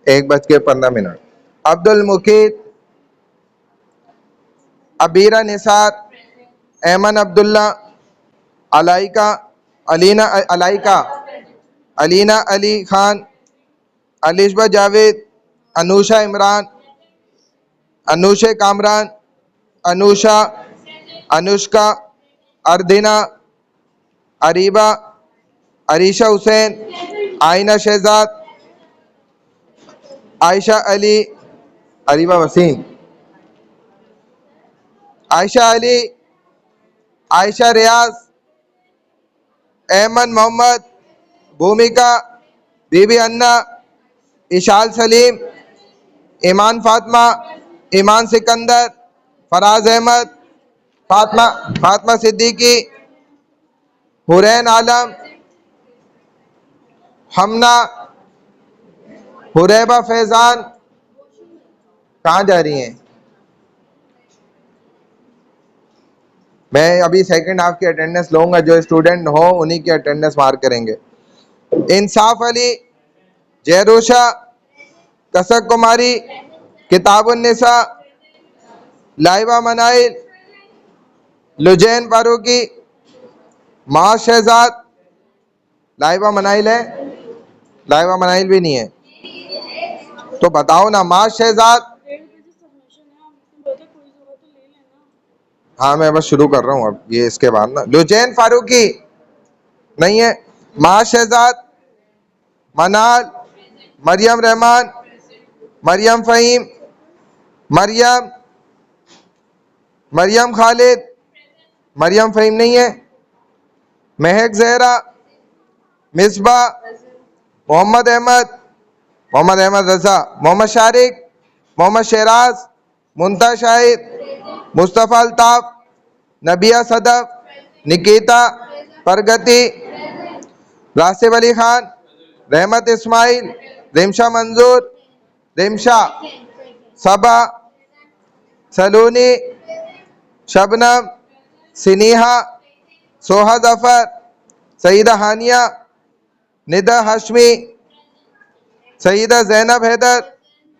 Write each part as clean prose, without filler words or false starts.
1:15। अब्दुल मुकीद, अबीरा निसार, ऐमन अब्दुल्ला, अलाइका अलीना अली खान, अलिशबा जावेद, अनुषा इमरान, अनुशे कामरान, अनुषा, अनुष्का, अर्दिना, अरीबा, अरीशा हुसैन, आइना शहजाद, आयशा अली, अरीबा वसीम, आयशा अली, आयशा रियाज, अहमद मोहम्मद, भूमिका, बीबी अन्ना, इशाल सलीम, ईमान फातिमा, ईमान सिकंदर, फराज अहमद, फातिमा सिद्दीकी, हुरैन आलम, हमना, हुरैबा फैजान। कहाँ जा रही हैं? मैं अभी सेकंड हाफ की अटेंडेंस लूंगा, जो स्टूडेंट हो उन्हीं की अटेंडेंस मार्क करेंगे। इंसाफ अली, जयरूशा, कसक कुमारी, किताबुन्निसा, लाइबा मनाइल, लुजैन फारूकी, माज शहजाद। लाइबा मनाइल है? लाइबा मनाइल भी नहीं है तो बताओ ना। माज शहजाद। हाँ मैं बस शुरू कर रहा हूँ अब, ये इसके बाद ना। लुजैन फारूकी नहीं है। माज शहजाद, मनाल, मरियम रहमान, मरियम फहीम, मरियम, मरियम खालिद, मरियम फहीम नहीं है। महक जहरा, मिसबा, मोहम्मद अहमद, मोहम्मद अहमद रजा, मोहम्मद शारिक, मोहम्मद शहराज, मुंता शाहिद, मुस्तफ़ा अल्ताफ, नबिया सदफ, निकिता, प्रगति, रासिब अली खान, रहमत इस्माइल, रिमशा मंजूर, रिमशा, सबा, सलूनी, शबनम, सिनीहा, सोहा जफर, सईदा हानिया, निदा हाशमी, सईदा जैनब हैदर,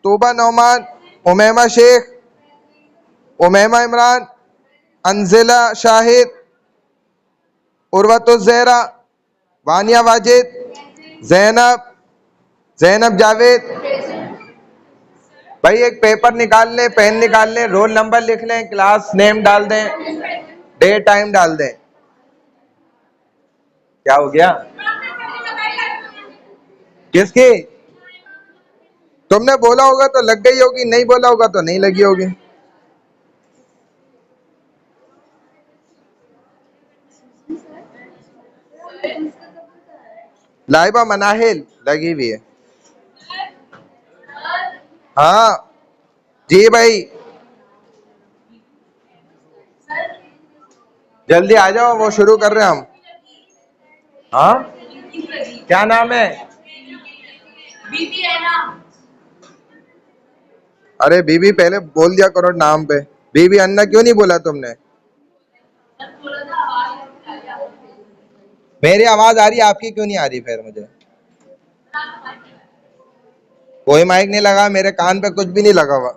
तूबा नौमान, उमैमा शेख, उमैमा इमरान, अंजिला शाहिद, उर्वतुज ज़हरा, वानिया वाजिद, ज़ैनब जावेद। भाई एक पेपर निकाल लें, पेन निकाल लें, रोल नंबर लिख लें, क्लास नेम डाल दें, डे टाइम डाल दें। क्या हो गया? किसकी? तुमने बोला होगा तो लग गई होगी, नहीं बोला होगा तो नहीं लगी होगी। लाइबा मनाहिल लगी हुई है। हाँ जी भाई, जल्दी आ जाओ, वो शुरू कर रहे हैं हम। हाँ क्या नाम है? बीबी है ना? अरे बीबी पहले बोल दिया करो नाम पे। बीबी अन्ना क्यों नहीं बोला तुमने? मेरी आवाज आ रही है, आपकी क्यों नहीं आ रही? फिर मुझे कोई माइक नहीं लगा, मेरे कान पे कुछ भी नहीं लगा हुआ।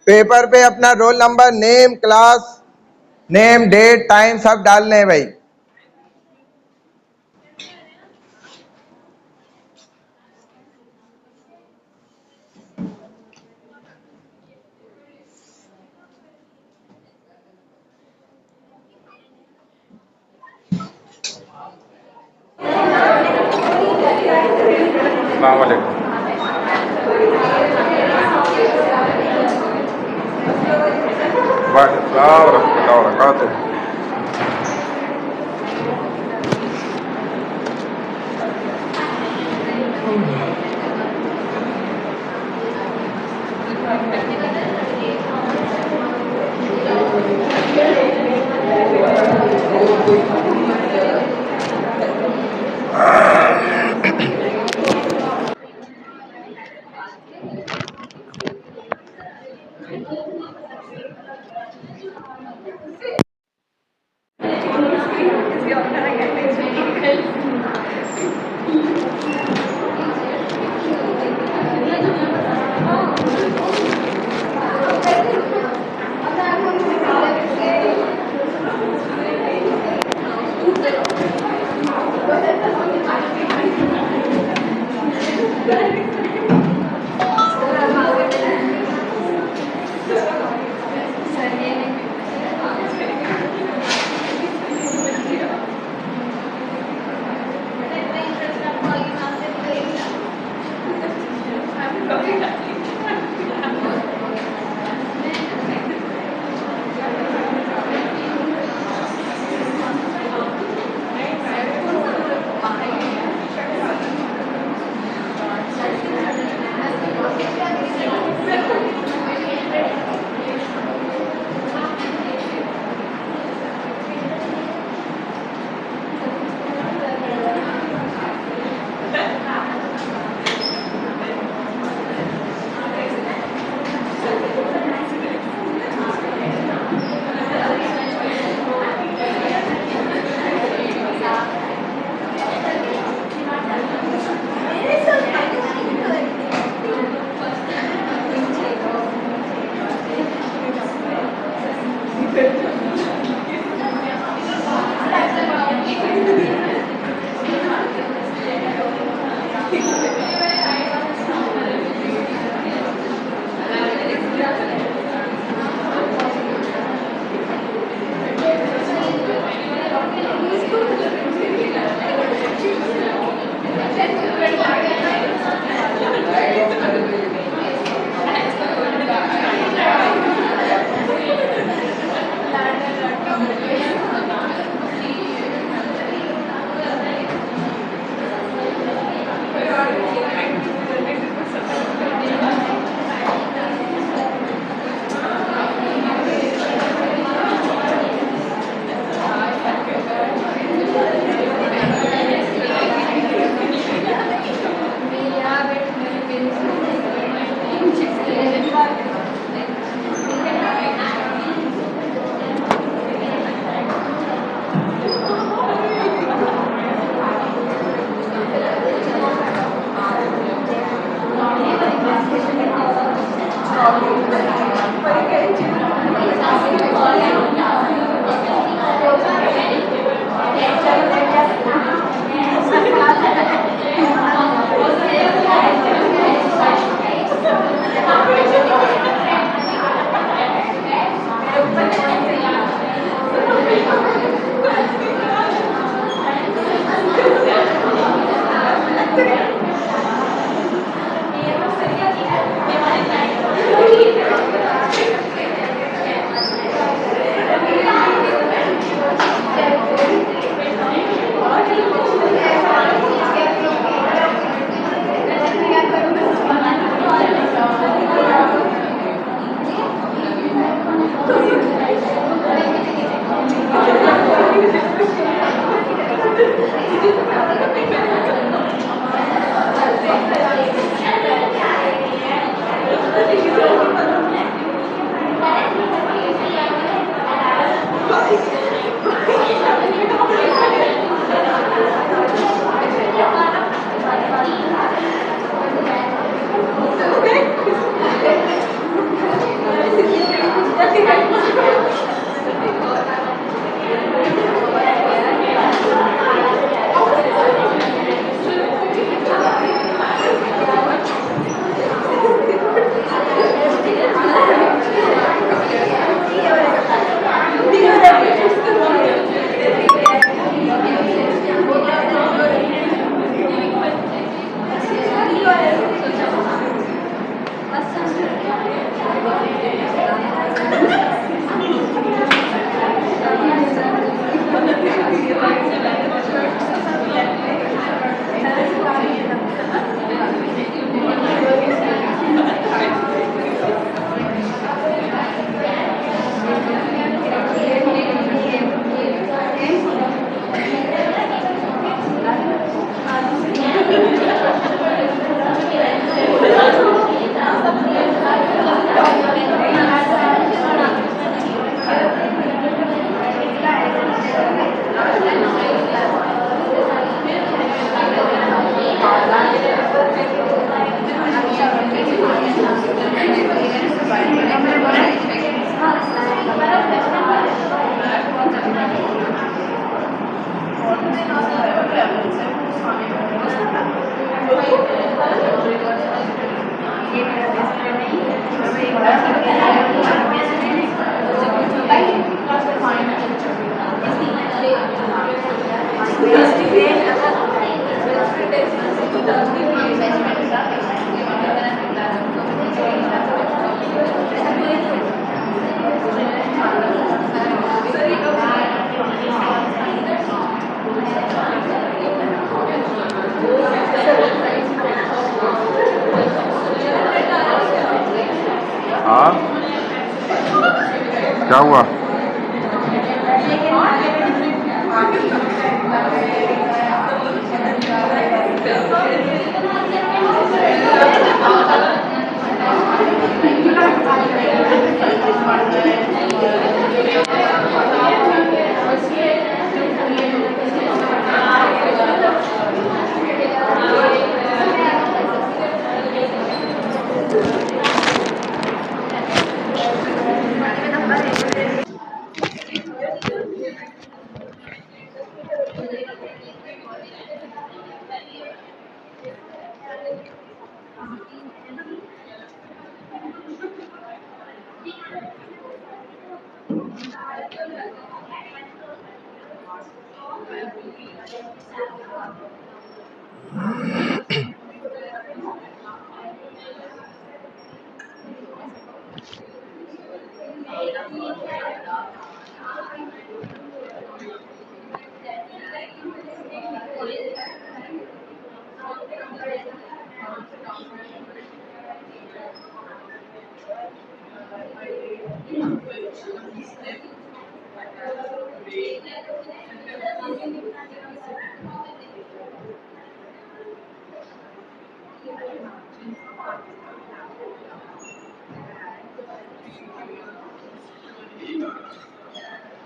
पेपर पे अपना roll number, name, class name, date, time सब डालने हैं भाई। अस्सलाम वालेकुम। वालेकुम रहमतुल्लाहि व बरकातुहू। हाँ क्या हुआ?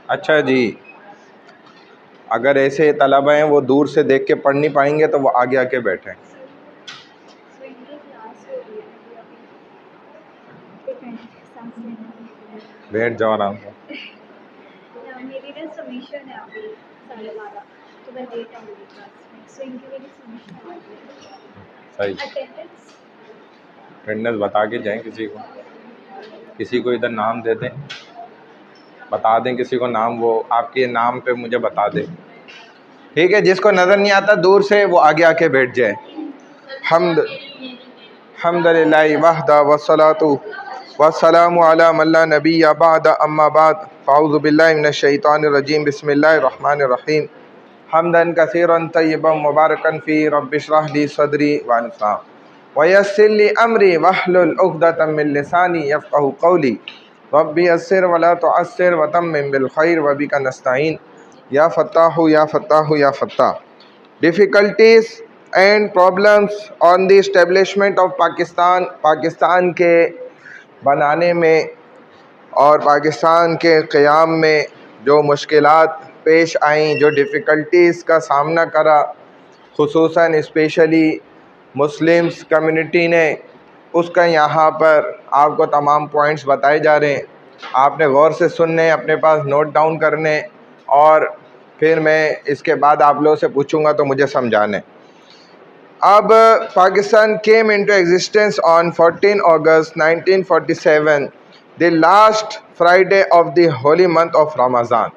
अच्छा जी, अगर ऐसे तलबा हैं वो दूर से देख के पढ़ नहीं पाएंगे तो वो आगे आके बैठें। बैठ जाओ आराम से। मेरी ना सबमिशन है अभी 12:30, तो मैं लेट आऊँगी क्लास में, सो इनकी मेरी सबमिशन आ गई। सही, अटेंडेंस बता के जाएं किसी को इधर नाम दे दें, बता दें किसी को नाम, वो आपके नाम पे मुझे बता दे, ठीक है। जिसको नज़र नहीं आता दूर से वो आगे आके बैठ जाए। हम्दुलिल्लाहि वहदा वस्सलातु वस्सलामु अला मन ला नबिय्य बअदा अम्मा बाद फ़अऊज़ु बिल्लाहि मिनश शैतानिर रजीम बिस्मिल्लाहिर रहमानिर रहीम हम्दन कसीरन तय्यबन मुबारकन फ़ी रब्बिश्रह ली सदरी वयस्सिर वयस्सिर ली अमरी वहलुल उक़दतम मिन लिसानी यफ़क़हू क़ौली रब्बी यस्सिर वला तुअस्सिर वतम्मिम बिल खैर वबिका नस्तईन या फ़त्ताहु या फ़त्ताहु या Fattah. Difficulties and problems on the establishment of Pakistan, Pakistan के बनाने में और पाकिस्तान के क़याम में जो मुश्किलात पेश आईं, जो डिफ़िकल्टीज़ का सामना करा खुसूसन स्पेशली मुस्लिम्स कम्युनिटी ने, उसका यहाँ पर आपको तमाम पॉइंट्स बताए जा रहे हैं। आपने गौर से सुनने, अपने पास नोट डाउन करने, और फिर मैं इसके बाद आप लोगों से पूछूंगा तो मुझे समझाने। अब Pakistan came into existence on 14 August 1947, the last Friday of the Holi month of Ramzan.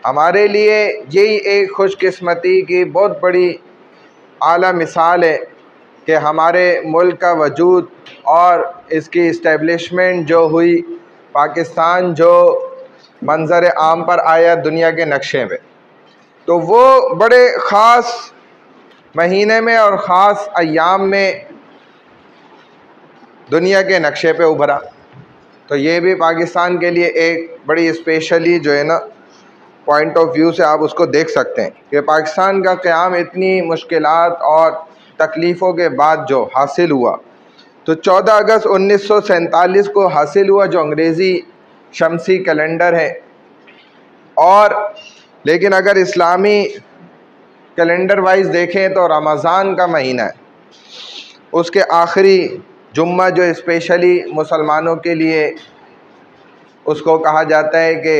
हमारे लिए यही एक खुशकिस्मती की बहुत बड़ी आला मिसाल है कि हमारे मुल्क का वजूद और इसकी इस्टेब्लिशमेंट जो हुई, पाकिस्तान जो मंज़र आम पर आया दुनिया के नक्शे में, तो वो बड़े ख़ास महीने में और ख़ास अय्याम में दुनिया के नक्शे पे उभरा। तो ये भी पाकिस्तान के लिए एक बड़ी स्पेशली जो है ना पॉइंट ऑफ व्यू से आप उसको देख सकते हैं कि पाकिस्तान का क़याम इतनी मुश्किलात और तकलीफ़ों के बाद जो हासिल हुआ, तो 14 अगस्त 1947 को हासिल हुआ, जो अंग्रेज़ी शमसी कैलेंडर है। और लेकिन अगर इस्लामी कैलेंडर वाइज देखें तो रमज़ान का महीना है, उसके आखिरी जुम्मा जो स्पेशली मुसलमानों के लिए उसको कहा जाता है कि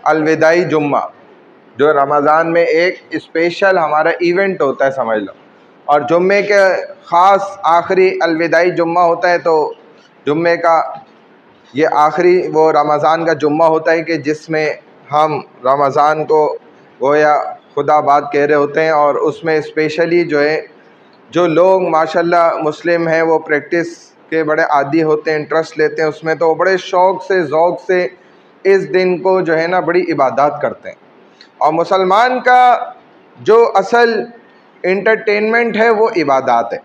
अलविदाई जुम्मा, जो रमज़ान में एक स्पेशल हमारा इवेंट होता है समझ लो, और जुम्मे के ख़ास आखिरी अलविदाई जुम्मा होता है। तो जुम्मे का ये आखिरी वो रमज़ान का जुम्मा होता है कि जिसमें हम रमज़ान को गोया खुदाबाद कह रहे होते हैं, और उसमें स्पेशली जो है जो लोग माशाल्लाह मुस्लिम हैं वो प्रैक्टिस के बड़े आदी होते हैं, इंटरेस्ट लेते हैं उसमें, तो बड़े शौक़ से ज़ौक़ से इस दिन को जो है ना बड़ी इबादत करते हैं। और मुसलमान का जो असल इंटरटेनमेंट है वो इबादत है।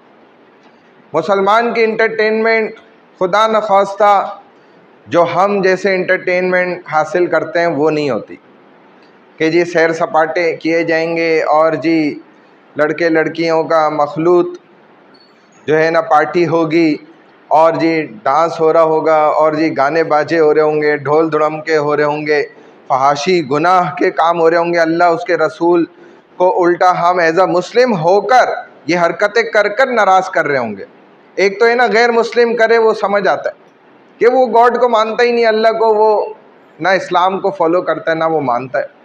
मुसलमान की इंटरटेनमेंट खुदा न खास्ता जो हम जैसे इंटरटेनमेंट हासिल करते हैं वो नहीं होती कि जी सैर सपाटे किए जाएंगे और जी लड़के लड़कियों का मखलूत जो है ना पार्टी होगी, और जी डांस हो रहा होगा, और जी गाने बाजे हो रहे होंगे, ढोल धड़मके हो रहे होंगे, फहाशी गुनाह के काम हो रहे होंगे, अल्लाह उसके रसूल को उल्टा हम एज अ मुस्लिम होकर ये हरकतें कर कर नाराज़ कर रहे होंगे। एक तो है ना गैर मुस्लिम करे वो समझ आता है कि वो गॉड को मानता ही नहीं, अल्लाह को वो ना इस्लाम को फॉलो करता है ना वो मानता है,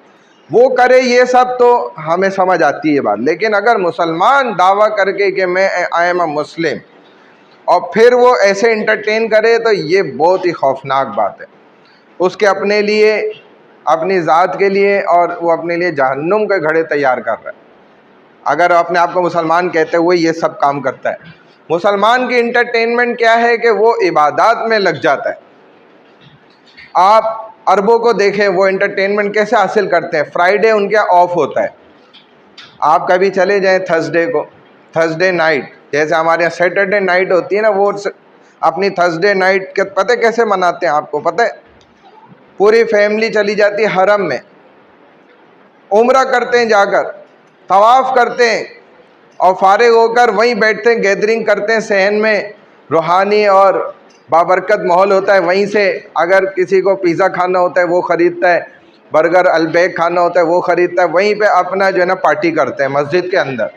वो करे ये सब तो हमें समझ आती है बात। लेकिन अगर मुसलमान दावा करके कि मैं आई एम अ मुस्लिम और फिर वो ऐसे इंटरटेन करे तो ये बहुत ही खौफनाक बात है उसके अपने लिए, अपनी ज़ात के लिए, और वो अपने लिए जहन्नुम के घड़े तैयार कर रहा है अगर अपने आप को मुसलमान कहते हुए ये सब काम करता है। मुसलमान की इंटरटेनमेंट क्या है कि वो इबादत में लग जाता है। आप अरबों को देखें वो इंटरटेनमेंट कैसे हासिल करते हैं, फ्राइडे उनके ऑफ होता है। आप कभी चले जाएं थर्सडे को, थर्सडे नाइट, जैसे हमारे यहाँ सैटरडे नाइट होती है ना, वो अपनी थर्सडे नाइट के पता कैसे मनाते हैं आपको पता है? पूरी फैमिली चली जाती है हरम में, उम्रा करते हैं, जाकर तवाफ़ करते हैं और फारिग होकर वहीं बैठते हैं, गैदरिंग करते हैं सहन में, रूहानी और बाबरकत माहौल होता है। वहीं से अगर किसी को पिज़्ज़ा खाना होता है वो ख़रीदता है, बर्गर अलबैक खाना होता है वो ख़रीदता है, वहीं पे अपना जो है ना पार्टी करते हैं मस्जिद के अंदर।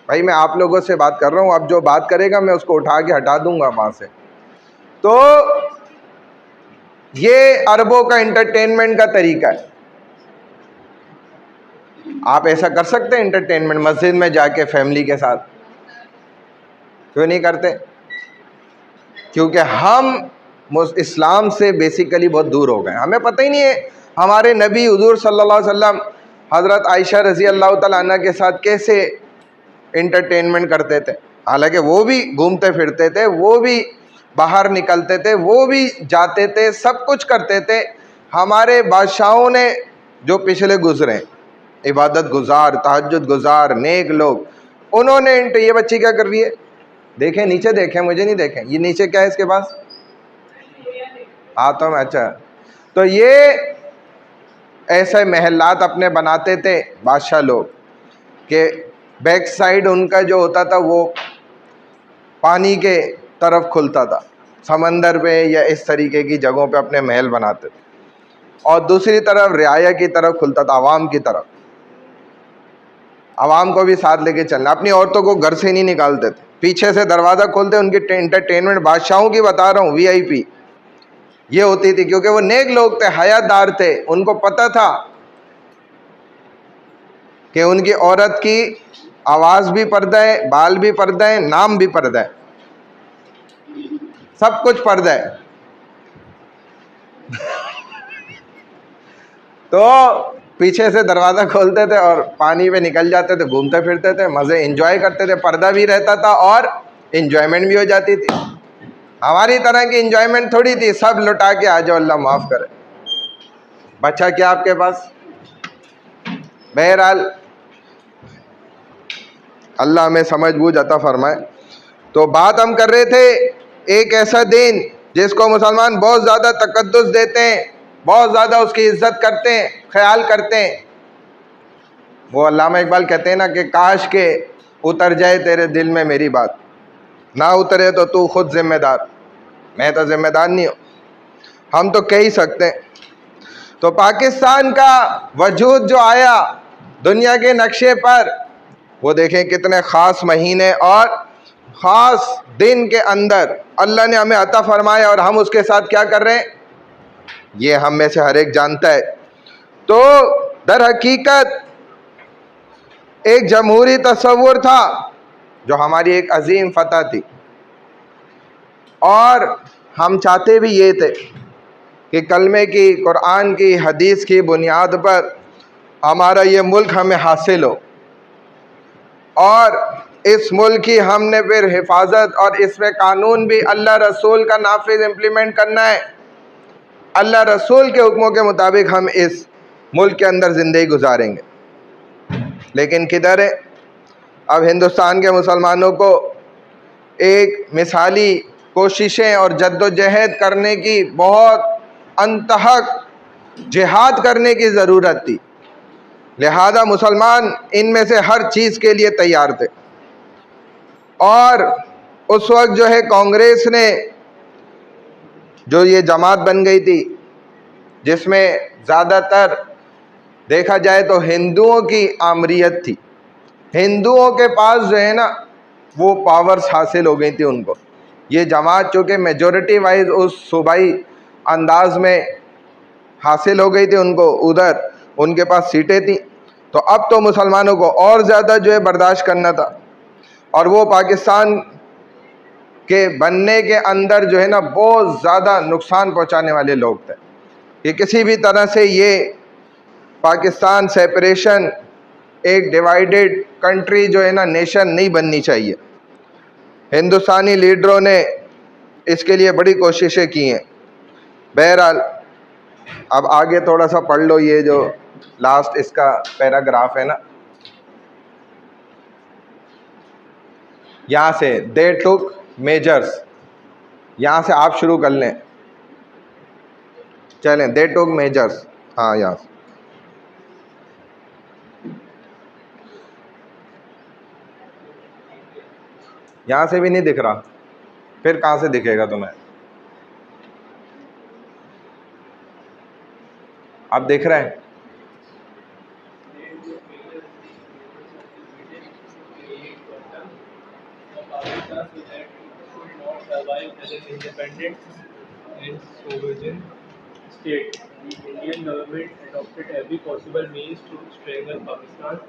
भाई मैं आप लोगों से बात कर रहा हूँ, अब जो बात करेगा मैं उसको उठा के हटा दूँगा वहाँ से। तो ये अरबों का एंटरटेनमेंट का तरीका है। आप ऐसा कर सकते हैं एंटरटेनमेंट मस्जिद में जाके फैमिली के साथ, क्यों नहीं करते? क्योंकि हम इस्लाम से बेसिकली बहुत दूर हो गए, हमें पता ही नहीं है हमारे नबी हुजूर सल्लल्लाहु अलैहि वसल्लम हज़रत आयशा रज़ी अल्लाह तआला अन्हा के साथ कैसे एंटरटेनमेंट करते थे। हालांकि वो भी घूमते फिरते थे, वो भी बाहर निकलते थे, वो भी जाते थे, सब कुछ करते थे। हमारे बादशाहों ने जो पिछले गुजरे, इबादत गुजार, तहज्जुद गुजार, नेक लोग, उन्होंने ये बच्ची क्या कर रही है, देखें नीचे, देखें, मुझे नहीं देखें, ये नीचे क्या है इसके पास, हाथों में। अच्छा, तो ये ऐसे महलात अपने बनाते थे बादशाह लोग कि बैक साइड उनका जो होता था वो पानी के तरफ खुलता था, समंदर पे या इस तरीके की जगहों पे अपने महल बनाते थे, और दूसरी तरफ रियाया की तरफ खुलता था, आवाम की तरफ। आवाम को भी साथ लेके चलना, अपनी औरतों को घर से नहीं निकालते थे, पीछे से दरवाज़ा खोलते। उनकी एंटरटेनमेंट बादशाहों की बता रहा हूँ, वीआईपी ये होती थी, क्योंकि वो नेक लोग थे, हयादार थे, उनको पता था कि उनकी औरत की आवाज़ भी पर्दा है, बाल भी पर्दा है, नाम भी पर्दा है, सब कुछ पर्दा है। तो पीछे से दरवाज़ा खोलते थे और पानी पे निकल जाते थे, घूमते फिरते थे, मज़े एंजॉय करते थे, पर्दा भी रहता था और एंजॉयमेंट भी हो जाती थी। हमारी तरह की एंजॉयमेंट थोड़ी थी सब लुटा के आ जाओ, अल्लाह माफ़ करे। बच्चा क्या आपके पास? बहरहाल अल्लाह हमें समझ बूझ अता फरमाए। तो बात हम कर रहे थे एक ऐसा दिन जिसको मुसलमान बहुत ज़्यादा तकद्दुस देते हैं, बहुत ज़्यादा उसकी इज्जत करते हैं, ख्याल करते हैं। वो अल्लामा इकबाल कहते हैं ना कि काश के उतर जाए तेरे दिल में मेरी बात, ना उतरे तो तू खुद जिम्मेदार, मैं तो जिम्मेदार नहीं हूँ, हम तो कह ही सकते हैं। तो पाकिस्तान का वजूद जो आया दुनिया के नक्शे पर, वो देखें कितने ख़ास महीने और ख़ास दिन के अंदर अल्लाह ने हमें अता फरमाया, और हम उसके साथ क्या कर रहे हैं ये हम में से हर एक जानता है। तो दर हकीकत एक जमहूरी तस्वुर था जो हमारी एक अजीम फतह थी, और हम चाहते भी ये थे कि कलमे की, कुरान की, हदीस की बुनियाद पर हमारा ये मुल्क हमें हासिल हो, और इस मुल्क की हमने फिर हिफाजत, और इसमें कानून भी अल्लाह रसूल का नाफिज इम्प्लीमेंट करना है। अल्लाह रसूल के हुक्मों के मुताबिक हम इस मुल्क के अंदर ज़िंदगी गुजारेंगे। लेकिन किधर है? अब हिंदुस्तान के मुसलमानों को एक मिसाली कोशिशें और जद्दोजहद करने की, बहुत अंतहक जिहाद करने की ज़रूरत थी। लिहाजा मुसलमान इनमें से हर चीज़ के लिए तैयार थे। और उस वक्त जो है कांग्रेस ने जो ये जमात बन गई थी, जिसमें ज़्यादातर देखा जाए तो हिंदुओं की आमरीत थी, हिंदुओं के पास जो है ना वो पावर्स हासिल हो गई थी उनको। ये जमात चूँकि मेजॉरिटी वाइज उस सूबाई अंदाज में हासिल हो गई थी उनको, उधर उनके पास सीटें थी, तो अब तो मुसलमानों को और ज़्यादा जो है बर्दाश्त करना था। और वो पाकिस्तान के बनने के अंदर जो है ना बहुत ज़्यादा नुकसान पहुंचाने वाले लोग थे कि किसी भी तरह से ये पाकिस्तान सेपरेशन, एक डिवाइडेड कंट्री जो है ना, नेशन नहीं बननी चाहिए। हिंदुस्तानी लीडरों ने इसके लिए बड़ी कोशिशें की हैं। बहरहाल अब आगे थोड़ा सा पढ़ लो, ये जो लास्ट इसका पैराग्राफ है ना, यहाँ से दे टुक मेजर्स, यहाँ से आप शुरू कर लें, चलें, दे टुक मेजर्स, हाँ यहाँ से। यहाँ से भी नहीं दिख रहा, फिर कहाँ से दिखेगा तुम्हें? आप देख रहे हैं? as an independent and sovereign state, the Indian government adopted every possible means to strangle Pakistan's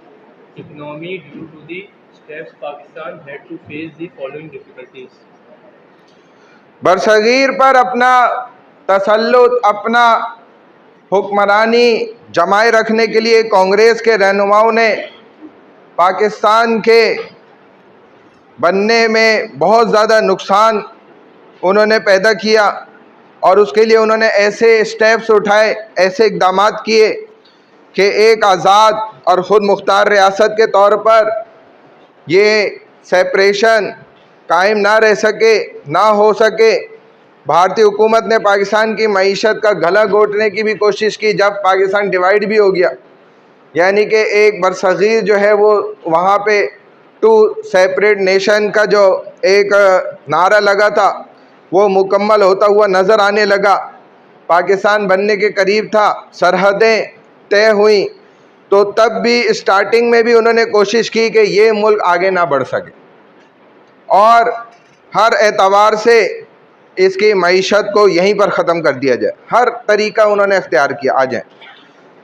economy. Due to the steps, Pakistan had to face the following difficulties. बरसगीर पर अपना तसल्लुत, अपना हुक्मरानी जमाए रखने के लिए कांग्रेस के रहनुमाओं ने पाकिस्तान के बनने में बहुत ज़्यादा नुकसान उन्होंने पैदा किया और उसके लिए उन्होंने ऐसे स्टेप्स उठाए, ऐसे इक़दाम किए कि एक आज़ाद और ख़ुद मुख्तार रियासत के तौर पर ये सेपरेशन कायम ना रह सके, ना हो सके। भारतीय हुकूमत ने पाकिस्तान की मईशत का गला घोटने की भी कोशिश की जब पाकिस्तान डिवाइड भी हो गया, यानी कि एक बरसगीर जो है वो वहाँ पे टू सेपरेट नेशन का जो एक नारा लगा था वो मुकम्मल होता हुआ नज़र आने लगा। पाकिस्तान बनने के करीब था, सरहदें तय हुई, तो तब भी स्टार्टिंग में भी उन्होंने कोशिश की कि ये मुल्क आगे ना बढ़ सके और हर एतबार से इसकी मईशत को यहीं पर ख़त्म कर दिया जाए। हर तरीका उन्होंने इख्तियार किया। आ जाए।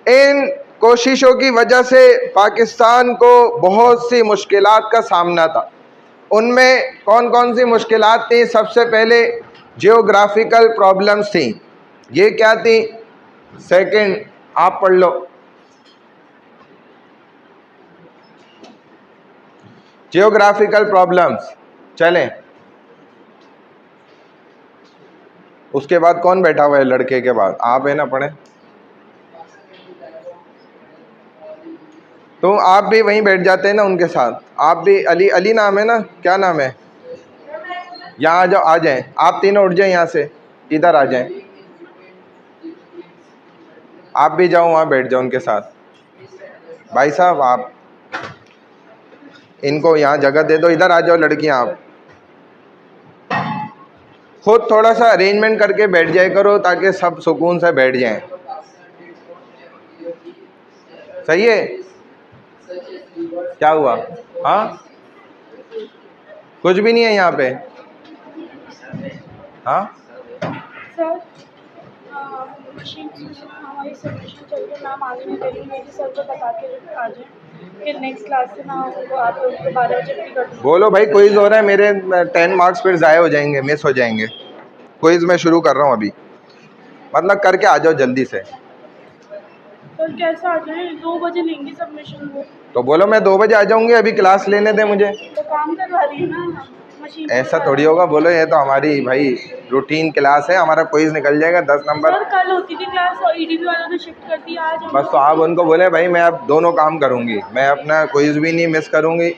इन कोशिशों की वजह से पाकिस्तान को बहुत सी मुश्किलात का सामना था। उनमें कौन कौन सी मुश्किलात थी? सबसे पहले जियोग्राफिकल प्रॉब्लम्स थी। ये क्या थी? सेकंड आप पढ़ लो। जियोग्राफिकल प्रॉब्लम्स, चलें। उसके बाद कौन बैठा हुआ है लड़के के बाद? आप है ना, पढ़ें। तो आप भी वहीं बैठ जाते हैं ना उनके साथ। आप भी अली, अली नाम है ना, क्या नाम है? यहाँ आ जाओ, आ जाएं। आप तीनों उठ जाएं यहाँ से, इधर आ जाएं। आप भी जाओ वहाँ बैठ जाओ उनके साथ। भाई साहब आप इनको यहाँ जगह दे दो, इधर आ जाओ लड़कियाँ। आप खुद थोड़ा सा अरेंजमेंट करके बैठ जाए करो ताकि सब सुकून से बैठ जाएं। सही है? क्या हुआ? हाँ, कुछ भी नहीं है यहाँ पे। हाँ सर, मशीन हमारी सबमिशन चल रही है, मैम आगे नहीं करेंगे, मेरी सर को बता के आ जाए फिर नेक्स्ट क्लास से ना हो आप लोग को 12 बजे फ्री कर दूँ। बोलो भाई, क्विज हो रहा है, मेरे 10 मार्क्स फिर ज़ाया हो जाएंगे, मिस हो जाएंगे। क्विज मैं शुरू कर रहा हूँ अभी, मतलब करके आ जाओ जल्दी से। सर कैसे आ जाए? 2 बजे लेंगे सबमिशन वो। तो बोलो मैं 2 बजे आ जाऊँगी, अभी क्लास लेने दें मुझे। तो काम करवा रही है ना मशीन। ऐसा थोड़ी होगा, बोलो ये तो हमारी भाई रूटीन क्लास है, हमारा क्विज निकल जाएगा 10 नंबर। सर कल होती थी क्लास और ईडीपी वालों ने शिफ्ट कर दिया आज। बस तो आप उनको बोले भाई मैं अब दोनों काम करूँगी, मैं अपना क्विज भी नहीं मिस करूँगी।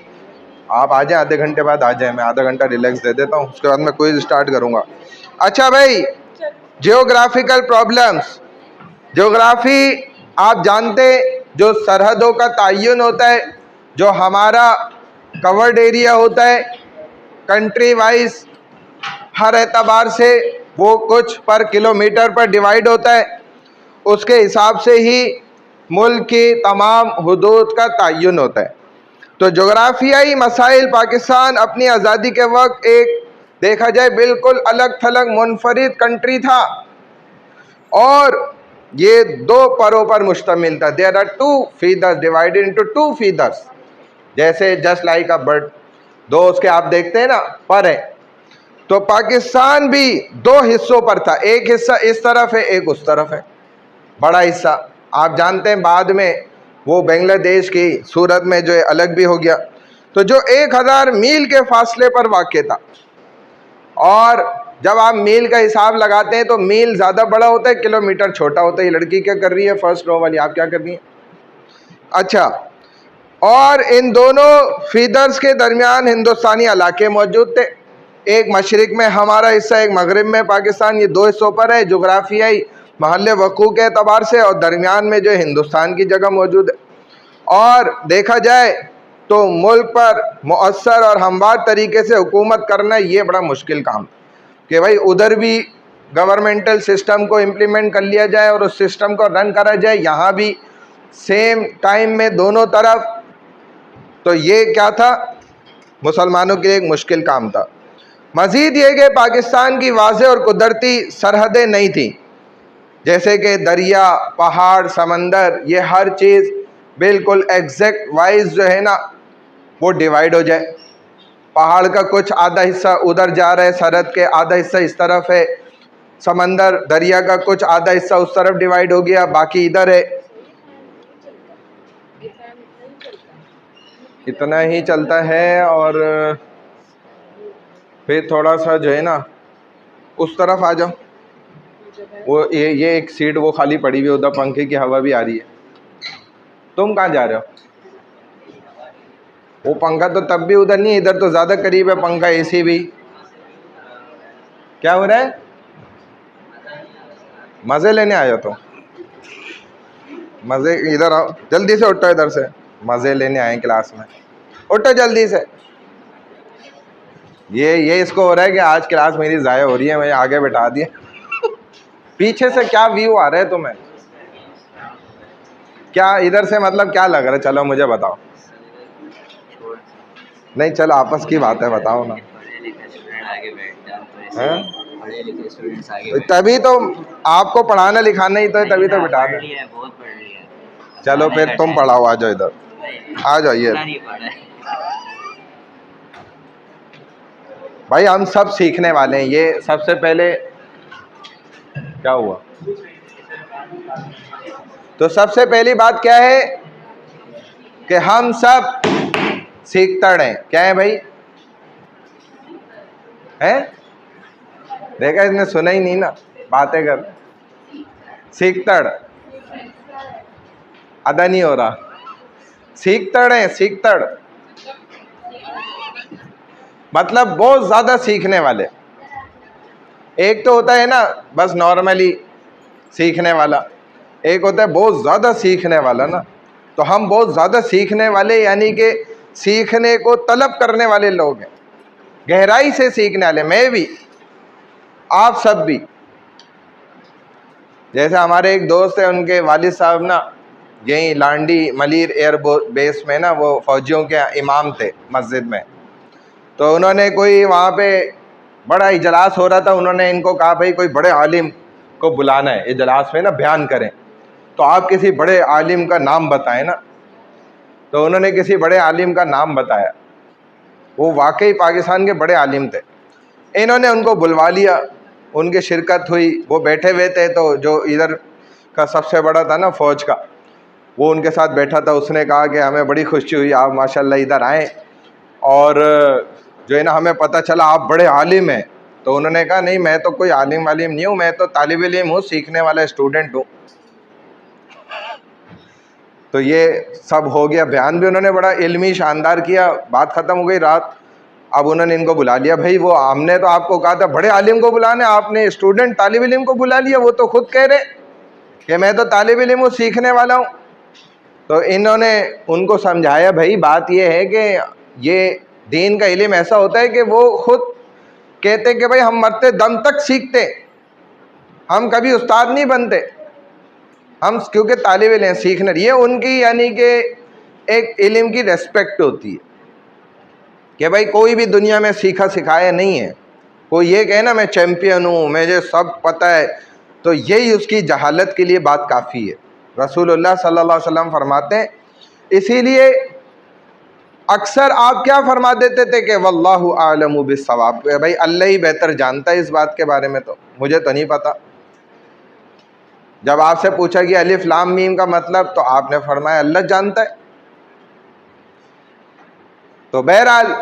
आप आ जाएं, आधे घंटे बाद आ जाएं, मैं आधा घंटा रिलैक्स दे देता हूँ, उसके बाद मैं क्विज स्टार्ट करूँगा। अच्छा भाई, जियोग्राफिकल प्रॉब्लम्स। ज्योग्राफी आप जानते, जो सरहदों का तयन होता है, जो हमारा कवर्ड एरिया होता है कंट्री वाइज, हर एतबार से वो कुछ पर किलोमीटर पर डिवाइड होता है, उसके हिसाब से ही मुल्क की तमाम हुदूद का तयन होता है। तो जोग्राफियाई मसाइल, पाकिस्तान अपनी आज़ादी के वक्त एक देखा जाए बिल्कुल अलग थलग मुनफरिद कंट्री था और ये 2 परों पर मुश्तमिल था। There are 2 feathers divided into 2 feathers, जैसे जस्ट लाइक अ बर्ड, 2 उसके आप देखते हैं ना पर है। तो पाकिस्तान भी 2 हिस्सों पर था, एक हिस्सा इस तरफ है, एक उस तरफ है। बड़ा हिस्सा आप जानते हैं बाद में वो बांग्लादेश की सूरत में जो है अलग भी हो गया। तो जो 1000 मील के फासले पर वाक़ था, और जब आप मील का हिसाब लगाते हैं तो मील ज़्यादा बड़ा होता है, किलोमीटर छोटा होता है। ये लड़की क्या कर रही है फर्स्ट रो वाली, आप क्या कर रही हैं? अच्छा, और इन दोनों फीदर्स के दरमियान हिंदुस्तानी इलाके मौजूद थे, एक मशरिक में हमारा हिस्सा, एक मगरिब में पाकिस्तान। ये 2 हिस्सों पर है जोग्राफियाई महल वक़ू के अतबार से, और दरमियान में जो हिंदुस्तान की जगह मौजूद है। और देखा जाए तो मुल्क पर मुअस्सर और हमवार तरीके से हुकूमत करना ये बड़ा मुश्किल काम कि भाई उधर भी गवर्नमेंटल सिस्टम को इम्प्लीमेंट कर लिया जाए और उस सिस्टम को रन करा जाए, यहाँ भी सेम टाइम में दोनों तरफ। तो ये क्या था, मुसलमानों के लिए एक मुश्किल काम था। मजीद ये कि पाकिस्तान की वाज़ेह और कुदरती सरहदें नहीं थी, जैसे कि दरिया, पहाड़, समंदर, ये हर चीज़ बिल्कुल एग्जैक्ट वाइज जो है ना वो डिवाइड हो जाए। पहाड़ का कुछ आधा हिस्सा उधर जा रहा है सरहद के, आधा हिस्सा इस तरफ है, समंदर दरिया का कुछ आधा हिस्सा उस तरफ डिवाइड हो गया, बाकी इधर है। इतना ही चलता है और फिर थोड़ा सा जो है ना उस तरफ आ जाओ, वो ये एक सीट वो खाली पड़ी हुई है, उधर पंखे की हवा भी आ रही है। तुम कहाँ जा रहे हो? वो पंखा तो तब भी उधर नहीं, इधर तो ज़्यादा करीब है पंखा, एसी भी। क्या हो रहा है? मज़े लेने आए हो तुम? मज़े, इधर आओ जल्दी से, उठो इधर से, मज़े लेने आए क्लास में, उठो जल्दी से। ये इसको हो रहा है कि आज क्लास मेरी ज़ाया हो रही है, मैं आगे बैठा दिया। पीछे से क्या व्यू आ रहा है तुम्हें? क्या इधर से मतलब क्या लग रहा है? चलो मुझे बताओ। नहीं चलो आपस की बात है, बताओ ना। तभी तो आपको पढ़ाना लिखाना ही तो है, तभी तो बिठा दे। चलो फिर तुम पढ़ाओ, आ जाओ इधर, आ जाइए भाई, हम सब सीखने वाले हैं। ये सबसे पहले क्या हुआ, तो सबसे पहली बात क्या है कि हम सब सीखतड़ हैं। क्या है भाई? हैं? देखा, इसने सुना ही नहीं ना, बातें कर। सीखतड़ अदा नहीं हो रहा, सीखतड़ है, सीखतड़ मतलब बहुत ज़्यादा सीखने वाले। एक तो होता है ना बस नॉर्मली सीखने वाला, एक होता है बहुत ज़्यादा सीखने वाला ना। तो हम बहुत ज़्यादा सीखने वाले, यानी कि सीखने को तलब करने वाले लोग हैं, गहराई से सीखने वाले। मैं भी, आप सब भी। जैसे हमारे एक दोस्त है, उनके वालिद साहब ना यहीं लांडी मलीर एयर बेस में ना वो फ़ौजियों के इमाम थे मस्जिद में। तो उन्होंने कोई वहाँ पे बड़ा इजलास हो रहा था, उन्होंने इनको कहा भाई कोई बड़े आलिम को बुलाना है इजलास में ना, बयान करें, तो आप किसी बड़े आलिम का नाम बताएं ना। तो उन्होंने किसी बड़े आलिम का नाम बताया, वो वाकई पाकिस्तान के बड़े आलिम थे। इन्होंने उनको बुलवा लिया, उनकी शिरकत हुई, वो बैठे हुए थे। तो जो इधर का सबसे बड़ा था ना फ़ौज का, वो उनके साथ बैठा था। उसने कहा कि हमें बड़ी खुशी हुई आप माशाल्लाह इधर आए, और जो है ना हमें पता चला आप बड़े आलिम हैं। तो उन्होंने कहा नहीं, मैं तो कोई आलिम वालिम नहीं हूँ, मैं तो तालिब इल्म हूँ, सीखने वाला स्टूडेंट हूँ। तो ये सब हो गया, बयान भी उन्होंने बड़ा इल्मी शानदार किया, बात ख़त्म हो गई रात। अब उन्होंने इनको बुला लिया, भाई वो हमने तो आपको कहा था बड़े आलिम को बुलाने, आपने स्टूडेंट तालिब इल्म को बुला लिया। वो तो खुद कह रहे कि मैं तो तालिब इल्म हूँ, सीखने वाला हूँ। तो इन्होंने उनको समझाया, भाई बात ये है कि ये दीन का इल्म ऐसा होता है कि वो खुद कहते कि भाई हम मरते दम तक सीखते, हम कभी उस्ताद नहीं बनते, हम क्योंकि तालिब इल्म सीखने। ये उनकी यानी कि एक इल्म की रेस्पेक्ट होती है कि भाई कोई भी दुनिया में सीखा सिखाया नहीं है। कोई ये कहे ना मैं चैम्पियन हूँ, मुझे सब पता है, तो यही उसकी जहालत के लिए बात काफ़ी है। रसूलुल्लाह सल्लल्लाहु अलैहि वसल्लम फरमाते हैं, इसीलिए अक्सर आप क्या फरमा देते थे कि वल्लाहु आलमु बिस्सवाब, भाई अल्लाह ही बेहतर जानता है इस बात के बारे में, तो मुझे तो नहीं पता। जब आपसे पूछा कि अलिफ लाम मीम का मतलब, तो आपने फरमाया अल्लाह जानता है। तो बहरहाल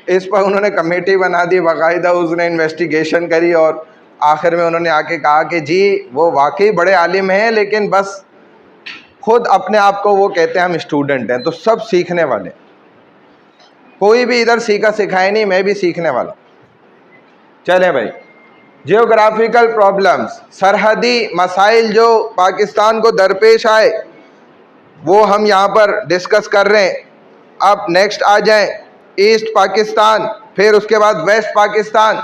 इस पर उन्होंने कमेटी बना दी बाकायदा, उसने इन्वेस्टिगेशन करी, और आखिर में उन्होंने आके कहा कि जी वो वाकई बड़े आलिम हैं, लेकिन बस खुद अपने आप को वो कहते हैं हम स्टूडेंट हैं। तो सब सीखने वाले, कोई भी इधर सीखा सिखाया नहीं, मैं भी सीखने वाला। चले भाई, जियोग्राफिकल प्रॉब्लम्स, सरहदी मसाइल जो पाकिस्तान को दरपेश आए वो हम यहाँ पर डिस्कस कर रहे हैं। अब नेक्स्ट आ जाएं, ईस्ट पाकिस्तान, फिर उसके बाद West Pakistan,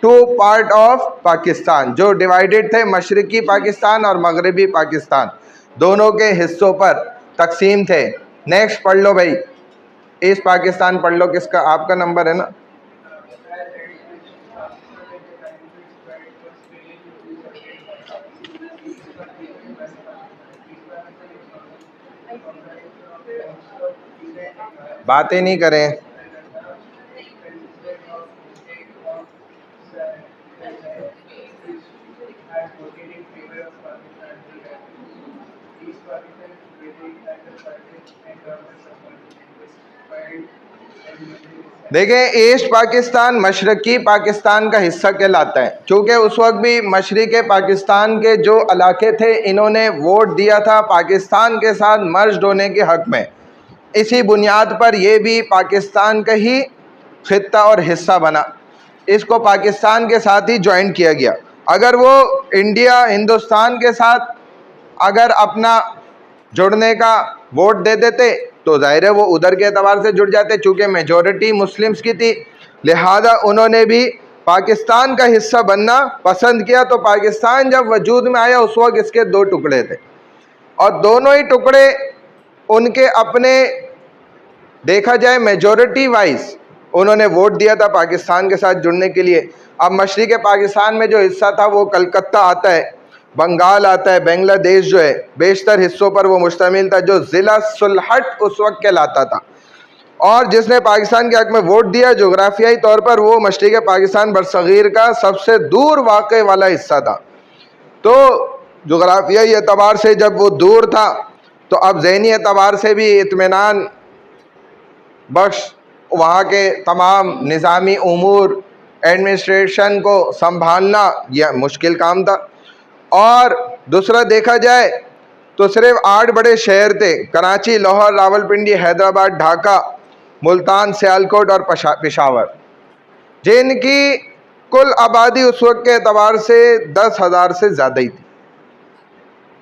two part of Pakistan जो डिवाइडेड थे, मशरकी पाकिस्तान और मगरबी पाकिस्तान, दोनों के हिस्सों पर तकसीम थे। नेक्स्ट पढ़ लो भाई, ईस्ट पाकिस्तान पढ़ लो। किसका? आपका नंबर है ना? बातें नहीं करें। देखें, ईस्ट पाकिस्तान मशरकी पाकिस्तान का हिस्सा कहलाता है, क्योंकि उस वक्त भी मशरक़ी पाकिस्तान के जो इलाके थे इन्होंने वोट दिया था पाकिस्तान के साथ मर्ज होने के हक़ में। इसी बुनियाद पर यह भी पाकिस्तान का ही खित्ता और हिस्सा बना, इसको पाकिस्तान के साथ ही ज्वाइन किया गया। अगर वो इंडिया हिंदुस्तान के साथ अगर अपना जुड़ने का वोट दे देते तो जाहिर है वो उधर के एतबार से जुड़ जाते, चूँकि मेजॉरिटी मुस्लिम्स की थी, लिहाजा उन्होंने भी पाकिस्तान का हिस्सा बनना पसंद किया। तो पाकिस्तान जब वजूद में आया उस वक्त इसके दो टुकड़े थे और दोनों ही टुकड़े उनके अपने, देखा जाए मेजॉरिटी वाइज उन्होंने वोट दिया था पाकिस्तान के साथ जुड़ने के लिए। अब मशरिक़ पाकिस्तान में जो हिस्सा था वो कलकत्ता आता है, बंगाल आता है, बांग्लादेश जो है बेशतर हिस्सों पर वो मुश्तमिल था, जो ज़िला सुलहट उस वक्त कहलाता था। और जिसने पाकिस्तान के हक़ में वोट दिया जोग्राफियाई तौर पर वो मशरिक़ पाकिस्तान बरसग़ीर का सबसे दूर वाक़े वाला हिस्सा था। तो जोग्राफियाई एतबार से जब वो दूर था तो अब ज़हनी एतबार से भी इत्मीनान बख्श वहाँ के तमाम निज़ामी उमूर एडमिनिस्ट्रेशन को संभालना यह मुश्किल काम था। और दूसरा देखा जाए तो सिर्फ 8 बड़े शहर थे, कराची, लाहौर, रावलपिंडी, हैदराबाद, ढाका, मुल्तान, सियालकोट और पेशावर, जिनकी कुल आबादी उस वक्त के एतबार से 10,000 से ज़्यादा ही थी।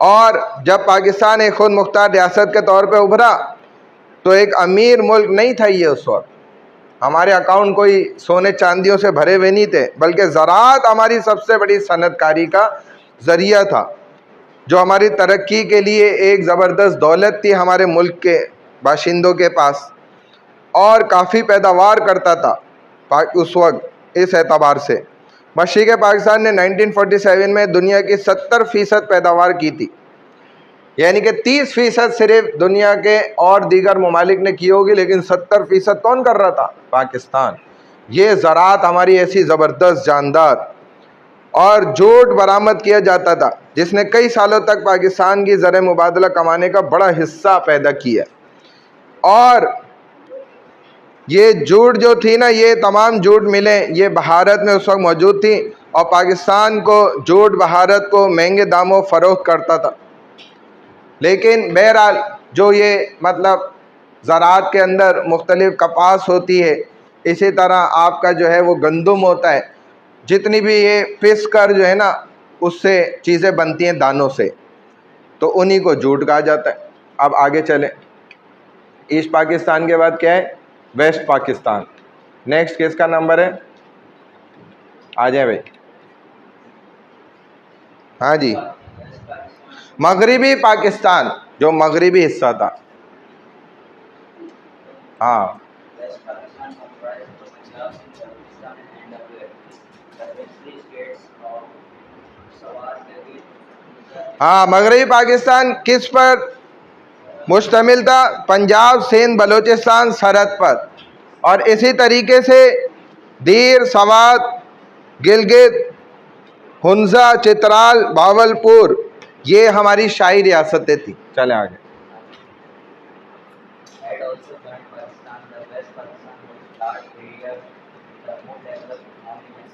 और जब पाकिस्तान एक खुद मुख्तार रियासत के तौर पे उभरा तो एक अमीर मुल्क नहीं था ये उस वक्त। हमारे अकाउंट कोई सोने चांदियों से भरे हुए नहीं थे, बल्कि ज़राअत हमारी सबसे बड़ी सनतकारी का ज़रिया था, जो हमारी तरक्की के लिए एक ज़बरदस्त दौलत थी हमारे मुल्क के बाशिंदों के पास, और काफ़ी पैदावार करता था उस वक्त। इस एतबार से मशरिक़ पाकिस्तान ने 1947 में दुनिया की 70% पैदावार की थी, यानी कि 30% सिर्फ दुनिया के और दीगर ममालिक ने की होगी, लेकिन 70% कौन कर रहा था? पाकिस्तान। ये ज़राअत हमारी ऐसी ज़बरदस्त जानदार, और जूट बरामद किया जाता था जिसने कई सालों तक पाकिस्तान की ज़र मुबादला कमाने का बड़ा हिस्सा पैदा किया। और ये जूट जो थी ना, ये तमाम जूट मिलें ये भारत में उस वक्त मौजूद थी, और पाकिस्तान को जूट भारत को महंगे दामों फ़रोख्त करता था। लेकिन बहरहाल जो ये मतलब ज़राअत के अंदर मुख्तलिफ़ कपास होती है, इसी तरह आपका जो है वो गंदम होता है, जितनी भी ये पिस कर जो है ना उससे चीज़ें बनती हैं दानों से, तो उन्हीं को जूट कहा जाता है। अब आगे चलें, ईस्ट पाकिस्तान के बाद क्या है? वेस्ट पाकिस्तान। नेक्स्ट किसका नंबर है? आ जाए भाई। हाँ जी, मगरिबी पाकिस्तान, जो मगरिबी हिस्सा था। हाँ, हाँ, मगरबी पाकिस्तान किस पर मुश्तमिल था? पंजाब, सिंध, बलूचिस्तान सरहद पर, और इसी तरीके से दीर, सवात, गिलगित, हुंजा, चित्राल, भावलपुर, ये हमारी शाही रियासतें थी। चले आगे।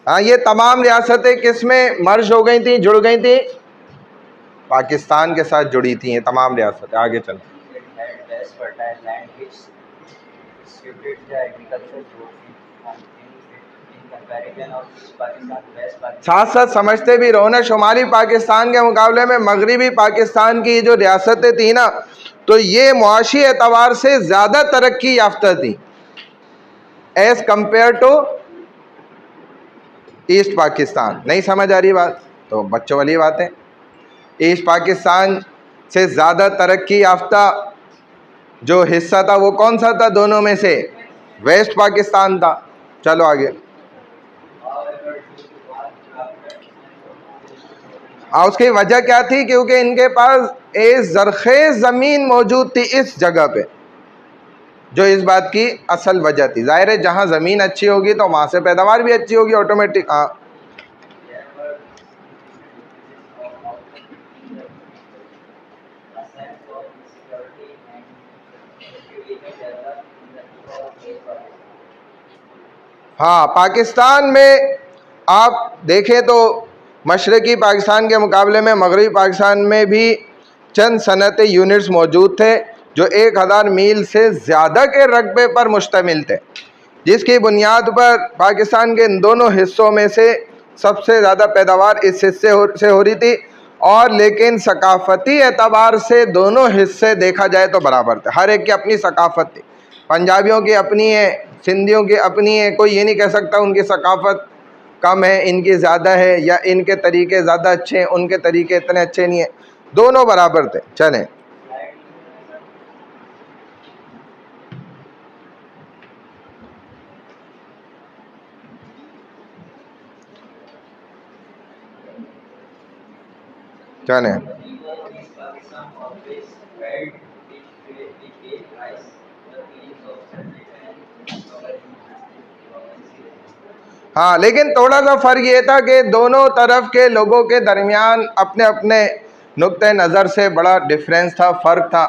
हाँ, ये तमाम रियासतें किस में मर्ज हो गई थी, जुड़ गई थी? पाकिस्तान के साथ जुड़ी थी ये तमाम रियासतें। आगे चलें। साथ साथ समझते भी रहो ना, शुमाली पाकिस्तान के मुकाबले में मगरिबी पाकिस्तान की जो रियासतें थी ना, तो ये मुआशी एतबार से ज़्यादा तरक्की याफ्ता थी as compare to East Pakistan. नहीं समझ आ रही बात? तो बच्चों वाली बात है। ईस्ट पाकिस्तान से ज़्यादा तरक्की याफ्ता जो हिस्सा था वो कौन सा था दोनों में से? वेस्ट पाकिस्तान था। चलो आगे। उसकी वजह क्या थी? क्योंकि इनके पास एक ज़रखेज़ ज़मीन मौजूद थी इस जगह पे, जो इस बात की असल वजह थी। ज़ाहिर है जहाँ ज़मीन अच्छी होगी तो वहाँ से पैदावार भी अच्छी होगी ऑटोमेटिक। हाँ, हाँ, पाकिस्तान में आप देखें तो मशरक़ी पाकिस्तान के मुकाबले में मगरबी पाकिस्तान में भी चंद सनअती यूनिट्स मौजूद थे जो 1000 मील से ज़्यादा के रकबे पर मुश्तमिल थे, जिसकी बुनियाद पर पाकिस्तान के इन दोनों हिस्सों में से सबसे ज़्यादा पैदावार इस हिस्से से हो रही थी। और लेकिन सकाफ़ती एतबार से दोनों हिस्से देखा जाए तो बराबर थे, हर एक की अपनी सकाफ़त थी। पंजाबियों की अपनी है, सिंधियों की अपनी है, कोई ये नहीं कह सकता उनकी सकाफ़त कम है, इनकी ज़्यादा है, या इनके तरीके ज़्यादा अच्छे हैं, उनके तरीके इतने अच्छे नहीं हैं, दोनों बराबर थे। चलें, चलें। हाँ, लेकिन थोड़ा सा फ़र्क ये था कि दोनों तरफ के लोगों के दरमियान अपने अपने नुक्ते नज़र से बड़ा डिफरेंस था, फ़र्क था।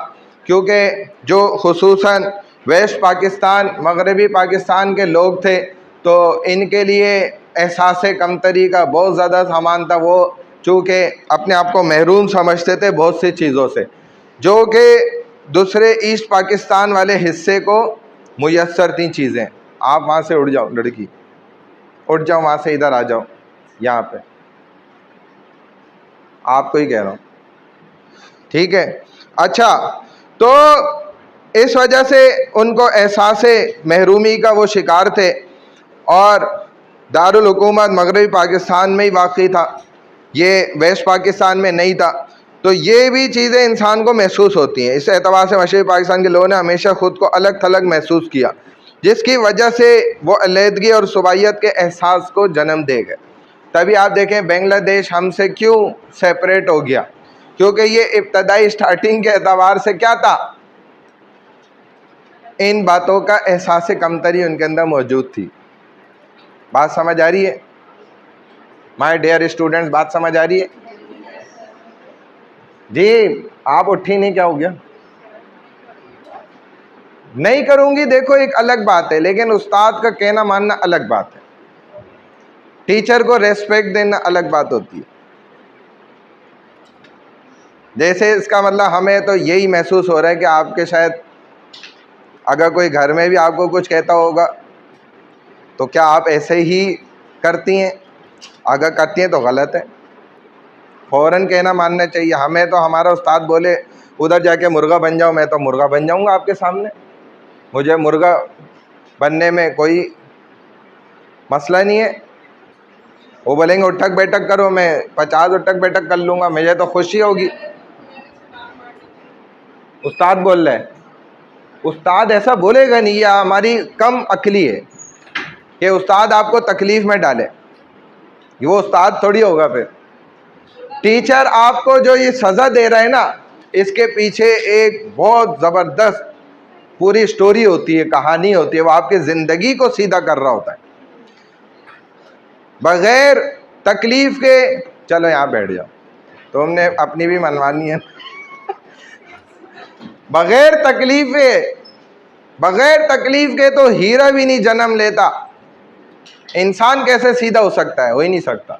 क्योंकि जो खुसूसन वेस्ट पाकिस्तान, मगरबी पाकिस्तान के लोग थे, तो इनके लिए एहसास कमतरी का बहुत ज़्यादा सामान था। वो चूँकि अपने आप को महरूम समझते थे बहुत सी चीज़ों से, जो कि दूसरे ईस्ट पाकिस्तान वाले हिस्से को मुयस्सर थी चीज़ें। आप वहाँ से उड़ जाओ लड़की, उठ जाओ वहाँ से, इधर आ जाओ, यहाँ पे आपको ही कह रहा हूँ, ठीक है। अच्छा, तो इस वजह से उनको एहसास महरूमी का वो शिकार थे, और दारुल हुकूमत मगरबी पाकिस्तान में ही वाक़ई था, ये वेस्ट पाकिस्तान में नहीं था। तो ये भी चीज़ें इंसान को महसूस होती हैं। इस एतबार से मशरक़ी पाकिस्तान के लोगों ने हमेशा ख़ुद को अलग थलग महसूस किया, जिसकी वजह से वो अलहदगी और सूबाइयत के एहसास को जन्म दे गए। तभी आप देखें बांग्लादेश हमसे क्यों सेपरेट हो गया, क्योंकि ये इब्तदाई स्टार्टिंग के एतबार से क्या था, इन बातों का एहसास कमतरी उनके अंदर मौजूद थी। बात समझ आ रही है माय डियर स्टूडेंट्स? बात समझ आ रही है जी? आप उठी नहीं, क्या हो गया? नहीं करूंगी, देखो एक अलग बात है, लेकिन उस्ताद का कहना मानना अलग बात है, टीचर को रेस्पेक्ट देना अलग बात होती है। जैसे इसका मतलब हमें तो यही महसूस हो रहा है कि आपके शायद अगर कोई घर में भी आपको कुछ कहता होगा तो क्या आप ऐसे ही करती हैं? अगर करती हैं तो गलत है, फ़ौरन कहना मानना चाहिए। हमें तो हमारा उस्ताद बोले उधर जाके मुर्गा बन जाओ, मैं तो मुर्गा बन जाऊंगा आपके सामने, मुझे मुर्गा बनने में कोई मसला नहीं है। वो बोलेंगे उठक बैठक करो, मैं 50 उठक बैठक कर लूँगा, मुझे तो खुशी होगी। उस्ताद बोल रहे हैं, उस्ताद ऐसा बोलेगा नहीं, ये हमारी कम अक्ली है कि उस्ताद आपको तकलीफ़ में डाले, वो उस्ताद थोड़ी होगा। फिर टीचर आपको जो ये सज़ा दे रहा है ना, इसके पीछे एक बहुत ज़बरदस्त पूरी स्टोरी होती है, कहानी होती है, वो आपकी ज़िंदगी को सीधा कर रहा होता है बग़ैर तकलीफ़ के। चलो यहाँ बैठ जाओ, तुमने अपनी भी मनवानी है। बग़ैर तकलीफ़ के तो हीरा भी नहीं जन्म लेता। इंसान कैसे सीधा हो सकता है? हो ही नहीं सकता।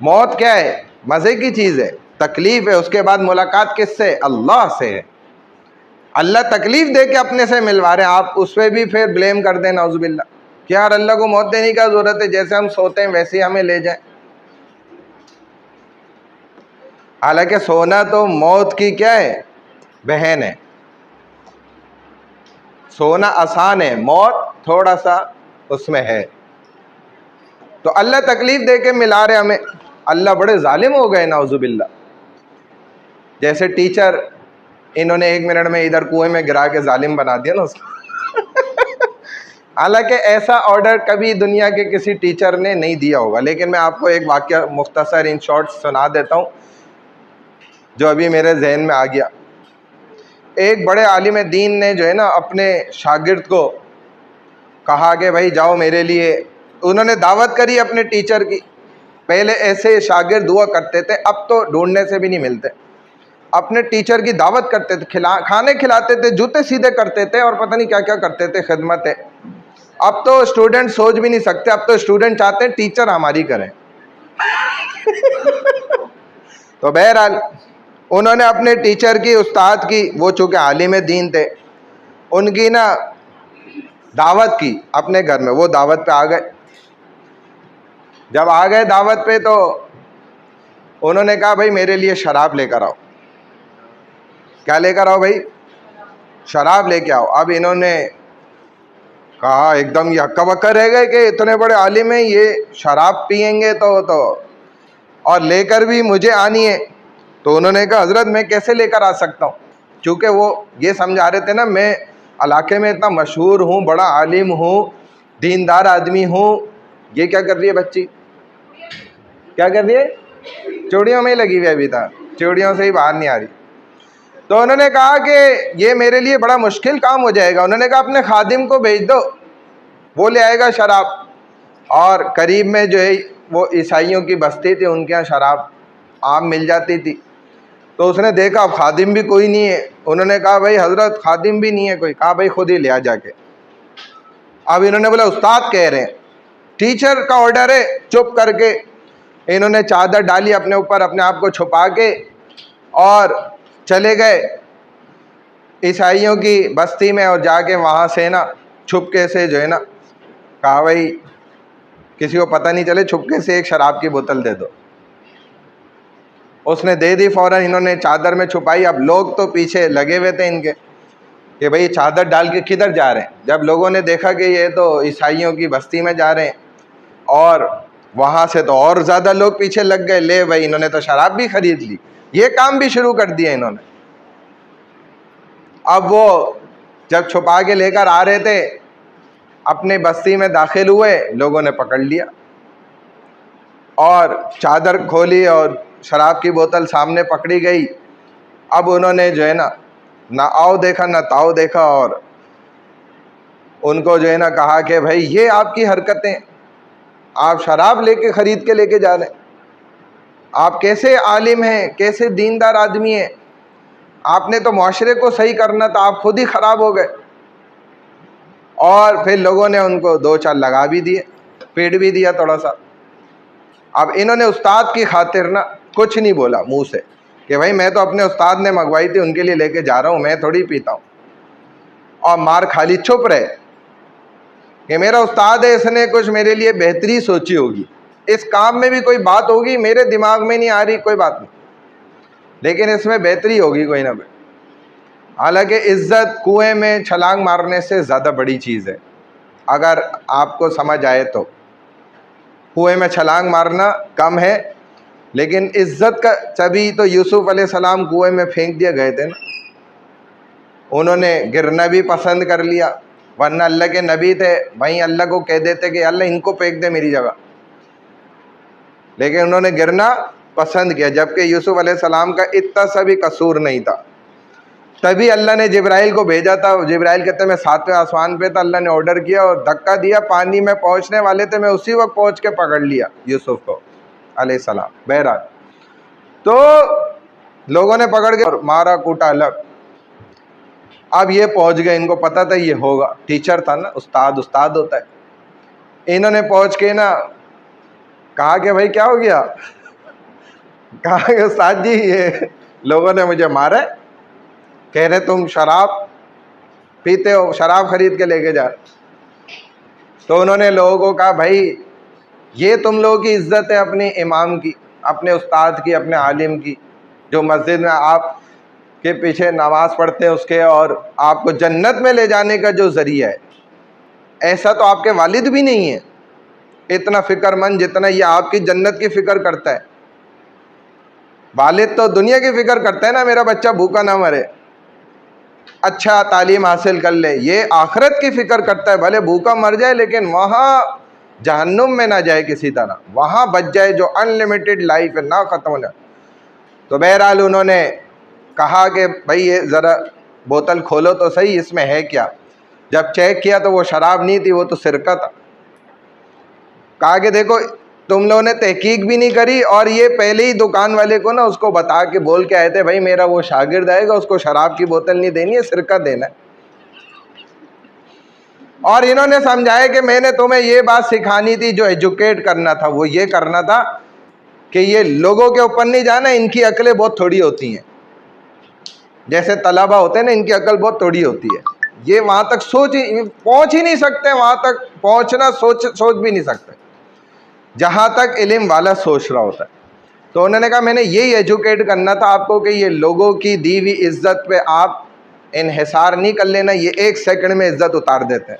मौत क्या है? मज़े की चीज़ है, तकलीफ़ है, उसके बाद मुलाकात किससे? अल्लाह से है। अल्लाह तकलीफ़ दे के अपने से मिलवा रहे हैं, आप उस पर भी फिर ब्लेम कर दें नौज़ुबिल्लाह कि यार अल्लाह को मौत देने की ज़रूरत है, जैसे हम सोते हैं वैसे ही हमें ले जाए। हालांकि सोना तो मौत की क्या है? बहन है। सोना आसान है, मौत थोड़ा सा उसमें है। तो अल्लाह तकलीफ़ दे के मिला रहे हमें। अल्लाह बड़े जालिम हो गए नाउज़ुबिल्लाह। जैसे टीचर इन्होंने 1 मिनट में इधर कुएं में गिरा के जालिम बना दिया ना उसको। हालांकि ऐसा ऑर्डर कभी दुनिया के किसी टीचर ने नहीं दिया होगा, लेकिन मैं आपको एक वाकया मुख्तसर इन शॉर्ट सुना देता हूँ जो अभी मेरे जहन में आ गया। एक बड़े आलिम दीन ने जो है ना अपने शागिर्द को कहा कि भाई जाओ मेरे लिए, उन्होंने दावत करी अपने टीचर की। पहले ऐसे शागिर्द हुआ करते थे, अब तो ढूंढने से भी नहीं मिलते। अपने टीचर की दावत करते थे, खाने खिलाते थे, जूते सीधे करते थे और पता नहीं क्या क्या करते थे, खिदमतें। अब तो स्टूडेंट सोच भी नहीं सकते, अब तो स्टूडेंट चाहते हैं टीचर हमारी करें। तो बहरहाल उन्होंने अपने टीचर की, उस्ताद की, वो चूँकि आलिम दीन थे, उनकी ना दावत की अपने घर में। वो दावत पे आ गए। जब आ गए दावत पे तो उन्होंने कहा भाई मेरे लिए शराब लेकर आओ। क्या लेकर आओ भाई? शराब लेके आओ। अब इन्होंने कहा, एकदम ये हक्का बक्का रह गए कि इतने बड़े आलिम हैं, ये शराब पियेंगे तो और लेकर भी मुझे आनी है। तो उन्होंने कहा हज़रत मैं कैसे लेकर आ सकता हूँ, क्योंकि वो ये समझा रहे थे ना मैं इलाके में इतना मशहूर हूँ, बड़ा आलिम हूँ, दीनदार आदमी हूँ। ये क्या कर रही है बच्ची? क्या कर रही है? चूड़ियों में ही लगी हुई है, अभी तक चूड़ियों से ही बाहर नहीं आ रही। तो उन्होंने कहा कि ये मेरे लिए बड़ा मुश्किल काम हो जाएगा। उन्होंने कहा अपने खादिम को भेज दो, वो ले आएगा शराब। और करीब में जो है वो ईसाइयों की बस्ती थी, उनके यहाँ शराब आम मिल जाती थी। तो उसने देखा अब खादिम भी कोई नहीं है। उन्होंने कहा भाई हज़रत खादिम भी नहीं है कोई। कहा भाई खुद ही ले आ जाके। अब इन्होंने बोला उस्ताद कह रहे हैं, टीचर का ऑर्डर है। चुप करके इन्होंने चादर डाली अपने ऊपर, अपने आप को छुपा के, और चले गए ईसाइयों की बस्ती में। और जाके वहाँ से ना छुपके से जो है ना कहा भाई किसी को पता नहीं चले, छुपके से एक शराब की बोतल दे दो। उसने दे दी फ़ौरन। इन्होंने चादर में छुपाई। अब लोग तो पीछे लगे हुए थे इनके कि भाई चादर डाल के किधर जा रहे हैं। जब लोगों ने देखा कि ये तो ईसाइयों की बस्ती में जा रहे हैं, और वहाँ से तो और ज़्यादा लोग पीछे लग गए। ले भाई इन्होंने तो शराब भी खरीद ली, ये काम भी शुरू कर दिया इन्होंने। अब वो जब छुपा के लेकर आ रहे थे, अपने बस्ती में दाखिल हुए, लोगों ने पकड़ लिया और चादर खोली और शराब की बोतल सामने पकड़ी गई। अब उन्होंने जो है ना आओ देखा ना ताओ देखा, और उनको जो है ना कहा कि भाई ये आपकी हरकतें, आप शराब लेके ख़रीद के लेके जा रहे हैं, आप कैसे आलिम हैं, कैसे दीनदार आदमी हैं, आपने तो माशरे को सही करना था, आप खुद ही ख़राब हो गए। और फिर लोगों ने उनको दो चार लगा भी दिए, पीट भी दिया थोड़ा सा। अब इन्होंने उस्ताद की खातिर ना कुछ नहीं बोला मुंह से कि भाई मैं तो अपने उस्ताद ने मंगवाई थी उनके लिए लेके जा रहा हूँ, मैं थोड़ी पीता हूँ। और मार खाली चुप रहे कि मेरा उस्ताद है, इसने कुछ मेरे लिए बेहतरी सोची होगी, इस काम में भी कोई बात होगी, मेरे दिमाग में नहीं आ रही कोई बात नहीं, लेकिन इसमें बेहतरी होगी कोई ना कोई। हालांकि इज़्ज़त कुएं में छलांग मारने से ज़्यादा बड़ी चीज़ है, अगर आपको समझ आए तो। कुएं में छलांग मारना कम है, लेकिन इज़्ज़त का, तभी तो यूसुफ अलैहिस्सलाम कुएं में फेंक दिए गए थे ना। उन्होंने गिरना भी पसंद कर लिया, वरना अल्लाह के नबी थे, वहीं अल्लाह को कह देते कि अल्लाह इनको फेंक दे मेरी जगह, लेकिन उन्होंने गिरना पसंद किया, जबकि यूसुफ अलैहिस्सलाम का इतना सा भी कसूर नहीं था। तभी अल्लाह ने जिब्राइल को भेजा था। जिब्राइल कहते मैं 7वें आसमान पे था, अल्लाह ने ऑर्डर किया और धक्का दिया, पानी में पहुंचने वाले थे, मैं उसी वक्त पहुंच के पकड़ लिया यूसुफ को अलैहिस्सलाम। बहरहाल तो लोगों ने पकड़ के और मारा कूटा अलग। अब ये पहुंच गए, इनको पता था ये होगा, टीचर था ना, उस्ताद होता है। इन्होंने पहुंच के ना कहा कि भाई क्या हो गया? कहा कि उस्ताद जी ये लोगों ने मुझे मारा, कह रहे तुम शराब पीते हो, शराब खरीद के लेके जा। तो उन्होंने लोगों को कहा भाई ये तुम लोगों की इज्जत है अपने इमाम की, अपने उस्ताद की, अपने आलिम की, जो मस्जिद में आप के पीछे नमाज पढ़ते हैं उसके, और आपको जन्नत में ले जाने का जो ज़रिया है, ऐसा तो आपके वालिद भी नहीं है इतना फ़िक्रमंद जितना ये आपकी जन्नत की फ़िक्र करता है। वालिद तो दुनिया की फ़िक्र करता है ना, मेरा बच्चा भूखा ना मरे। अच्छा तालीम हासिल कर ले, ये आखिरत की फ़िक्र करता है, भले भूखा मर जाए लेकिन वहाँ जहन्नुम में ना जाए किसी तरह, वहाँ बच जाए जो अनलिमिटेड लाइफ है, ना ख़त्म हो जाए। तो बहरहाल उन्होंने कहा कि भाई ये ज़रा बोतल खोलो तो सही, इसमें है क्या। जब चेक किया तो वो शराब नहीं थी, वो तो सिरका था। कहा कि देखो तुम लोगों ने तहकीक भी नहीं करी, और ये पहले ही दुकान वाले को ना उसको बता के बोल के आए थे, भाई मेरा वो शागिर्द आएगा, उसको शराब की बोतल नहीं देनी है, सिरका देना है। और इन्होंने समझाया कि मैंने तुम्हें ये बात सिखानी थी, जो एजुकेट करना था वो ये करना था कि ये लोगों के ऊपर नहीं जाना, इनकी अकलें बहुत थोड़ी होती हैं, जैसे तलबा होते हैं ना, इनकी अकल बहुत थोड़ी होती है, ये वहाँ तक पहुँच ही नहीं सकते, वहाँ तक पहुँचना सोच भी नहीं सकते जहाँ तक इल्म वाला सोच रहा होता है। तो उन्होंने कहा मैंने यही एजुकेट करना था आपको कि ये लोगों की दी हुई इज्जत पे आप इन्हिसार नहीं कर लेना, ये 1 सेकंड में इज्जत उतार देते हैं,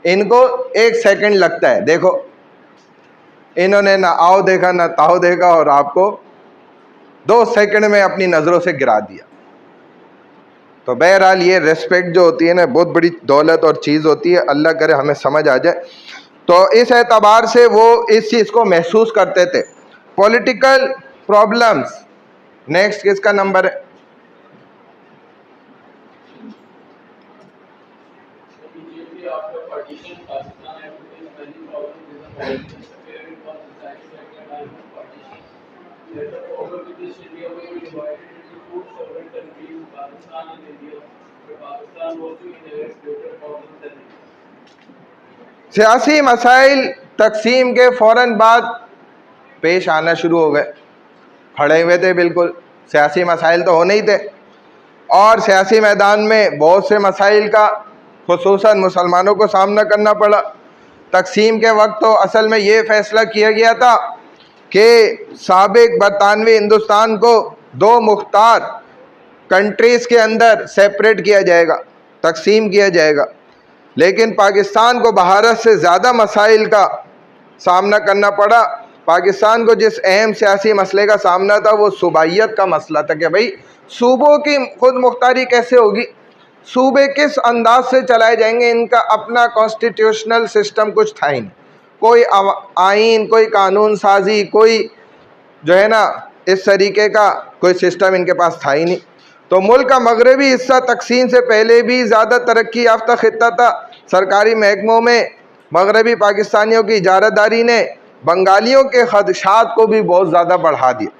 इनको 1 सेकंड लगता है। देखो इन्होंने ना आओ देखा ना ताओ देखा, और आपको 2 सेकंड में अपनी नज़रों से गिरा दिया। तो बहरहाल ये रिस्पेक्ट जो होती है ना, बहुत बड़ी दौलत और चीज़ होती है, अल्लाह करे हमें समझ आ जाए। तो इस एतबार से वो इस चीज़ को महसूस करते थे। पॉलिटिकल प्रॉब्लम्स, नेक्स्ट किसका नंबर है? सियासी मसाइल तकसीम के फ़ौरन बाद पेश आना शुरू हो गए, खड़े हुए थे बिल्कुल, सियासी मसाइल तो होने ही थे, और सियासी मैदान में बहुत से मसाइल का खुसूसन मुसलमानों को सामना करना पड़ा। तकसीम के वक्त तो असल में ये फ़ैसला किया गया था कि साबिक बरतानवी हिंदुस्तान को 2 मुख्तार कंट्रीज़ के अंदर सेपरेट किया जाएगा, तकसीम किया जाएगा, लेकिन पाकिस्तान को भारत से ज़्यादा मसाइल का सामना करना पड़ा। पाकिस्तान को जिस अहम सियासी मसले का सामना था वो सूबाइयत का मसला था कि भाई सूबों की खुद मुख्तारी कैसे होगी, सूबे किस अंदाज से चलाए जाएंगे, इनका अपना कॉन्स्टिट्यूशनल सिस्टम कुछ था ही नहीं, कोई आइन, कोई कानून साजी, कोई जो है ना इस तरीके का कोई सिस्टम इनके पास था ही नहीं। तो मुल्क का मगरबी हिस्सा तकसीम से पहले भी ज़्यादा तरक्की याफ्ता खित्ता था। सरकारी महकमों में मगरबी पाकिस्तानियों की इजारादारी ने बंगालियों के खदशात को भी बहुत ज़्यादा बढ़ा दिया,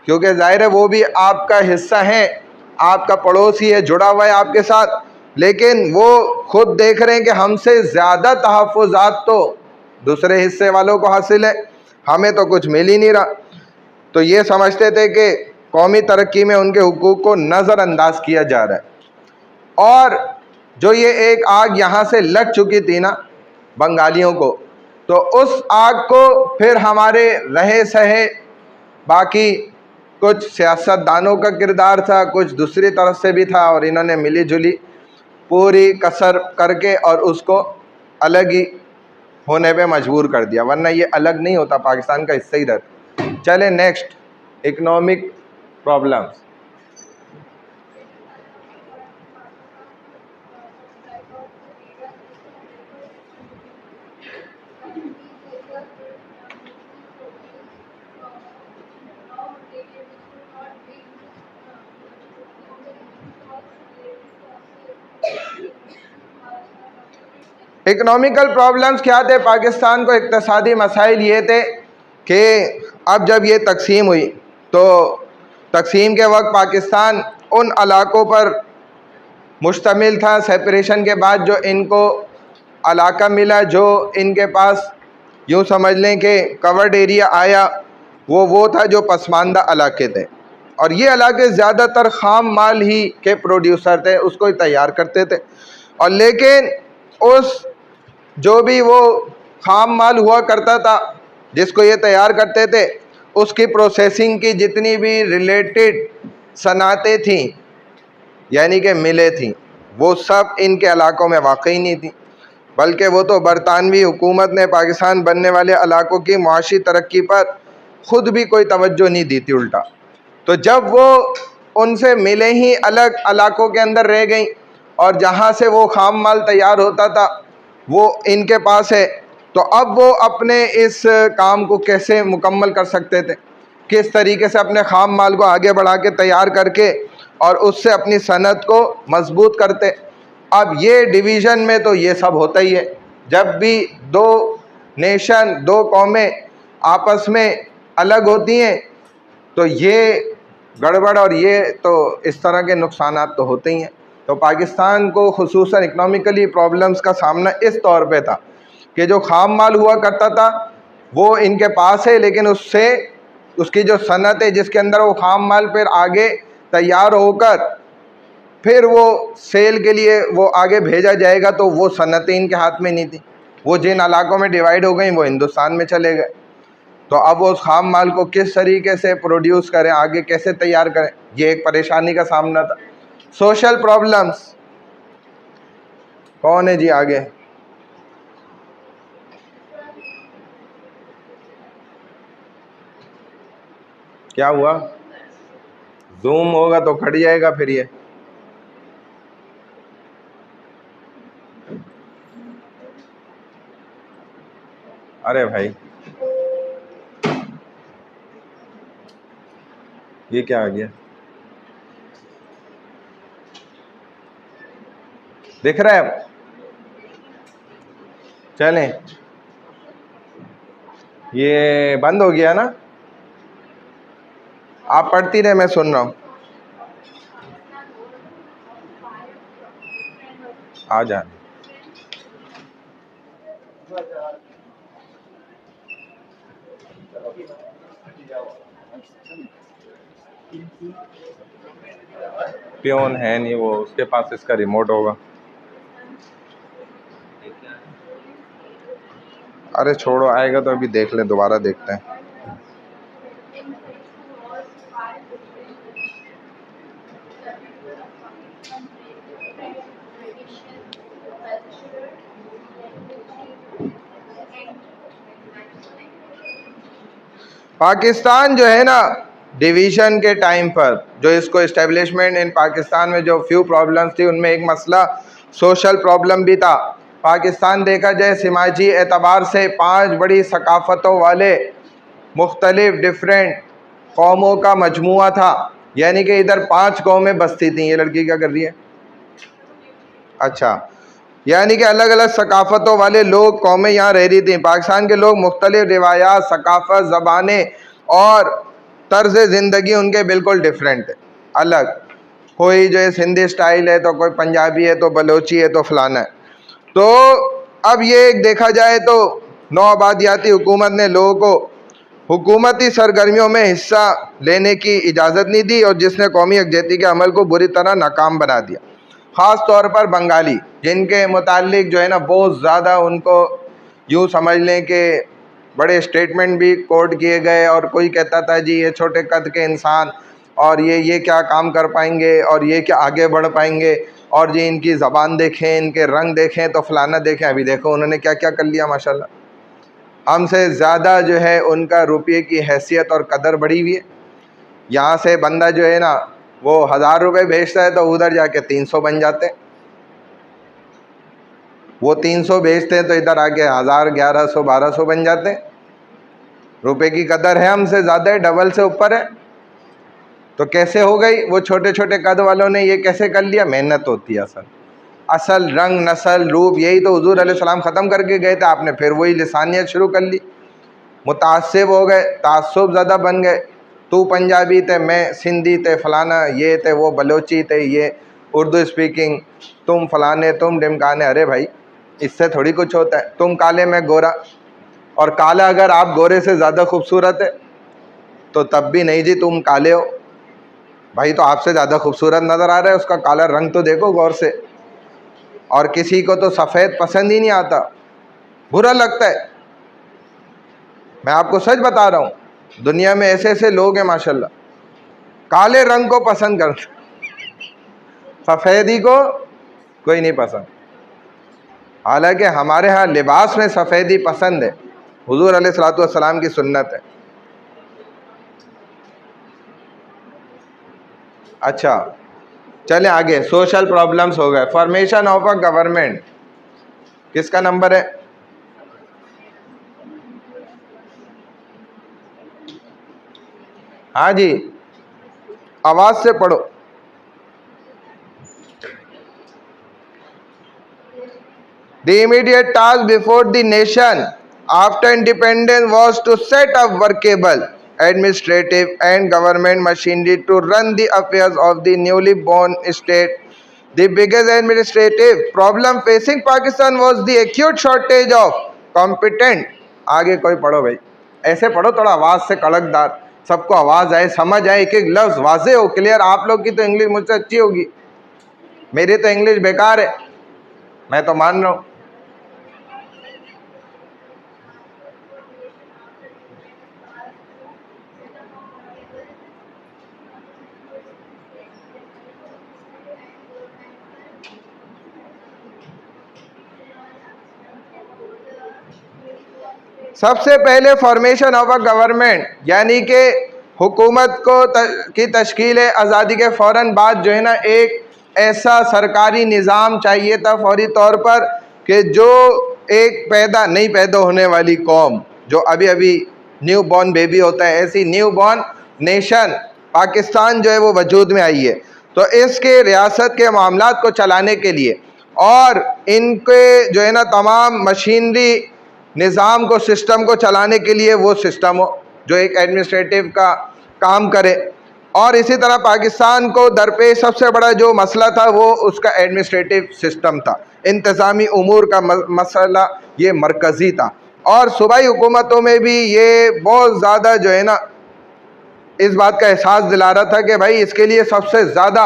क्योंकि ज़ाहिर है वो भी आपका हिस्सा हैं, आपका पड़ोसी है, जुड़ा हुआ है आपके साथ, लेकिन वो खुद देख रहे हैं कि हमसे ज़्यादा तहफ़्फ़ुज़ात तो दूसरे हिस्से वालों को हासिल है, हमें तो कुछ मिल ही नहीं रहा। तो ये समझते थे कि कौमी तरक्की में उनके हुकूक को नज़रअंदाज किया जा रहा है। और जो ये एक आग यहाँ से लग चुकी थी ना बंगालियों को, तो उस आग को फिर हमारे रहे सहे बाकी कुछ सियासतदानों का किरदार था, कुछ दूसरी तरफ से भी था, और इन्होंने मिली जुली पूरी कसर करके और उसको अलग ही होने पे मजबूर कर दिया, वरना ये अलग नहीं होता, पाकिस्तान का हिस्सा ही रहता। चले next, economic problems. Economical problems क्या थे पाकिस्तान को? इक्तसादी मसाइल ये थे कि अब जब ये तकसीम हुई तो तकसीम के वक्त पाकिस्तान उन इलाकों पर मुश्तमिल था, सेपरेशन के बाद जो इनको इलाका मिला, जो इनके पास यूँ समझ लें कि कवर्ड एरिया आया, वो था जो पसमानदा इलाके थे, और ये इलाके ज़्यादातर ख़ाम माल ही के प्रोड्यूसर थे, उसको ही तैयार करते थे। और लेकिन उस जो भी वो ख़ाम माल हुआ करता था जिसको ये तैयार करते थे, उसकी प्रोसेसिंग की जितनी भी रिलेटेड सनातें थीं, यानी कि मिलें थीं, वो सब इनके इलाकों में वाकई नहीं थी, बल्कि वो तो बरतानवी हुकूमत ने पाकिस्तान बनने वाले इलाकों की मुआशी तरक्की पर ख़ुद भी कोई तवज्जो नहीं दी थी, उल्टा। तो जब वो उनसे मिले ही अलग इलाकों के अंदर रह गई, और जहाँ से वो खाम माल तैयार होता था वो इनके पास है। तो अब वो अपने इस काम को कैसे मुकम्मल कर सकते थे, किस तरीके से अपने खाम माल को आगे बढ़ा के तैयार करके और उससे अपनी सनत को मजबूत करते। अब ये डिवीज़न में तो ये सब होता ही है। जब भी दो नेशन, दो कौमें आपस में अलग होती हैं तो ये गड़बड़ और ये तो इस तरह के नुकसानात तो होते ही हैं। तो पाकिस्तान को खुसूसन इकनॉमिकली प्रॉब्लम्स का सामना इस तौर पे था कि जो खाम माल हुआ करता था वो इनके पास है, लेकिन उससे उसकी जो सनत है जिसके अंदर वो खाम माल फिर आगे तैयार होकर फिर वो सेल के लिए वो आगे भेजा जाएगा, तो वो सनतें इनके हाथ में नहीं थी। वो जिन इलाकों में डिवाइड हो गई वो हिंदुस्तान में चले गए। तो अब वो उस खाम माल को किस तरीके से प्रोड्यूस करें, आगे कैसे तैयार करें, ये एक परेशानी का सामना था। सोशल प्रॉब्लम्स, कौन है जी आगे? क्या हुआ? जूम होगा तो कट जाएगा फिर ये। अरे भाई ये क्या आ गया? दिख रहा है? चलें, ये बंद हो गया ना? आप पढ़ती रहे, मैं सुन रहा हूँ। आ जा। पियोन है नहीं वो, उसके पास इसका रिमोट होगा। अरे छोड़ो, आएगा तो अभी देख ले, दोबारा देखते हैं। पाकिस्तान जो है ना, डिवीज़न के टाइम पर जो इसको इस्टेब्लिशमेंट इन पाकिस्तान में जो फ्यू प्रॉब्लम्स थी उनमें एक मसला सोशल प्रॉब्लम भी था। पाकिस्तान देखा जाए समाजी एतबार से 5 बड़ी सकाफ़तों वाले मुख्तलिफ डिफरेंट कौमों का मजमुआ था, यानी कि इधर 5 कौमें बसती थी। ये लड़की क्या कर रही है? अच्छा, यानी कि अलग अलग सकाफ़तों वाले लोग, कौमें यहाँ रह रही थी। पाकिस्तान के लोग मुख्तलिफ रिवायात, सकाफ़त, ज़बानें और तर्ज़ ज़िंदगी उनके बिल्कुल डिफरेंट है, अलग। कोई जो है सिंधी स्टाइल है, तो कोई पंजाबी है, तो बलोची है, तो फ़लाना है। तो अब ये एक देखा जाए तो नौ आबादियाती हुकूमत ने लोगों को हुकूमती सरगर्मियों में हिस्सा लेने की इजाज़त नहीं दी, और जिसने कौमी यकजहती के अमल को बुरी तरह नाकाम बना दिया। ख़ास तौर पर बंगाली, जिनके मुतालिक जो है ना बहुत ज़्यादा उनको यूँ समझ लें कि बड़े स्टेटमेंट भी कोट किए गए, और कोई कहता था जी ये छोटे कद के इंसान और ये क्या काम कर पाएंगे और ये क्या आगे बढ़ पाएंगे, और जी इनकी ज़बान देखें, इनके रंग देखें, तो फलाना देखें। अभी देखो उन्होंने क्या क्या कर लिया माशाल्लाह। हमसे ज़्यादा जो है उनका रुपये की हैसियत और कदर बढ़ी हुई है। यहाँ से बंदा जो है ना वो 1000 रुपये भेजता है तो उधर जाके 300 बन जाते हैं। वो 300 भेजते हैं तो इधर आके 1000, 1100, 1200 बन जाते हैं। रुपए की कदर है हमसे ज़्यादा है, डबल से ऊपर है। तो कैसे हो गई? वो छोटे छोटे कद वालों ने ये कैसे कर लिया? मेहनत होती है। असल रंग, नस्ल, रूप यही तो हुजूर अलैहिस्सलाम ख़त्म करके गए थे। आपने फिर वही लिसानियत शुरू कर ली, मुतासिब हो गए, तासुब ज़्यादा बन गए। तू पंजाबी थे, मैं सिंधी थे, फलाना ये थे, वो बलोची थे, ये उर्दू स्पीकिंग, तुम फलाने, तुम ढिमकाने। अरे भाई इससे थोड़ी कुछ होता है। तुम काले, मैं गोरा, और काला अगर आप गोरे से ज़्यादा खूबसूरत है तो तब भी नहीं जी तुम काले हो। भाई तो आपसे ज़्यादा खूबसूरत नज़र आ रहा है, उसका काला रंग तो देखो गौर से। और किसी को तो सफ़ेद पसंद ही नहीं आता, बुरा लगता है। मैं आपको सच बता रहा हूँ, दुनिया में ऐसे ऐसे लोग हैं माशाल्लाह, काले रंग को पसंद करते, सफ़ेदी को कोई नहीं पसंद। हालांकि हमारे यहाँ लिबास में सफ़ेदी पसंद है, हुजूर अलैहिस्सलातु वस्सलाम की सुन्नत है। अच्छा चले आगे, सोशल प्रॉब्लम्स हो गए। फॉर्मेशन ऑफ अ गवर्नमेंट किसका नंबर है? हाँ जी, आवाज से पढ़ो। The immediate task before the nation after independence was to set up workable administrative and government machinery to run the affairs of the newly born state. The biggest administrative problem facing Pakistan was the acute shortage of competent। आगे कोई पढ़ो भाई, ऐसे पढ़ो थोड़ा आवाज से, कड़कदार, सबको आवाज आए, समझ आए, एक एक लफ्ज वाजे हो, क्लियर। आप लोग की तो इंग्लिश मुझसे अच्छी होगी, मेरी तो इंग्लिश बेकार है, मैं तो मान रहा हूं। सबसे पहले फॉर्मेशन ऑफ अ गवर्नमेंट, यानी कि हुकूमत को की तश्कील आज़ादी के फ़ौरन बाद जो है ना, एक ऐसा सरकारी निज़ाम चाहिए था फौरी तौर पर कि जो एक नई पैदा होने वाली कौम, जो अभी अभी न्यू बॉर्न बेबी होता है, ऐसी न्यू बॉर्न नेशन पाकिस्तान जो है वो वजूद में आई है। तो इसके रियासत के मामलात को चलाने के लिए और इनके जो है ना तमाम मशीनरी निज़ाम को, सिस्टम को चलाने के लिए वो सिस्टम हो जो एक एडमिनिस्ट्रेटिव का काम करे। और इसी तरह पाकिस्तान को दरपेश सबसे बड़ा जो मसला था वो उसका एडमिनिस्ट्रेटिव सिस्टम था, इंतज़ामी उमूर का मसला ये मरकज़ी था। और सूबाई हुकूमतों में भी ये बहुत ज़्यादा जो है ना इस बात का एहसास दिला रहा था कि भाई इसके लिए सबसे ज़्यादा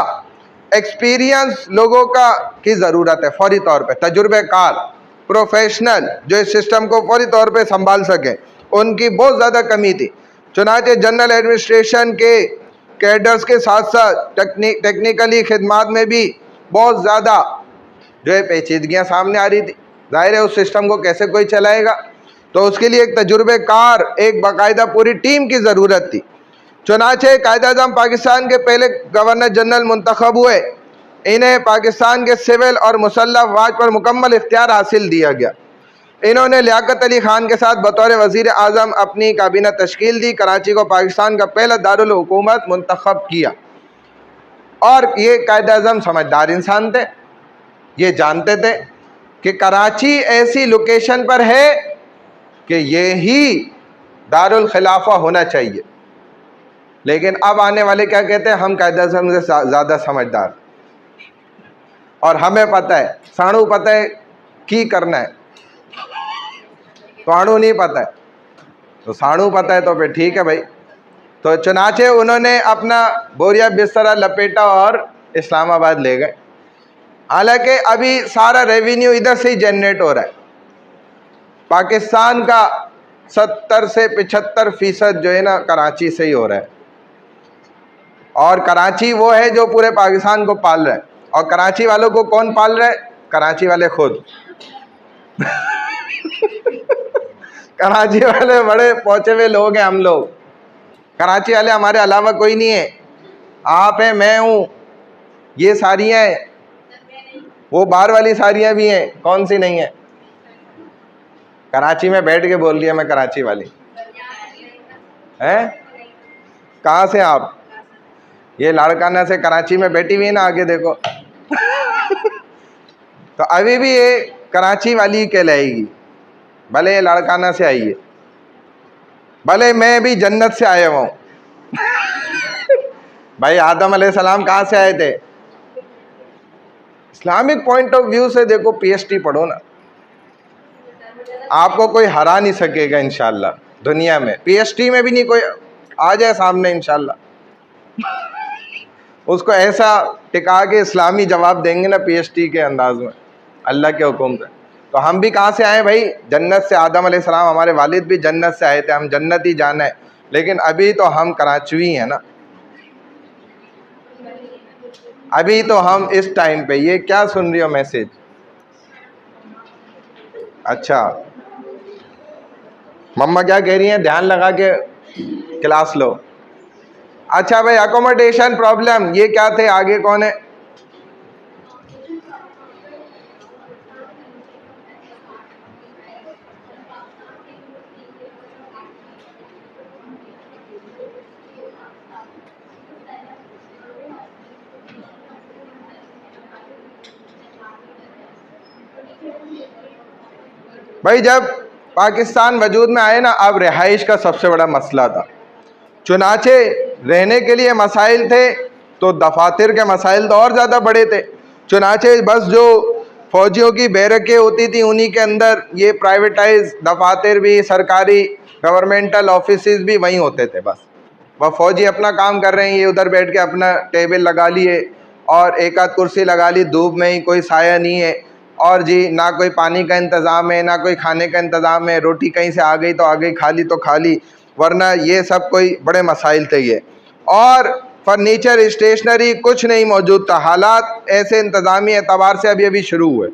एक्सपीरियंस लोगों की ज़रूरत है, फौरी तौर पर तजुर्बेकार प्रोफेशनल जो इस सिस्टम को फौरी तौर पे संभाल सकें, उनकी बहुत ज़्यादा कमी थी। चुनांचे जनरल एडमिनिस्ट्रेशन के कैडर्स के साथ साथ टेक्निकली खिदमात में भी बहुत ज़्यादा जो है पेचीदगियाँ सामने आ रही थी। जाहिर है उस सिस्टम को कैसे कोई चलाएगा, तो उसके लिए एक तजुर्बेकार, एक बाकायदा पूरी टीम की ज़रूरत थी। चुनांचे कायद-ए-आज़म पाकिस्तान के पहले गवर्नर जनरल मुंतखब हुए, इन्हें पाकिस्तान के सिविल और मुसल्लह अफवाज पर मुकम्मल इख्तियार हासिल दिया गया। इन्होंने लियाकत अली खान के साथ बतौर वज़ीर आज़म अपनी काबीना तश्कील दी, कराची को पाकिस्तान का पहला दारुल हुकूमत मुंतखब किया। और ये कायद-ए-आज़म समझदार इंसान थे, ये जानते थे कि कराची ऐसी लोकेशन पर है कि यही दारुल खिलाफा होना चाहिए। लेकिन अब आने वाले क्या कहते हैं, हम कायद-ए-आज़म से ज़्यादा समझदार, और हमें पता है, साणु पता है की करना है, साणु नहीं पता है, तो साणु पता है तो फिर ठीक है भाई। तो चुनाचे उन्होंने अपना बोरिया बिस्तरा लपेटा और इस्लामाबाद ले गए। हालांकि अभी सारा रेवेन्यू इधर से ही जनरेट हो रहा है, पाकिस्तान का 70 से 75% जो है ना कराची से ही हो रहा है। और कराची वो है जो पूरे पाकिस्तान को पाल रहा है, और कराची वालों को कौन पाल रहा है? कराची वाले खुद कराची वाले बड़े पहुंचे हुए लोग हैं हम लोग। कराची वाले हमारे अलावा कोई नहीं है, आप हैं, मैं हूं, ये सारियां हैं, वो बाहर वाली सारियां भी हैं, कौन सी नहीं है? कराची में बैठ के बोल रही है मैं कराची वाली हैं। कहाँ से आप? ये लाड़काना से कराची में बैठी हुई है ना, आगे देखो तो अभी भी ये कराची वाली कहलाएगी, भले ये लाड़काना से आई है, भले मैं भी जन्नत से आया हूँ भाई आदम अलैहिस्सलाम कहाँ से आए थे? इस्लामिक पॉइंट ऑफ व्यू से देखो, पीएचडी पढ़ो ना, आपको कोई हरा नहीं सकेगा इंशाल्लाह दुनिया में। पीएचडी में भी नहीं कोई आ जाए सामने इंशाल्लाह उसको ऐसा टिका के इस्लामी जवाब देंगे ना पीएचडी के अंदाज में, अल्लाह के हुक्म से। तो हम भी कहाँ से आए भाई? जन्नत से। आदम अलैहिस्सलाम, हमारे वालिद भी जन्नत से आए थे, हम जन्नत ही जाना है। लेकिन अभी तो हम कराची हैं ना, अभी तो हम इस टाइम पे। ये क्या सुन रही हो मैसेज? अच्छा, मम्मा क्या कह रही हैं? ध्यान लगा के क्लास लो। अच्छा भाई, अकोमोडेशन प्रॉब्लम, ये क्या थे, आगे कौन है? भाई जब पाकिस्तान वजूद में आए ना, अब रिहाइश का सबसे बड़ा मसला था। चुनाचे रहने के लिए मसाइल थे तो दफातर के मसाइल तो और ज़्यादा बड़े थे। चुनाचे बस जो फौजियों की बैरकें होती थी उन्हीं के अंदर ये प्राइवेटाइज दफातर भी, सरकारी गवर्नमेंटल ऑफिसेज भी वहीं होते थे। बस वह फौजी अपना काम कर रहे हैं, ये उधर बैठ के अपना टेबल लगा लिए और एक आध कुर्सी लगा ली, धूप में ही, कोई साया नहीं है, और जी ना कोई पानी का इंतज़ाम है, ना कोई खाने का इंतज़ाम है, रोटी कहीं से आ गई तो आ गई, खा ली तो खा ली, वरना ये सब कोई बड़े मसाइल थे ये। और फर्नीचर, स्टेशनरी कुछ नहीं मौजूद था। हालात ऐसे इंतज़ामी एतबार से अभी अभी शुरू हुए,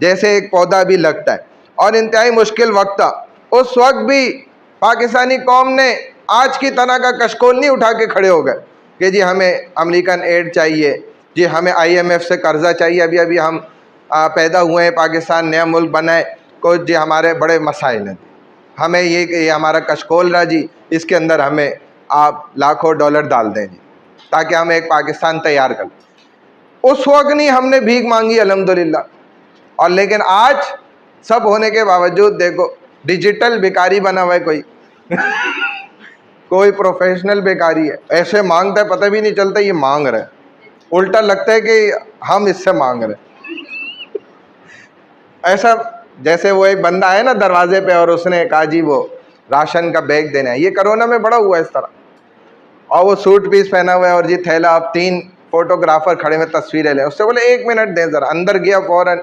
जैसे एक पौधा भी लगता है, और इंतहाई मुश्किल वक्त था। उस वक्त भी पाकिस्तानी कौम ने आज की तरह का कशकोल नहीं उठा के खड़े हो गए कि जी हमें अमेरिकन एड चाहिए, जी हमें IMF से कर्जा चाहिए, अभी अभी हम पैदा हुए हैं, पाकिस्तान नया मुल्क बना है, कुछ जी हमारे बड़े मसाइल हैं, हमें ये हमारा कशकोल रहा जी, इसके अंदर हमें आप लाखों डॉलर डाल दें जी, ताकि हम एक पाकिस्तान तैयार कर। उस वक्त नहीं हमने भीख मांगी अल्हम्दुलिल्लाह। और लेकिन आज सब होने के बावजूद देखो, डिजिटल भिखारी बना हुआ है कोई कोई प्रोफेशनल भिखारी है, ऐसे मांगता है पता भी नहीं चलता ये मांग रहा है, उल्टा लगता है कि हम इससे मांग रहे हैं। ऐसा जैसे वो एक बंदा है ना दरवाजे पे और उसने कहा जी वो राशन का बैग देना है, ये कोरोना में बड़ा हुआ इस तरह, और वो सूट पीस पहना हुआ है और जी थैला, अब 3 फोटोग्राफर खड़े में तस्वीरें लें, उससे बोले 1 मिनट दें ज़रा, अंदर गया फ़ौरन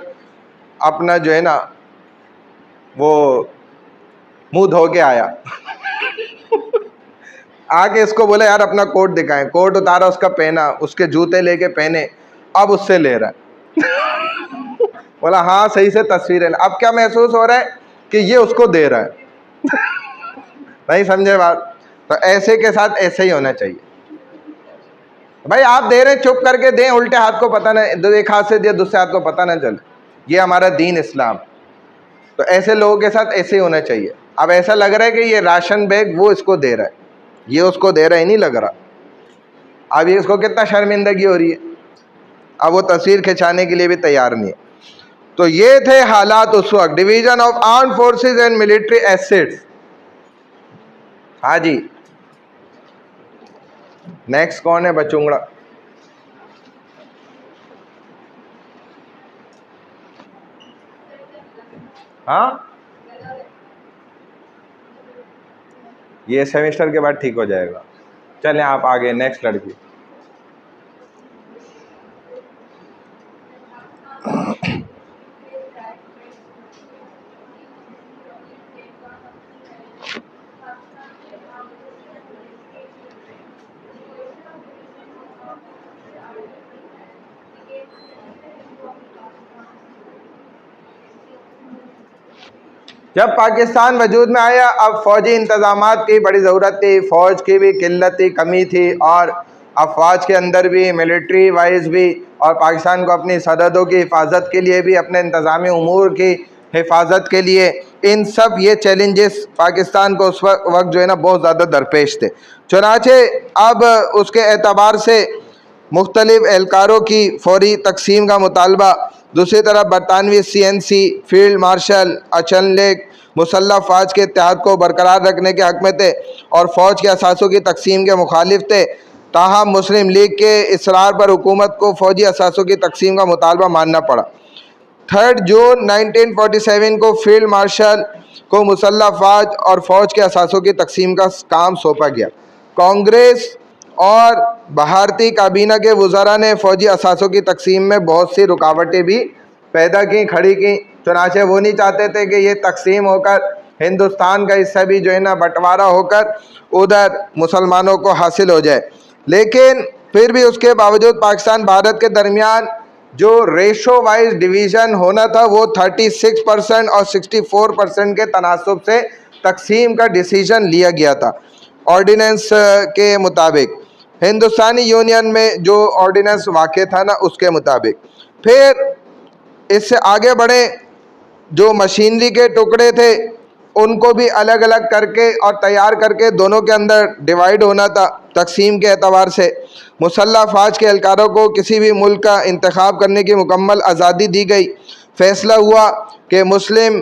अपना जो है ना वो मुंह धो के आया आके इसको बोले यार अपना कोट दिखाएं, कोट उतारा उसका, पहना, उसके जूते लेके पहने, अब उससे ले रहा है बोला हाँ सही से तस्वीरें। अब क्या महसूस हो रहा है कि ये उसको दे रहा है नहीं समझे बात? तो ऐसे के साथ ऐसे ही होना चाहिए भाई, आप दे रहे चुप करके दें, उल्टे हाथ को पता ना, एक हाथ से दिया दूसरे हाथ को पता ना चले, ये हमारा दीन इस्लाम। तो ऐसे लोगों के साथ ऐसे ही होना चाहिए। अब ऐसा लग रहा है कि ये राशन बैग वो इसको दे रहा है, ये उसको दे रहा है, नहीं लग रहा। अब ये इसको कितना शर्मिंदगी हो रही है, अब वो तस्वीर खिंचाने के लिए भी तैयार नहीं है। तो ये थे हालात उस वक्त। Division of armed forces and military assets. हाँ जी, नेक्स्ट कौन है बचूंगड़ा? हाँ, ये सेमेस्टर के बाद ठीक हो जाएगा। चलें आप आगे, नेक्स्ट लड़की। जब पाकिस्तान वजूद में आया, अब फ़ौजी इंतज़ामात की बड़ी ज़रूरत थी, फ़ौज की भी किल्लत थी, कमी थी, और अफवाज के अंदर भी, मिलिट्री वाइज भी, और पाकिस्तान को अपनी सरहदों की हिफाजत के लिए भी, अपने इंतज़ामी उमूर की हिफाजत के लिए, इन सब ये चैलेंजेस पाकिस्तान को उस वक्त जो है ना बहुत ज़्यादा दरपेश थे। चुनाचे अब उसके एतबार से मुख्तलिफ एहलकारों की फौरी तकसीम का मुतालबा, दूसरी तरफ बरतानवी CNC फील्ड मार्शल अचनलेग मुसल्लह फ़ौज के इत्तेहाद को बरकरार रखने के हक़ में थे और फ़ौज के असासों की तकसीम के मुखालिफ थे। ताहम मुस्लिम लीग के इसरार पर हुकूमत को फ़ौजी असासों की तकसीम का मुतालबा मानना पड़ा। 3 जून 1947 को फील्ड मार्शल को मुसल्लह फ़ौज और फ़ौज के असासों की तकसीम का काम सौंपा गया। कांग्रेस और भारतीय काबीना के वज़रा ने फ़ौजी असासों की तकसीम में बहुत सी रुकावटें भी पैदा की, खड़ी की। चुनाचे वो नहीं चाहते थे कि ये तकसीम होकर हिंदुस्तान का हिस्सा भी जो है ना बंटवारा होकर उधर मुसलमानों को हासिल हो जाए, लेकिन फिर भी उसके बावजूद पाकिस्तान भारत के दरमियान जो रेशो वाइज डिवीज़न होना था वो 36% और 64% के तनासुब से तकसीम का डिसीजन लिया गया था ऑर्डिनेंस के मुताबिक। हिंदुस्तानी यूनियन में जो ऑर्डिनेंस वाक़ था ना उसके मुताबिक। फिर इससे आगे बढ़े, जो मशीनरी के टुकड़े थे उनको भी अलग अलग करके और तैयार करके दोनों के अंदर डिवाइड होना था तकसीम के एतबार से। मुसल्लह फ़ौज के एहलकारों को किसी भी मुल्क का इंतखाब करने की मुकम्मल आज़ादी दी गई। फ़ैसला हुआ कि मुस्लिम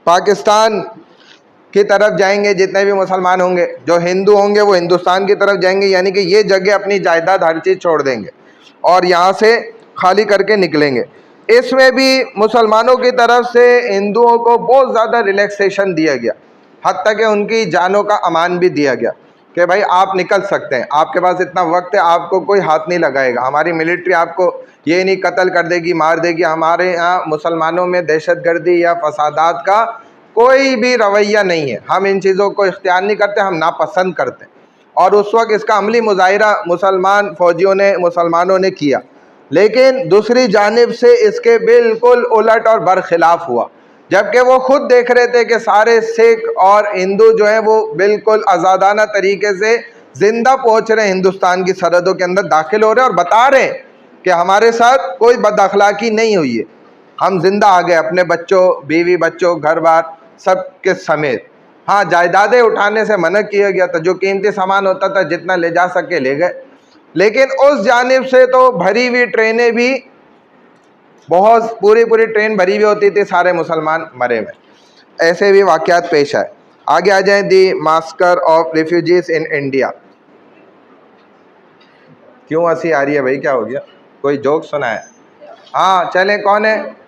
पाकिस्तान की तरफ जाएंगे, जितने भी मुसलमान होंगे, जो हिंदू होंगे वो हिंदुस्तान की तरफ जाएंगे, यानी कि ये जगह अपनी जायदाद हर चीज़ छोड़ देंगे और यहाँ से खाली करके निकलेंगे। इसमें भी मुसलमानों की तरफ से हिंदुओं को बहुत ज़्यादा रिलैक्सेशन दिया गया, हत्ता कि उनकी जानों का अमान भी दिया गया कि भाई आप निकल सकते हैं, आपके पास इतना वक्त है, आपको कोई हाथ नहीं लगाएगा, हमारी मिलिट्री आपको ये नहीं कत्ल कर देगी, मार देगी। हमारे यहाँ मुसलमानों में दहशतगर्दी या फसादात का कोई भी रवैया नहीं है, हम इन चीज़ों को इख्तियार नहीं करते, हम नापसंद करते। और उस वक्त इसका अमली मुजाहिरा मुसलमान फ़ौजियों ने, मुसलमानों ने किया। लेकिन दूसरी जानिब से इसके बिल्कुल उलट और बरखिलाफ़ हुआ, जबकि वो खुद देख रहे थे कि सारे सिख और हिंदू जो हैं वो बिल्कुल आज़ादाना तरीके से ज़िंदा पहुँच रहे हैं, हिंदुस्तान की सरहदों के अंदर दाखिल हो रहे हैं और बता रहे हैं कि हमारे साथ कोई बदअखलाक़ी नहीं हुई है, हम जिंदा आ गए अपने बच्चों, बीवी बच्चों, घर बार सब के समेत। हाँ, जायदादें उठाने से मना किया गया था, जो कीमती सामान होता था जितना ले जा सके ले गए। लेकिन उस जानिब से तो भरी हुई ट्रेनें भी, बहुत पूरी ट्रेन भरी हुई होती थी, सारे मुसलमान मरे हुए। ऐसे भी वाक़यात पेश आए। आगे आ जाएं, the massacre of refugees in India. क्यों हंसी आ रही है भाई, क्या हो गया, कोई जोक सुना है? हाँ चलें, कौन है?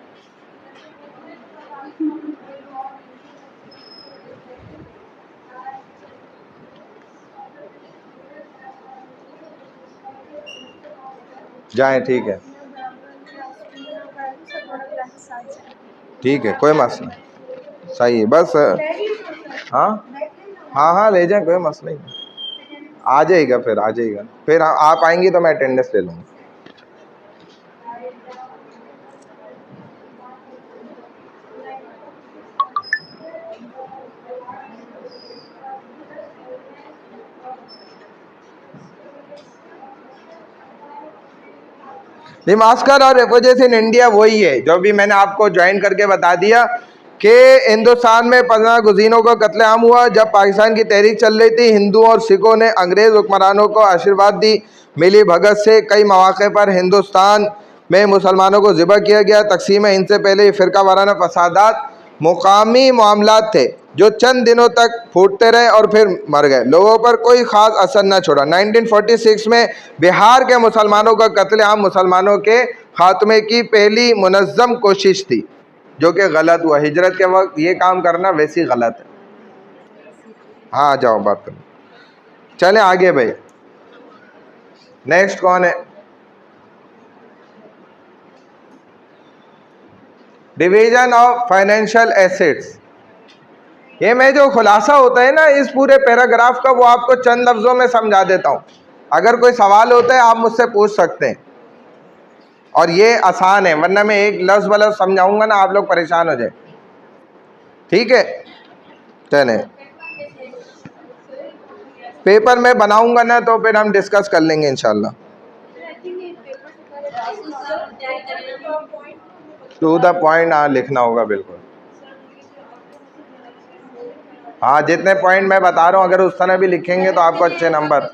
जाएं, ठीक है ठीक है, कोई मसला नहीं, सही है बस। हाँ हाँ हाँ ले जाएं, कोई मसला नहीं, आ जाएगा, फिर आ जाएगा, फिर आप आएंगी तो मैं अटेंडेंस ले लूँगा। दी मास्कर और रेफ्यूजीज इन इंडिया वही है जो भी मैंने आपको ज्वाइन करके बता दिया कि हिंदुस्तान में 15 गुज़ीनों का कत्लेआम हुआ जब पाकिस्तान की तहरीक चल रही थी। हिंदुओं और सिखों ने अंग्रेज़ हुक्मरानों को आशीर्वाद दी। मिली भगत से कई मौक़े पर हिंदुस्तान में मुसलमानों को ज़िबा किया गया। तकसीम हिंद से पहले ये फ़िरका वाराना फसादात मुकामी मामलात थे जो चंद दिनों तक फूटते रहे और फिर मर गए, लोगों पर कोई ख़ास असर न छोड़ा। 1946 में बिहार के मुसलमानों का कत्लेआम मुसलमानों के ख़ात्मे की पहली मुनज़्ज़म कोशिश थी, जो कि गलत हुआ। हिजरत के वक्त ये काम करना वैसी गलत है। हाँ आ जाओ बात करो, चलें आगे भाई। नेक्स्ट कौन है? Division of financial assets. ये मैं जो खुलासा होता है ना इस पूरे पैराग्राफ का, वो आपको चंद लफ्ज़ों में समझा देता हूँ। अगर कोई सवाल होता है आप मुझसे पूछ सकते हैं, और ये आसान है, वरना मैं एक लफ्ज़ व लफ्ज़ समझाऊंगा ना आप लोग परेशान हो जाए। ठीक है, चलें, पेपर में बनाऊंगा ना तो फिर हम डिस्कस कर लेंगे इंशाल्लाह। टू द पॉइंट हाँ लिखना होगा बिल्कुल। हाँ जितने पॉइंट मैं बता रहा हूँ अगर उस तरह भी लिखेंगे तो आपको अच्छे नंबर।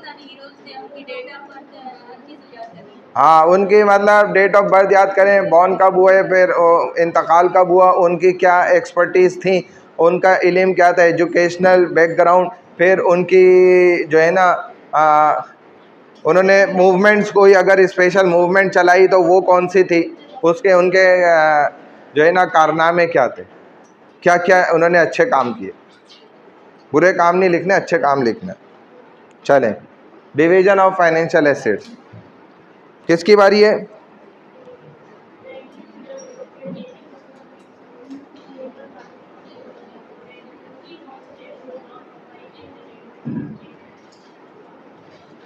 हाँ उनकी मतलब डेट ऑफ बर्थ याद करें, बॉर्न कब हुए, फिर इंतकाल कब हुआ, उनकी क्या एक्सपर्टीज़ थी, उनका इल्म क्या था, एजुकेशनल बैकग्राउंड, फिर उनकी जो है ना उन्होंने मूवमेंट्स कोई अगर स्पेशल मूवमेंट चलाई तो वो कौन सी थी, उसके उनके जो है ना कारनामे क्या थे, क्या क्या उन्होंने अच्छे काम किए। बुरे काम नहीं लिखने, अच्छे काम लिखना। चलें, डिवीज़न ऑफ फाइनेंशियल एसेट्स किसकी बारी है?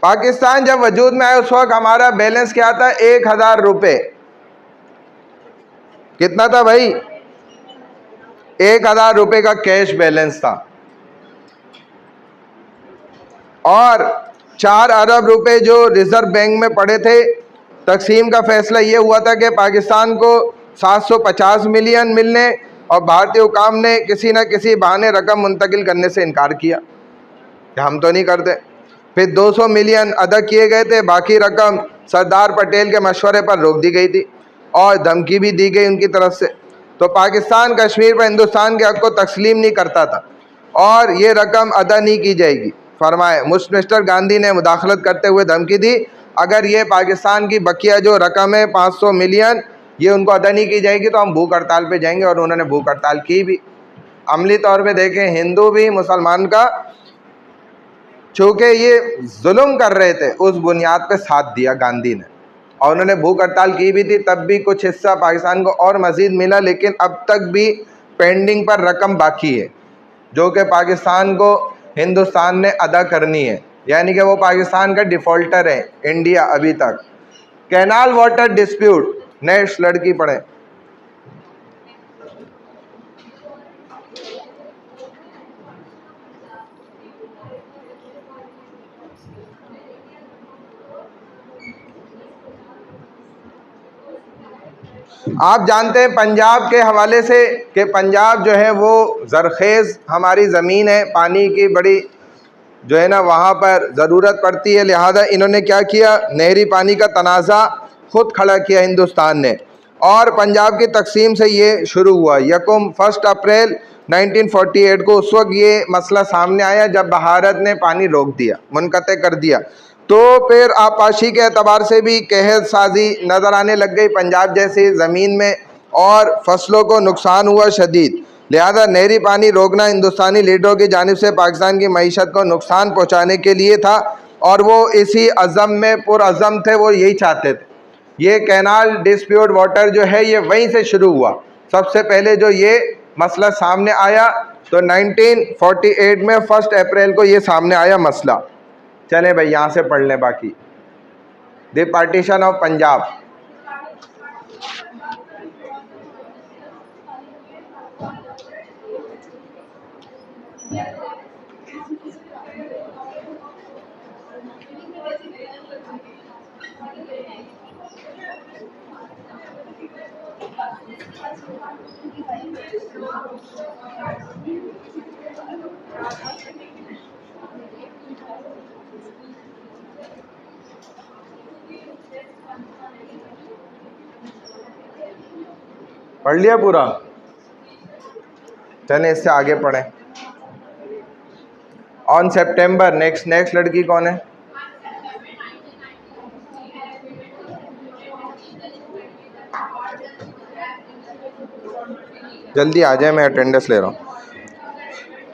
पाकिस्तान जब वजूद में आया उस वक्त हमारा बैलेंस क्या था? 1000 रुपये। कितना था भाई? 1000 रुपये का कैश बैलेंस था। और 4 अरब रुपए जो रिजर्व बैंक में पड़े थे, तकसीम का फैसला ये हुआ था कि पाकिस्तान को 750 मिलियन मिलने, और भारतीय हुकाम ने किसी न किसी बहाने रकम मुंतकिल करने से इनकार किया कि हम तो नहीं करते। फिर 200 मिलियन अदा किए गए थे, बाकी रकम सरदार पटेल के मशवरे पर रोक दी गई थी और धमकी भी दी गई उनकी तरफ से। तो पाकिस्तान कश्मीर पर हिंदुस्तान के हक़ को तस्लीम नहीं करता था और ये रकम अदा नहीं की जाएगी। फरमाए मिस्टर गांधी ने मुदाखलत करते हुए धमकी दी, अगर ये पाकिस्तान की बकिया जो रकम है 500 मिलियन, ये उनको अदा नहीं की जाएगी तो हम भूख हड़ताल पे जाएंगे। और उन्होंने भूख हड़ताल की भी। अमली तौर पे देखें, हिंदू भी मुसलमान का, चूँकि ये जुल्म कर रहे थे, उस बुनियाद पे साथ दिया गांधी ने, और उन्होंने भूख हड़ताल की भी थी। तब भी कुछ हिस्सा पाकिस्तान को और मज़ीद मिला, लेकिन अब तक भी पेंडिंग पर रकम बाकी है जो कि पाकिस्तान को हिंदुस्तान ने अदा करनी है, यानी कि वो पाकिस्तान का डिफ़ॉल्टर है इंडिया अभी तक। कैनाल वाटर डिस्प्यूट, नेक्स्ट लड़की पढ़े। आप जानते हैं पंजाब के हवाले से कि पंजाब जो है वो ज़रखेज़ हमारी ज़मीन है, पानी की बड़ी जो है ना वहाँ पर ज़रूरत पड़ती है। लिहाजा इन्होंने क्या किया, नहरी पानी का तनाज़ा ख़ुद खड़ा किया हिंदुस्तान ने, और पंजाब की तकसीम से ये शुरू हुआ। 1 अप्रैल 1948 को उस वक्त ये मसला सामने आया जब भारत ने पानी रोक दिया, मुनक़ते कर दिया। तो फिर आपाशी के एतबार से भी कहर साजी नज़र आने लग गई पंजाब जैसी ज़मीन में, और फसलों को नुकसान हुआ शदीद। लिहाजा नहरी पानी रोकना हिंदुस्तानी लीडरों की जानिब से पाकिस्तान की मईशत को नुकसान पहुँचाने के लिए था, और वो इसी अज़म में पुरअज़म थे, वो यही चाहते थे। ये कैनाल डिस्प्यूट वाटर जो है ये वहीं से शुरू हुआ। सबसे पहले जो ये मसला सामने आया तो 1948 में 1 अप्रैल को ये सामने आया मसला। चलें भाई, यहाँ से पढ़ लें बाकी। The partition of Punjab. पढ़ लिया पूरा? चलें इससे आगे पढ़ें। ऑन सितंबर, नेक्स्ट लड़की कौन है? जल्दी आ जाए, मैं अटेंडेंस ले रहा हूँ।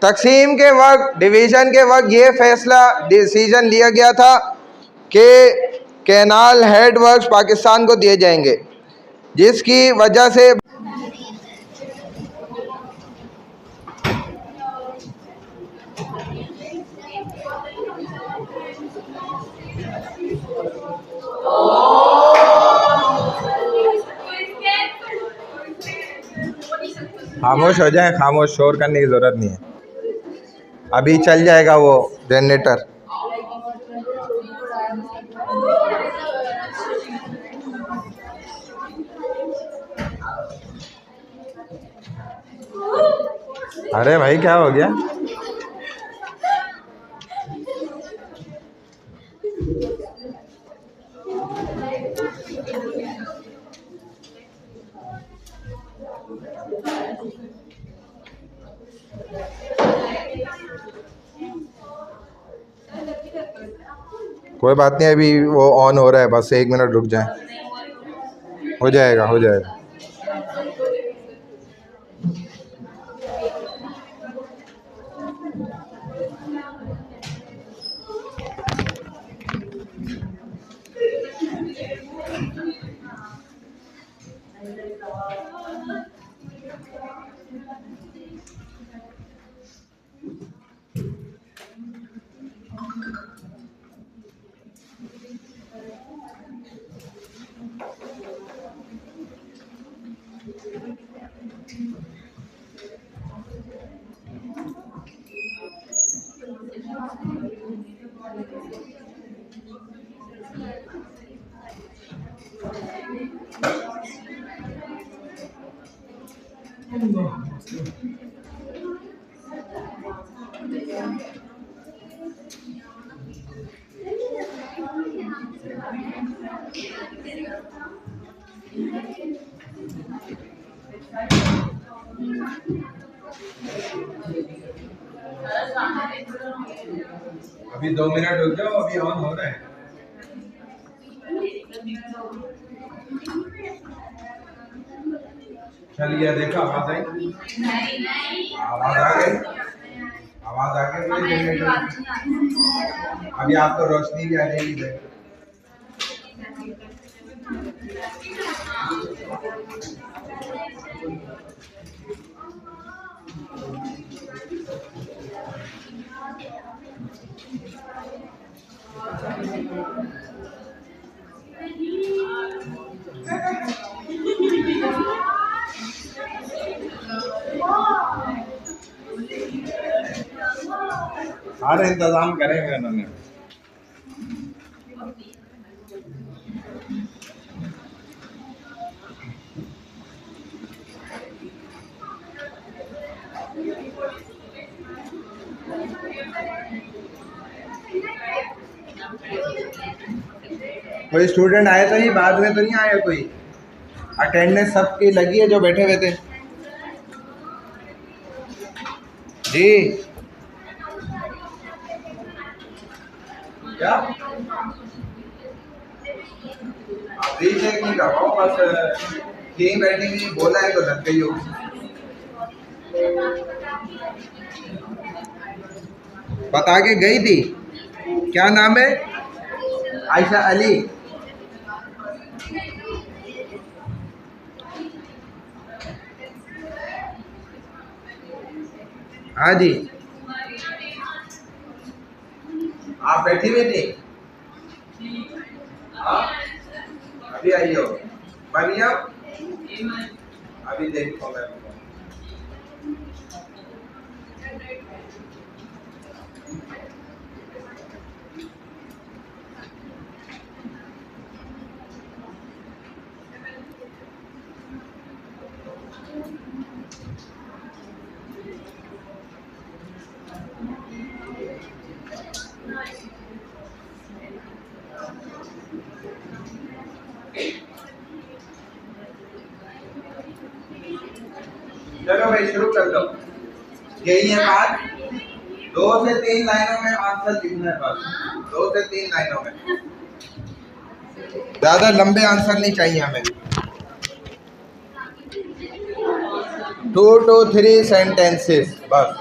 तकसीम के वक्त, डिवीज़न के वक्त ये फैसला, डिसीजन लिया गया था कि कैनाल हेड वर्क्स पाकिस्तान को दिए जाएंगे, जिसकी वजह से खामोश हो जाए, खामोश, शोर करने की ज़रूरत नहीं है, अभी चल जाएगा वो जनरेटर। अरे भाई क्या हो गया? कोई बात नहीं, अभी वो ऑन हो रहा है, बस 1 मिनट रुक जाए, हो जाएगा, हो जाएगा। अभी 2 मिनट रुक जाओ, अभी ऑन हो रहा है। चलिए देखो आवाज आई, आवाज आ गई, आवाज आ गई। अभी आपको रोशनी भी आ जाएगी। देखो सारे इंतजाम करेंगे उन्होंने। कोई स्टूडेंट आए तो नहीं, बाद में तो नहीं आया कोई? अटेंडेंस सबकी लगी है जो बैठे हुए थे? जी क्या आप रीचेक नहीं कर पाओ, बस यहीं बैठेंगे, बोला है तो लग गई होगी। बता के गई थी, क्या नाम है? आयशा अली। हाँ जी, आप बैठी हुई थी? हाँ अभी आई हो मरियम? अभी देखो मैं चलो भाई शुरू कर दो। यही है बात, 2 से 3 लाइनों में आंसर लिखना है बस, 2 से 3 लाइनों में, ज्यादा लंबे आंसर नहीं चाहिए हमें। 2 to 3 सेंटेंसेस बस।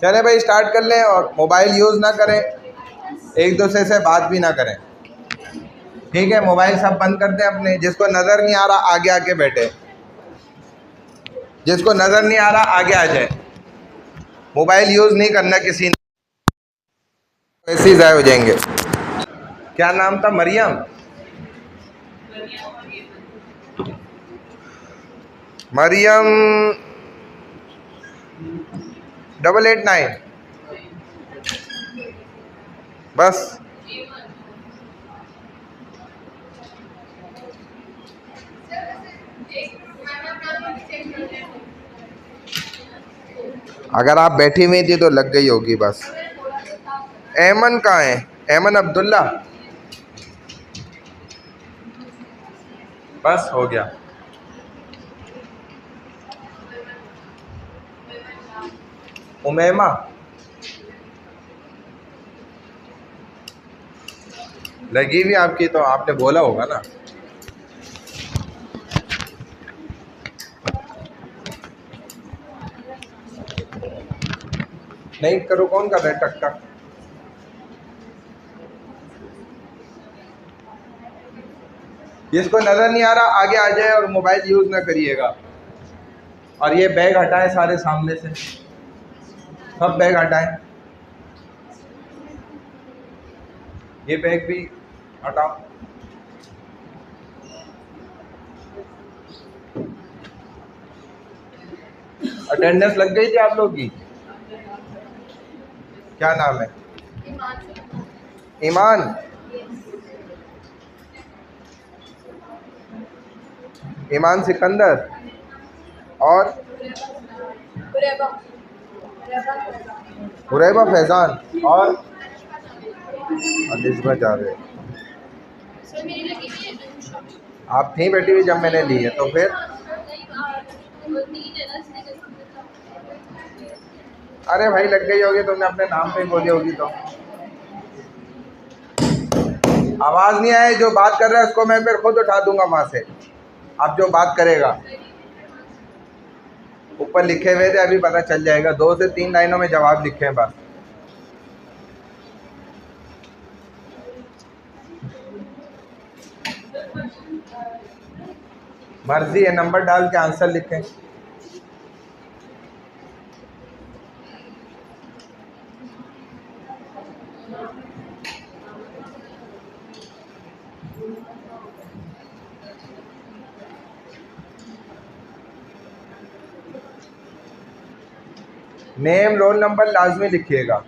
चले भाई स्टार्ट कर लें, और मोबाइल यूज ना करें, एक दूसरे से बात भी ना करें, ठीक है? मोबाइल सब बंद कर दें अपने, जिसको नज़र नहीं आ रहा आगे आके बैठे, जिसको नज़र नहीं आ रहा आगे आ जाए। मोबाइल यूज़ नहीं करना किसी ने, ऐसे ही ज़ाय हो जाएंगे। क्या नाम था? मरियम? मरियम 889 बस। अगर आप बैठी हुई थी तो लग गई होगी बस। ऐमन कहाँ है? ऐमन अब्दुल्ला? बस हो गया। उमैमा? लगी भी आपकी तो आपने बोला होगा ना। नहीं करो, कौन कर रहा है टक टक? जिसको नजर नहीं आ रहा आगे आ जाए और मोबाइल यूज ना करिएगा। और ये बैग हटाएं सारे सामने से, सब बैग हटाएं, ये बैग भी हटाओ। अटेंडेंस लग गई थी आप लोग की? क्या नाम है? ईमान। ईमान सिकंदर और हुरैबा फैजान और अलिस्बा जावेद। आप थी बैठी हुई जब मैंने ली है, तो फिर अरे भाई लग गई होगी, तुमने अपने नाम पे ही बोली होगी। तो आवाज नहीं आए, जो बात कर रहा है उसको मैं फिर खुद उठा दूंगा वहां से। अब जो बात करेगा ऊपर लिखे हुए थे, अभी पता चल जाएगा। 2 से 3 लाइनों में जवाब लिखे हैं बस। मर्जी है, नंबर डाल के आंसर लिखें। नेम रोल नंबर लाजमी लिखिएगा।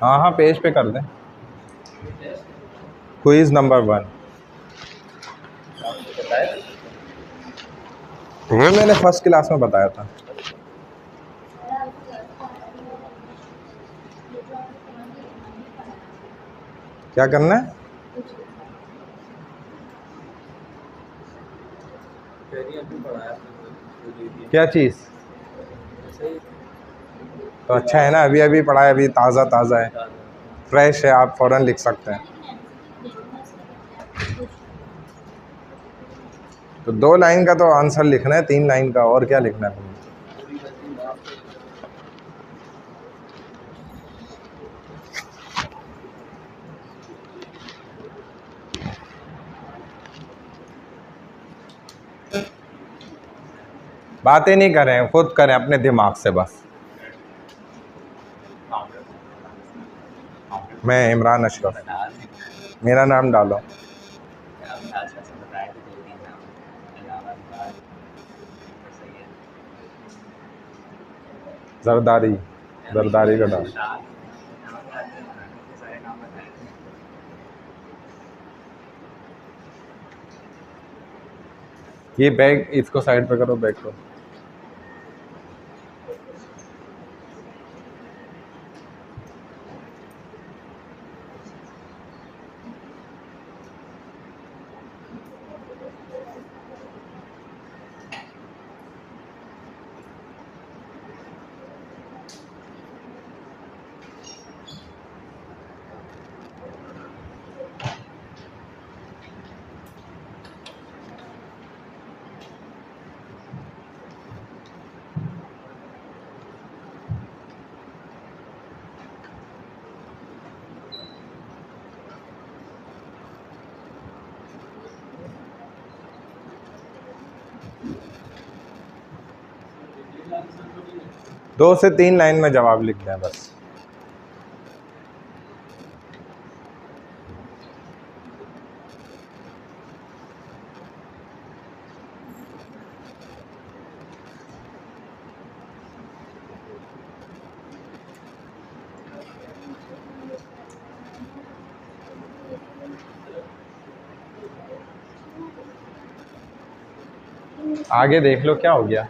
हाँ हाँ, पेज पे कर दें। क्विज नंबर 1 वो मैंने फर्स्ट क्लास में बताया था। क्या करना है? क्या चीज़? तो अच्छा है ना, अभी अभी पढ़ा है, अभी ताज़ा ताज़ा है, फ्रेश है, आप फ़ौरन लिख सकते हैं। तो 2 लाइन का तो आंसर लिखना है, 3 लाइन का और क्या लिखना है? बातें नहीं करें, खुद करें अपने दिमाग से बस। मैं इमरान अशरफ, मेरा नाम डालो। जरदारी, जरदारी का डाल। ये बैग इसको साइड पे करो, बैग को। 2 से 3 लाइन में जवाब लिख दें बस। आगे देख लो क्या हो गया।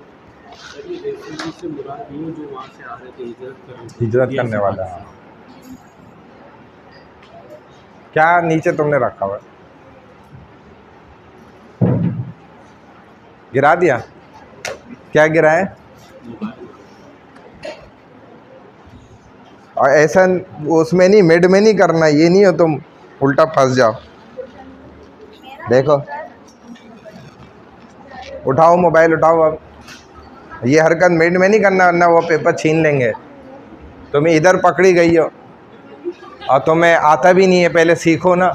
रेफ्यूजी से मुराद यूं जो वहाँ से आ रहे थे हिजरत करने वाला है। क्या नीचे तुमने रखा हुआ है? गिरा दिया? क्या गिरा है? और ऐसा उसमें नहीं, मिड में नहीं करना, ये नहीं हो तुम उल्टा फंस जाओ। देखो, उठाओ मोबाइल, उठाओ। अब ये हरकत मिड में नहीं करना, वरना वो पेपर छीन लेंगे। तुम्हें इधर पकड़ी गई हो और तुम्हें आता भी नहीं है, पहले सीखो ना।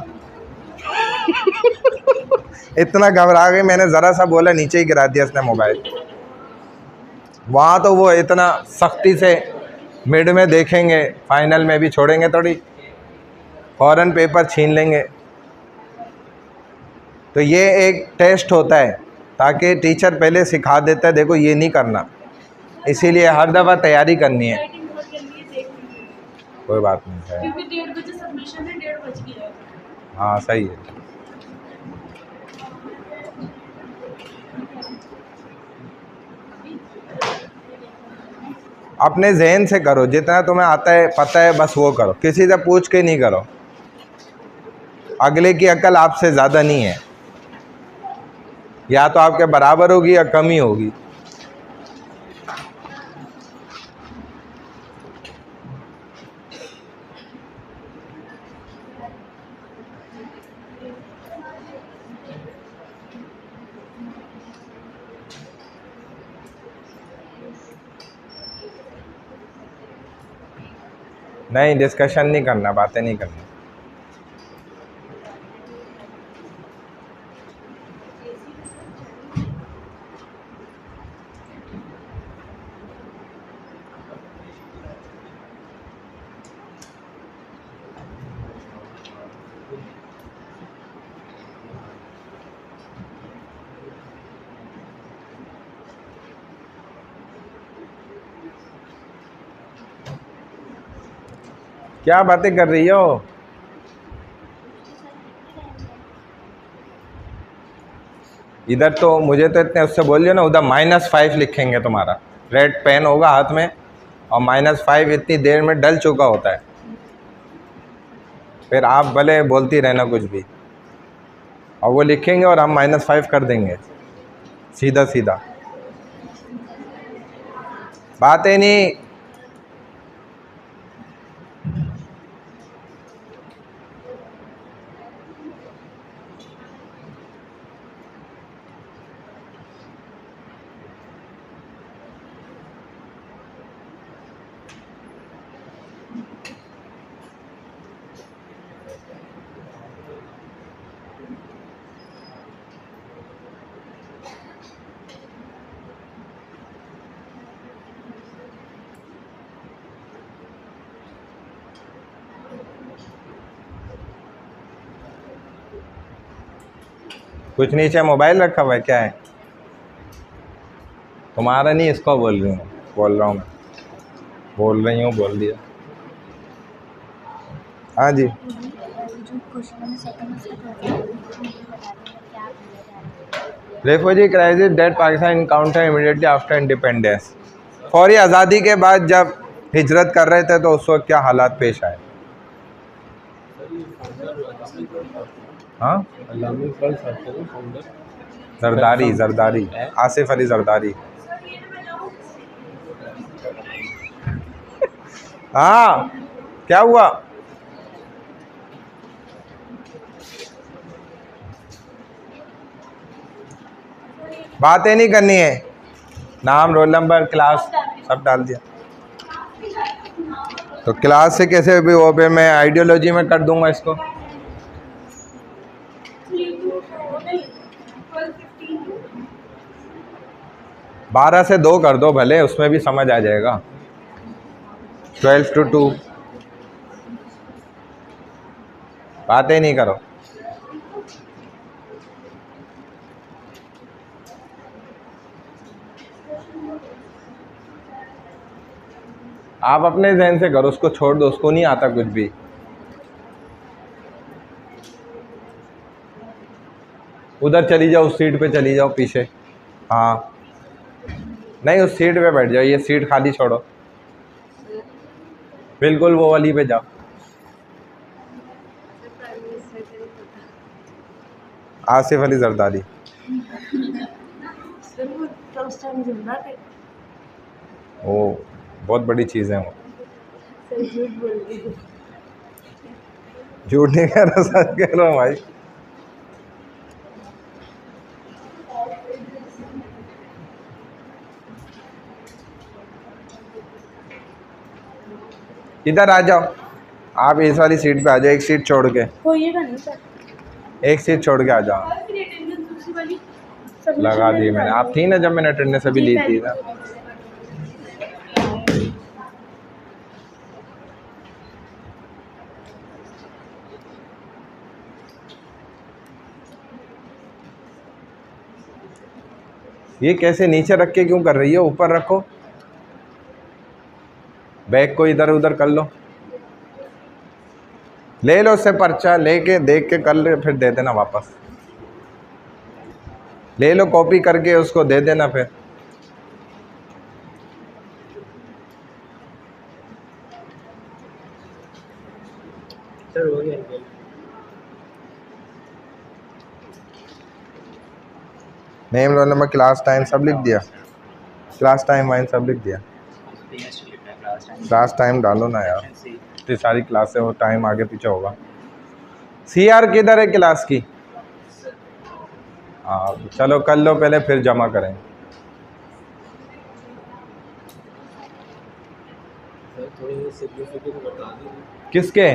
इतना घबरा गई, मैंने ज़रा सा बोला नीचे ही गिरा दिया इसने मोबाइल। वहाँ तो वो इतना सख्ती से मिड में देखेंगे, फाइनल में भी छोड़ेंगे थोड़ी, फ़ौरन पेपर छीन लेंगे। तो ये एक टेस्ट होता है, ताकि टीचर पहले सिखा देता है देखो ये नहीं करना, इसीलिए हर दफ़ा तैयारी करनी है। कोई बात नहीं है, क्योंकि 1:30 बजे सबमिशन है, 1:30 बज गया है। हाँ सही है। अपने जहन से करो, जितना तुम्हें आता है पता है बस वो करो, किसी से पूछ के नहीं करो। अगले की अकल आपसे ज़्यादा नहीं है, या तो आपके बराबर होगी या कम ही होगी। नहीं, डिस्कशन नहीं करना, बातें नहीं करनी। क्या बातें कर रही हो? इधर तो मुझे तो इतने उससे बोलिए ना, उधर -5 लिखेंगे तुम्हारा। रेड पेन होगा हाथ में और -5 इतनी देर में डल चुका होता है। फिर आप भले बोलती रहना कुछ भी, और वो लिखेंगे और हम -5 कर देंगे, सीधा सीधा। बातें नहीं। कुछ नीचे मोबाइल रखा हुआ है क्या है? तुम्हारा नहीं, इसको बोल रही हूँ, बोल रहा हूँ मैं, बोल रही हूँ, बोल दिया। हाँ जी। Refugee crisis that Pakistan encountered immediately after independence. फौरी आज़ादी के बाद जब हिजरत कर रहे थे तो उस वक्त क्या हालात पेश आए? हाँ, जरदारी, जरदारी, आसिफ अली जरदारी। हाँ, क्या हुआ? बातें नहीं करनी है, नाम, रोल नंबर, क्लास सब डाल दिया। तो क्लास से कैसे भी वो पे मैं आइडियोलॉजी में कर दूंगा इसको। 12 से 2 कर दो भले, उसमें भी समझ आ जाएगा। 12 to 2। बातें नहीं करो। आप अपने ज़हन से करो, उसको छोड़ दो, उसको नहीं आता कुछ भी। उधर चली जाओ, उस सीट पे चली जाओ पीछे। हाँ, नहीं उस सीट पे बैठ जाओ, ये सीट खाली छोड़ो, बिल्कुल वो वाली पे जाओ। आसिफ अली जरदारी। ओ बहुत बड़ी चीज़ है वो। झूठ नहीं कह रहा, सच कह रहा हूँ भाई। इधर आ जाओ, आप इस वाली सीट पे आ जाओ, एक सीट छोड़ के। होइएगा नहीं सर। एक सीट छोड़ के आ जाओ। लगा दी मैंने, आप थी ना जब मैंने अटेंडेंस अभी ली थी ना। ये कैसे नीचे रख के क्यों कर रही हो, ऊपर रखो। बैग को इधर उधर कर लो, ले लो उससे पर्चा, लेके देख के कर ले, फिर दे देना वापस। ले लो कॉपी करके, उसको दे देना फिर। सर हो गया। Name, roll number, class time सब लिख दिया। क्लास टाइम वाइन सब लिख दिया। क्लास टाइम डालो ना यार, इतनी सारी क्लासें हो, टाइम आगे पीछे होगा। CR किधर है क्लास की? हाँ चलो कर लो पहले, फिर जमा करें। किसके?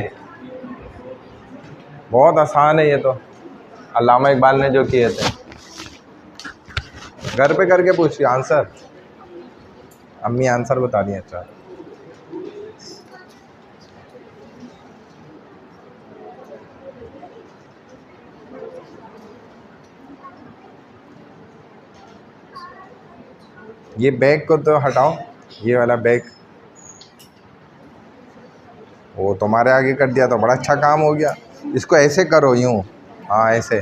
बहुत आसान है ये तो, अल्लामा इकबाल ने जो किए थे। घर पे करके पूछिए आंसर, अम्मी आंसर बता दिए। अच्छा ये बैग को तो हटाओ, ये वाला बैग। वो तुम्हारे आगे कर दिया तो बड़ा अच्छा काम हो गया। इसको ऐसे करो, यूँ, हाँ ऐसे।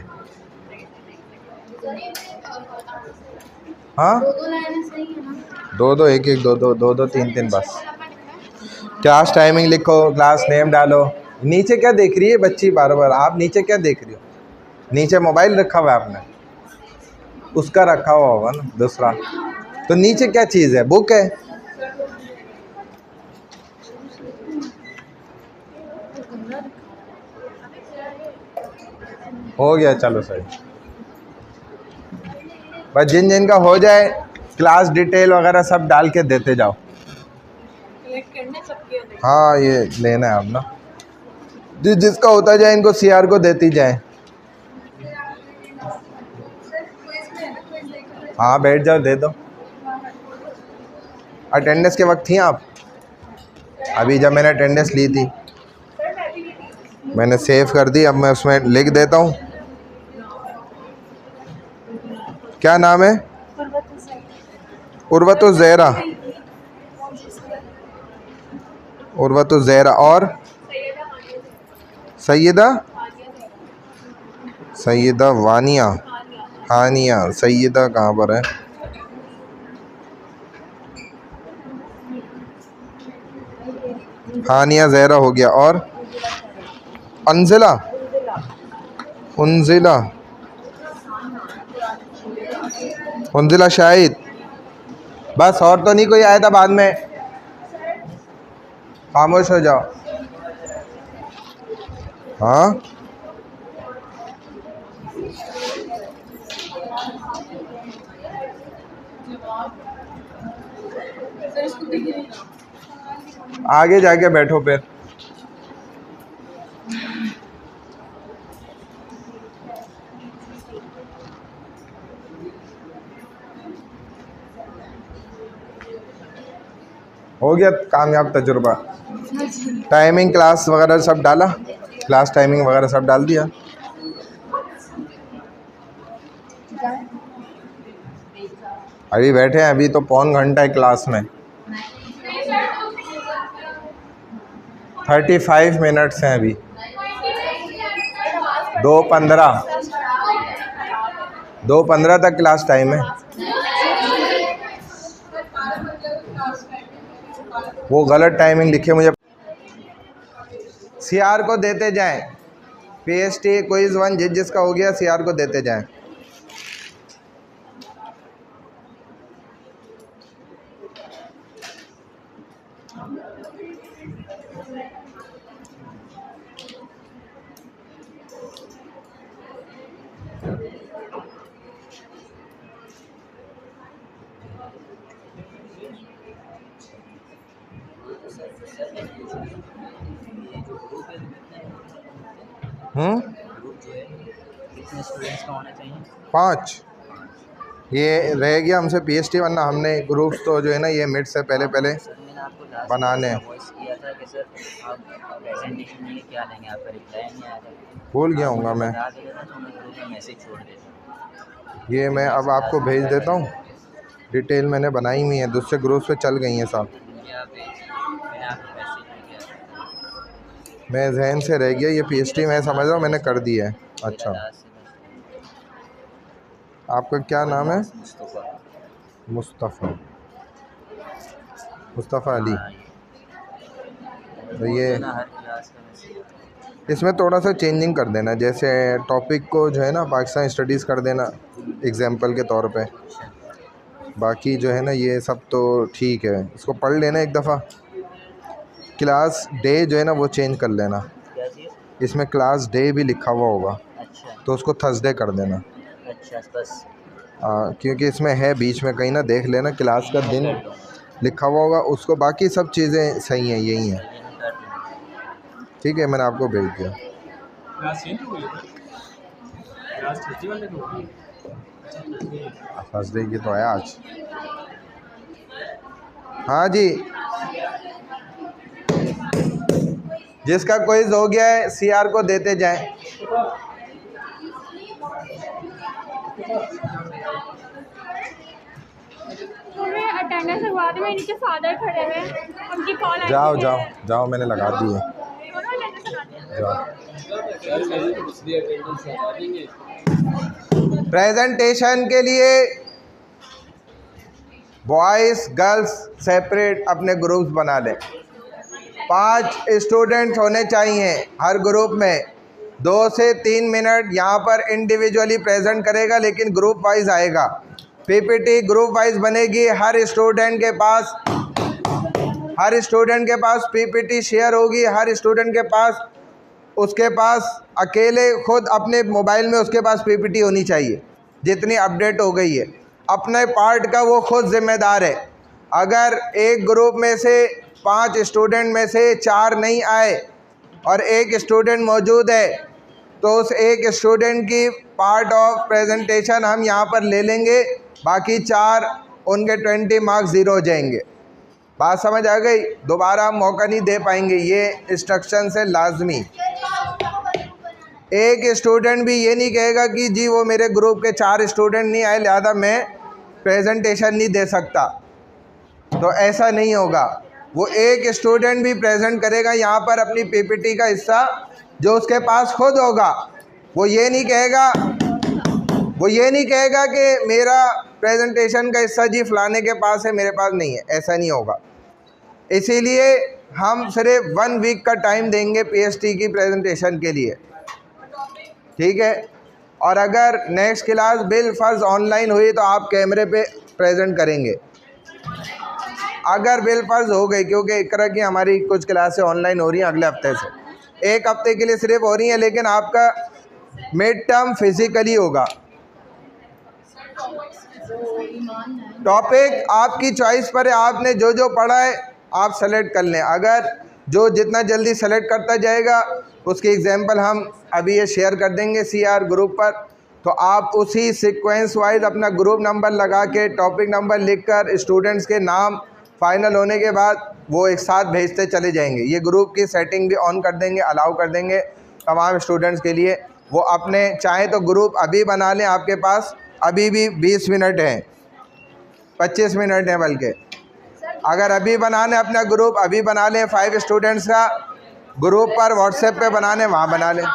हाँ दो दो, एक एक, दो दो, दो दो, तीन तीन बस। क्लास टाइमिंग लिखो, क्लास नेम डालो। नीचे क्या देख रही है बच्ची बार बार, आप नीचे क्या देख रही हो? नीचे मोबाइल रखा हुआ है आपने, उसका रखा हुआ होगा ना दूसरा। तो नीचे क्या चीज़ है? बुक है। हो गया, चलो सही। बस जिन जिन का हो जाए, क्लास डिटेल वगैरह सब डाल के देते जाओ। हाँ ये लेना है अब ना, जिसका होता जाए इनको CR को देती जाए। हाँ बैठ जाओ, दे दो। अटेंडेंस के वक्त थी आप? अभी जब मैंने अटेंडेंस ली थी, मैंने सेव कर दी, अब मैं उसमें लिख देता हूँ। क्या नाम है? उर्वतु ज़हरा। उर्वतु ज़हरा और सैयदा? सैयदा वानिया, हानिया। सैयदा कहाँ पर है? हानिया ज़हरा हो गया, और अंजिला? उन्जिला, उन्जिला शाहिद। बस और तो नहीं कोई आया था बाद में? खामोश हो जाओ। हाँ आगे जाके बैठो फिर। हो गया कामयाब तजुर्बा। टाइमिंग क्लास वगैरह सब डाला, क्लास टाइमिंग वगैरह सब डाल दिया। अभी बैठे हैं, अभी तो पौन घंटा है क्लास में, 35 मिनट्स हैं अभी। 2:15 तक क्लास टाइम है। वो गलत टाइमिंग लिखे मुझे। सीआर को देते जाएं, पीएसटी क्विज 1 जिसका हो गया सीआर को देते जाएं। स्टूडेंट्स का होना चाहिए 5 ये रह गया हमसे पीएसटी, वरना हमने ग्रुप्स तो जो है ना ये मिड से पहले सर मैंने आपको लास्ट बनाने हैं। वॉइस किया था कि सर आप प्रेजेंटेशन में क्या लेंगे, आपका रिप्लाई नहीं आया था। भूल गया हूँगा मैं, बता देता था तो मैं ग्रुप में मैसेज छोड़ देता। ये मैं अब आपको भेज देता हूँ। डिटेल मैंने बनाई हुई है, दूसरे ग्रुप पे चल गई हैं साहब, मैंने आपको मैसेज नहीं किया। मैं जहन से रह गया। ये पीएसटी मैं समझ रहा हूँ मैंने कर दी है। अच्छा, आपका क्या नाम है? मुस्तफ़ा अली। तो ये इसमें थोड़ा सा चेंजिंग कर देना, जैसे टॉपिक को जो है ना पाकिस्तान स्टडीज़ कर देना एग्जाम्पल के तौर पे। बाकी जो है ना ये सब तो ठीक है, इसको पढ़ लेना एक दफ़ा। क्लास डे जो है ना वो चेंज कर लेना, इसमें क्लास डे भी लिखा हुआ होगा तो उसको थर्सडे कर देना। बस क्योंकि इसमें है बीच में कहीं ना, देख लेना क्लास का दिन लिखा हुआ होगा उसको। बाकी सब चीज़ें सही हैं, यही हैं। ठीक है, मैंने आपको भेज दिया। थर्सडे की तो है आज। हाँ जी, जिसका क्विज हो गया है सीआर को देते जाएं। अटेंडेंस लगवा दे, मेरे नीचे फादर खड़े हुए हैं, उनकी कॉल आई। जाओ जाओ जाओ, मैंने लगा दी है, जाओ। प्रेजेंटेशन के लिए बॉयज़ गर्ल्स सेपरेट अपने ग्रुप्स बना लें। 5 स्टूडेंट्स होने चाहिए हर ग्रुप में। 2 से 3 मिनट यहाँ पर इंडिविजुअली प्रेजेंट करेगा, लेकिन ग्रुप वाइज आएगा। पीपीटी ग्रुप वाइज बनेगी। हर स्टूडेंट के पास पीपीटी शेयर होगी। हर स्टूडेंट के पास उसके पास अकेले खुद अपने मोबाइल में उसके पास पीपीटी होनी चाहिए। जितनी अपडेट हो गई है अपने पार्ट का वो खुद जिम्मेदार है। अगर एक ग्रुप में से 5 स्टूडेंट में से 4 नहीं आए और एक स्टूडेंट मौजूद है तो उस एक स्टूडेंट की पार्ट ऑफ प्रेजेंटेशन हम यहाँ पर ले लेंगे, बाकी 4 उनके 20 मार्क्स ज़ीरो हो जाएंगे। बात समझ आ गई? दोबारा हम मौका नहीं दे पाएंगे, ये इंस्ट्रक्शन से लाजमी। एक स्टूडेंट भी ये नहीं कहेगा कि जी वो मेरे ग्रुप के 4 स्टूडेंट नहीं आए लिहाजा मैं प्रेजेंटेशन नहीं दे सकता, तो ऐसा नहीं होगा। वो एक स्टूडेंट भी प्रेजेंट करेगा यहाँ पर अपनी पीपीटी का हिस्सा जो उसके पास खुद होगा। वो ये नहीं कहेगा कि मेरा प्रेजेंटेशन का हिस्सा जी फलाने के पास है, मेरे पास नहीं है, ऐसा नहीं होगा। इसीलिए हम सिर्फ 1 वीक का टाइम देंगे पीएसटी की प्रेजेंटेशन के लिए, ठीक है। और अगर नेक्स्ट क्लास बिल फर्ज ऑनलाइन हुई तो आप कैमरे पे प्रेजेंट करेंगे। अगर बिल फर्ज हो गई, क्योंकि इकरा की हमारी कुछ क्लासें ऑनलाइन हो रही हैं अगले हफ्ते से, 1 हफ्ते के लिए सिर्फ हो रही हैं, लेकिन आपका मिड टर्म फिज़िकली होगा। टॉपिक आपकी चॉइस पर है, आपने जो जो पढ़ा है आप सेलेक्ट कर लें। अगर जो जितना जल्दी सेलेक्ट करता जाएगा उसकी एग्जांपल हम अभी ये शेयर कर देंगे सीआर ग्रुप पर, तो आप उसी सीक्वेंस वाइज अपना ग्रुप नंबर लगा के टॉपिक नंबर लिखकर स्टूडेंट्स के नाम फाइनल होने के बाद वो एक साथ भेजते चले जाएंगे। ये ग्रुप की सेटिंग भी ऑन कर देंगे, अलाउ कर देंगे तमाम स्टूडेंट्स के लिए। वो अपने चाहे तो ग्रुप अभी बना लें, आपके पास अभी भी 20 मिनट हैं, 25 मिनट हैं बल्कि। अगर अभी बनाने अपना ग्रुप अभी बना लें, 5 स्टूडेंट्स का ग्रुप पर व्हाट्सएप पे बनाने, वहाँ बना लें।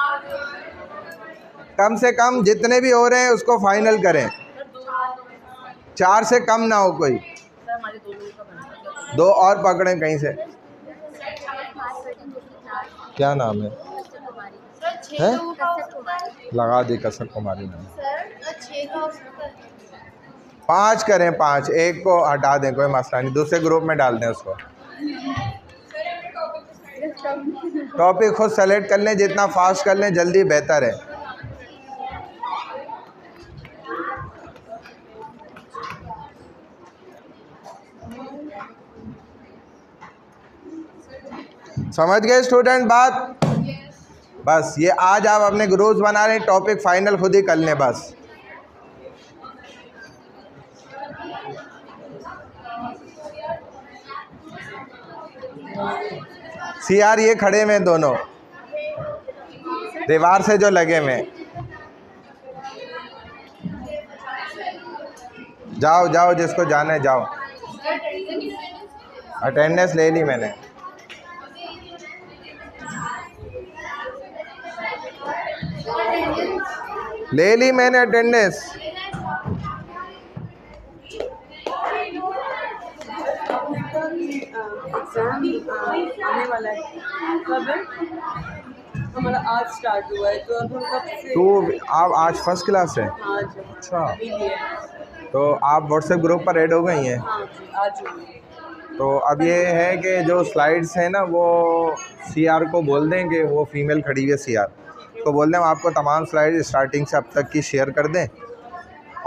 कम से कम जितने भी हो रहे हैं उसको फाइनल करें, 4 से कम ना हो कोई। 2 और पकड़ें कहीं से। क्या नाम है? लगा दी कसर कुमारी नाम। 5 करें, 5, एक को हटा दें, कोई मसला नहीं, दूसरे ग्रुप में डाल दें उसको। टॉपिक खुद सेलेक्ट कर लें, जितना फास्ट कर लें जल्दी बेहतर है। समझ गए स्टूडेंट बात? बस ये आज आप अपने ग्रुप्स बना लें, टॉपिक फाइनल खुद ही कर लें बस। सीआर ये खड़े में दोनों दीवार से जो लगे में, जाओ जाओ जिसको जाना है जाओ। अटेंडेंस ले ली मैंने। ले ली मैंने अटेंडेंस। एग्जाम आने वाला है, कब है? हमारा आज स्टार्ट हुआ है, तो अब हम कब से? तो आप आज फर्स्ट क्लास है? आज अच्छा, अभी भी है। तो आप व्हाट्सएप ग्रुप पर ऐड हो गई हैं? हाँ जी, आज हुई है। तो अब ये है कि जो स्लाइड्स हैं ना, वो सीआर को बोल दें कि वो फीमेल खड़ी हुई है, सीआर को बोल दें वो आपको तमाम स्लाइड स्टार्टिंग से अब तक की शेयर कर दें।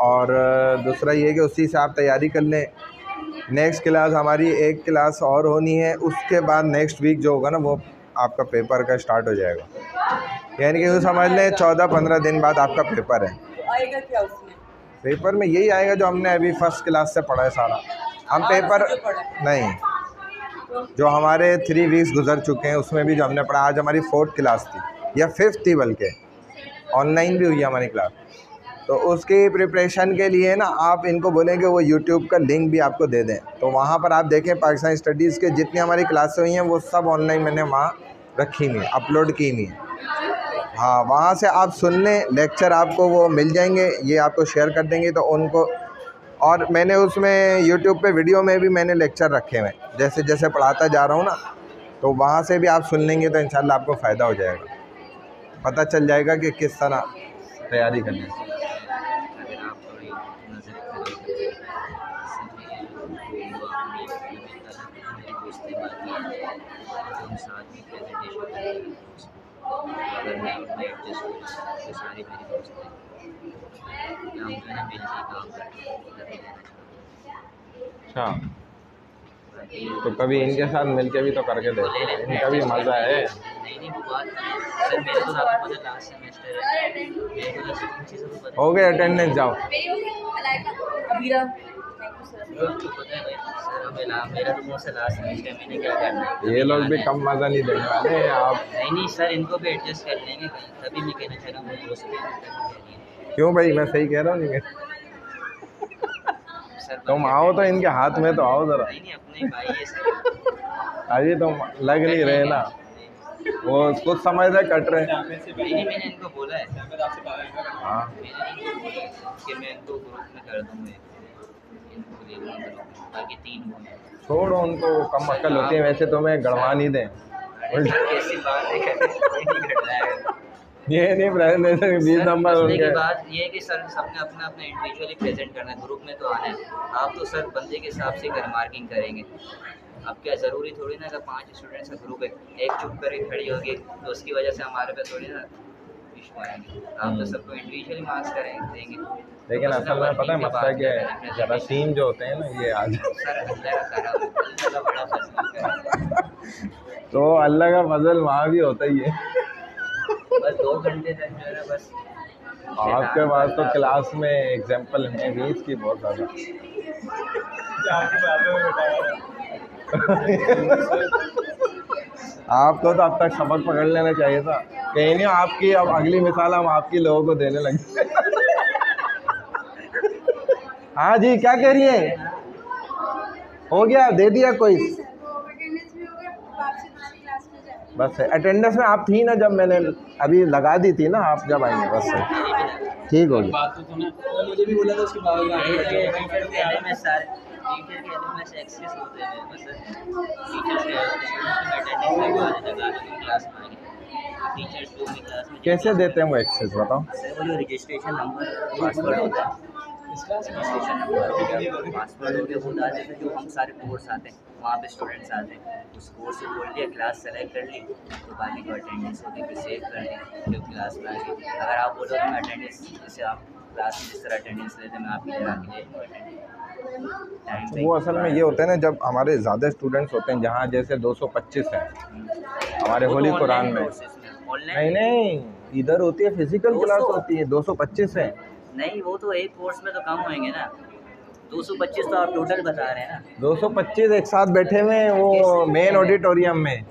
और दूसरा ये है कि उसी से आप तैयारी कर लें। नेक्स्ट क्लास हमारी एक क्लास और होनी है, उसके बाद नेक्स्ट वीक जो होगा ना वो आपका पेपर का स्टार्ट हो जाएगा। यानी कि यूँ समझ लें 14-15 दिन बाद आपका पेपर है। तो आएगा क्या उसमें? पेपर में यही आएगा जो हमने अभी फर्स्ट क्लास से पढ़ा है सारा। हम पेपर नहीं, जो हमारे 3 वीक्स गुजर चुके हैं उसमें भी जो हमने पढ़ा, आज हमारी 4th क्लास थी या 5th थी, बल्कि ऑनलाइन भी हुई है हमारी क्लास। तो उसकी प्रिपरेशन के लिए ना आप इनको बोलें कि वो यूट्यूब का लिंक भी आपको दे दें, तो वहाँ पर आप देखें पाकिस्तान स्टडीज़ के जितनी हमारी क्लासें हुई हैं वो सब ऑनलाइन मैंने वहाँ रखी हुई, अपलोड की हुई। हाँ, वहाँ से आप सुन लें, लेक्चर आपको वो मिल जाएंगे, ये आपको शेयर कर देंगे तो उनको। और मैंने उसमें यूट्यूब पे वीडियो में भी मैंने लेक्चर रखे हुए, जैसे जैसे पढ़ाता जा रहा हूँ ना, तो वहाँ से भी आप सुन लेंगे तो इंशाल्लाह आपको फ़ायदा हो जाएगा, पता चल जाएगा कि किस तरह तैयारी करनी है। अच्छा, तो कभी इनके साथ मिलके भी तो करके दे, इनका भी मज़ा है। हो गए अटेंडेंस, जाओ। ये लोग भी कम मज़ा नहीं देने वाले आप। नहीं सर, इनको भी एडजस्ट कर लेंगे, तभी मैं कहना चाह रहा हूँ दोस्त हैं। क्यों भाई, मैं सही कह रहा हूँ? नहीं तुम आओ तो इनके हाथ में तो आओ ज़रा। नहीं अपने भाई है सर। अभी तुम लग नहीं रहे ना, वो कुछ समझ रहे कट रहे। नहीं मैंने इनको बोला है। हाँ, मैंने इनको बोला कि मैं इनको ग्रुप में कर दूँगा, इनको ले लूँगा, बाकी 3 होंगे। छोड़ो उनको, कम अक्ल होती है वैसे, तुम्हें गड़वा नहीं दें। कैसी बात है, ये नहीं प्रेजेंटेशन 20 नंबर उसने उनके। की बात ये है कि सर सबने अपना अपना इंडिविजुअली प्रेजेंट करना है, ग्रुप में तो आना है। आप तो सर बंदे के हिसाब से कर मार्किंग करेंगे। अब क्या ज़रूरी थोड़ी ना कि 5 स्टूडेंट्स का ग्रुप है, एक चुप करके खड़ी होगी तो उसकी वजह से हमारे पे थोड़ी ना इशू आएंगे। आप तो सबको इंडिविजुअली मार्क्स देंगे। लेकिन असल में पता है मसला क्या है, जरासीम जो होते हैं ना ये आज सर अल्लाह का करम, अल्लाह का बड़ा फजल है। तो अल्लाह का फजल वहाँ भी होता ही है। बस 2 घंटे तक जो है ना, बस आपके पास तो क्लास में एग्जाम्पल है 20 की बहुत ज़्यादा। आपको तो अब तक सबक पकड़ लेना चाहिए था। कहीं नहीं, आपकी अब अगली मिसाल हम आपकी लोगों को देने लगे। हाँ जी, क्या कह रही है? हो गया, दे दिया कोई? बस अटेंडेंस में आप थी ना जब मैंने अभी लगा दी थी ना, आप जब आएंगे बस ठीक हो गया। बात तो सुना, मुझे भी बोला था उसके बाद कैसे देते हैं वो एक्सेस, बताओ? वो जो रजिस्ट्रेशन नंबर पासवर्ड होता है, रजिस्ट्रेशन नंबर पासवर्ड हो गया, वो डाल देते हैं। जो हम सारे कोर्स आते हैं वहाँ पे स्टूडेंट्स आते हैं, उस कोर्स से बोल दिया, क्लास सेलेक्ट कर ली, तो बाकी जो अटेंडेंस होती है फिर सेव कर ली, जो क्लास में आएगी। अगर आप बोलो तो मैं अटेंडेंस, जैसे आप क्लास में जिस तरह अटेंडेंस लेते हैं मैं आपकी तरह की ले टाइम। वो असल में ये होता है ना, जब हमारे ज़्यादा स्टूडेंट्स होते हैं, जहाँ जैसे 225 हैं हमारे होली कुरान में। नहीं, इधर होती है फिजिकल क्लास होती है, 225 है। नहीं, वो तो एक कोर्स में तो कम होंगे ना, 225 तो आप टोटल बता रहे हैं ना। 225 एक साथ बैठे हुए हैं वो मेन ऑडिटोरियम में।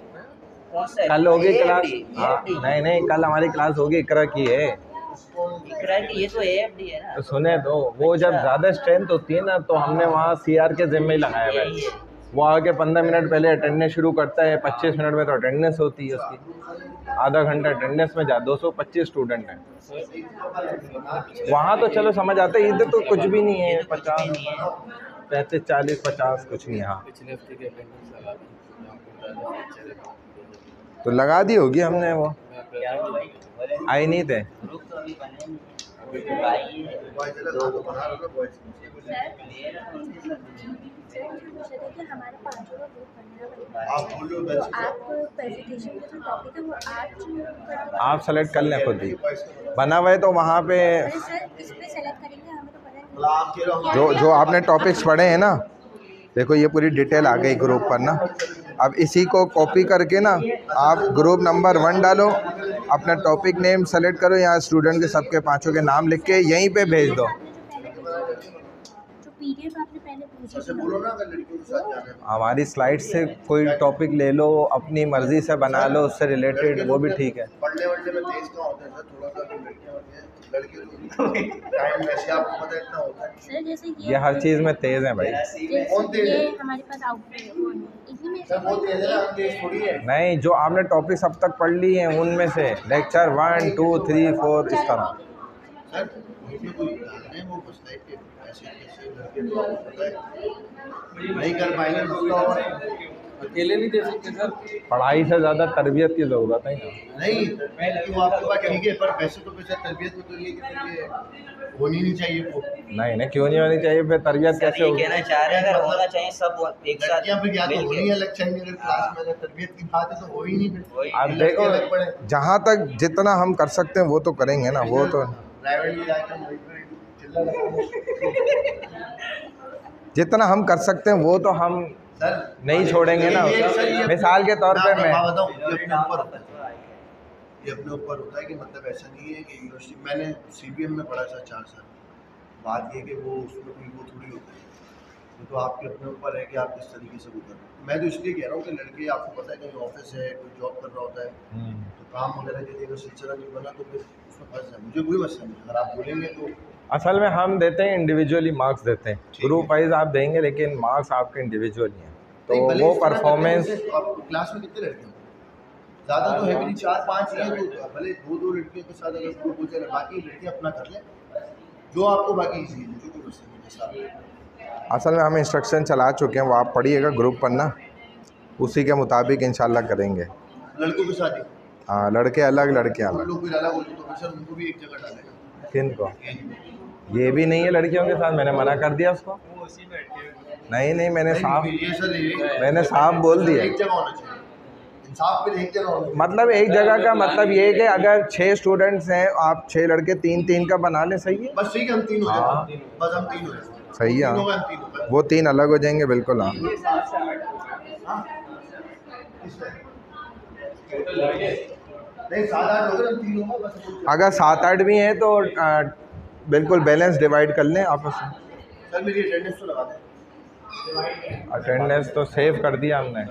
कल होगी क्लास? हाँ, नहीं, कल हमारी क्लास होगी, इकरा की है। इकरा की? ये तो AFD है ना। तो सुने तो, वो जब ज़्यादा स्ट्रेंथ होती है ना, तो हमने वहाँ CR के जिम्मे ही लगाया हुआ है। वो आके 15 मिनट पहले अटेंडेंस शुरू करता है, 25 मिनट में तो अटेंडेंस होती है उसकी, आधा घंटा अटेंडेंस में 225 स्टूडेंट हैं वहाँ। तो चलो समझ आता है, इधर तो कुछ भी नहीं है, 50 35 40 50 कुछ नहीं। हाँ, पिछले हफ्ते के अटेंडेंस लगा दी तो लगा दी होगी हमने, वो आई नहीं थे। आप सेलेक्ट कर लें खुद ही, बना हुआ है तो वहाँ पे जो आपने टॉपिक्स पढ़े हैं ना, देखो ये पूरी डिटेल आ गई ग्रुप पर ना। अब इसी को कॉपी करके ना आप ग्रुप नंबर 1 डालो, अपना टॉपिक नेम सेलेक्ट करो, यहाँ स्टूडेंट के सबके पांचों के नाम लिख के यहीं पे भेज दो। हमारी स्लाइड से कोई टॉपिक ले लो, अपनी मर्जी से बना लो, उससे रिलेटेड, वो भी ठीक है। पढ़ने वढ़ने में तेज कहाँ होते हैं सर, थोड़ा सा लड़के टाइम वैसे आपको पता है इतना होता है सर। जैसे ये हर चीज़ में तेज़ हैं भाई। कौन तेज है? ये हमारे पास आउटपुट सर वो तेज है, हम तेज थोड़ी है। नहीं, जो आपने टॉपिक्स अब तक पढ़ लिए हैं उनमें से लेक्चर 1 2 3 4 इस तरह। सर उसमें कोई उदाहरण है, वो बस है कि ऐसे कैसे लड़के तो आपको पता है नहीं कर पाएंगे, मसला और अकेले नहीं दे सकते सर। पढ़ाई से ज़्यादा तरबियत की ज़रूरत है ना। नहीं वो आपके पास ठीक है, पर वैसे तो वैसे तरबियत में तो ये कि ये होनी नहीं चाहिए वो। नहीं, क्यों नहीं होनी चाहिए? फिर तरबियत कैसे होगी? कहना चाह रहे हैं अगर होना चाहिए सब एक साथ, लड़कियां फिर या तो होनी अलग चाहिए, अगर क्लास में अगर तरबियत की बात है तो हो ही नहीं फिर। आप देखो, जहाँ तक जितना हम कर सकते हैं वो तो करेंगे ना, वो तो प्राइवेट में जाकर वहीं पर चिल्ला लगा जितना हम कर सकते हैं वो तो हम सर नहीं छोड़ेंगे ना। मिसाल के तौर पे मैं बताऊं, ये अपने ऊपर होता है, ये अपने ऊपर होता है कि मतलब ऐसा नहीं है कि यूनिवर्सिटी, मैंने CBM में पढ़ा था 4 साल। बात ये कि वो उसमें कोई वो थोड़ी होती है, तो आपके अपने ऊपर है कि आप किस तरीके से वो करें। मैं तो इसलिए कह रहा हूँ कि लड़के, आपको पता है कहीं ऑफिस है, कोई जॉब कर रहा होता है, तो काम वगैरह के लिए अगर सिलसिला नहीं बना तो फिर उसमें फंस जाए। मुझे कोई मसला नहीं, अगर आप बोलेंगे तो। असल में हम देते हैं इंडिविजुअली मार्क्स देते हैं, ग्रुप वाइज आप देंगे लेकिन मार्क्स आपके इंडिविजुअली हैं, तो वो परफॉर्मेंस। क्लास में कितने लड़के हैं? ज़्यादा तो है भी नहीं, 4-5 ही हैं, तो भले 2-2 लड़कियों के साथ अगर ग्रुप हो जाए, बाकी लड़कियाँ अपना कर लें जो आपको बाकी ईजी है, जो कोई मसला नहीं है। असल में हम इंस्ट्रक्शन चला चुके हैं, वो आप पढ़िएगा ग्रुप पर ना, उसी के मुताबिक इंशाल्लाह करेंगे। लड़कों के साथ ही? हाँ, लड़के अलग लड़के उन अलग। लोग भी अलग होते तो सर उनको भी एक जगह डालेगा। किन को? ये भी नहीं है लड़कियों के साथ, मैंने मना कर दिया उसको। नहीं, मैंने साफ बोल दिया। एक जगह होना चाहिए, इंसाफ पे एक जगह होना चाहिए। मतलब एक जगह का मतलब ये है कि अगर 6 स्टूडेंट्स हैं, आप 6 लड़के 3-3 का बना लें, सही है? बस ठीक है, हम 3 हो हाँ। जाए, बस हम 3 हो जाए। सही है, तीनों का हम 3 हो जाए। वो 3 अलग हो जाएंगे बिल्कुल। हाँ, नहीं 7-8 लोग, हम 3 होंगे बस। अगर 7-8 भी हैं तो बिल्कुल बैलेंस डिवाइड कर लें आपस में। सर मेरी अटेंडेंस तो लगा दें। अटेंडेंस तो सेव कर दिया हमने।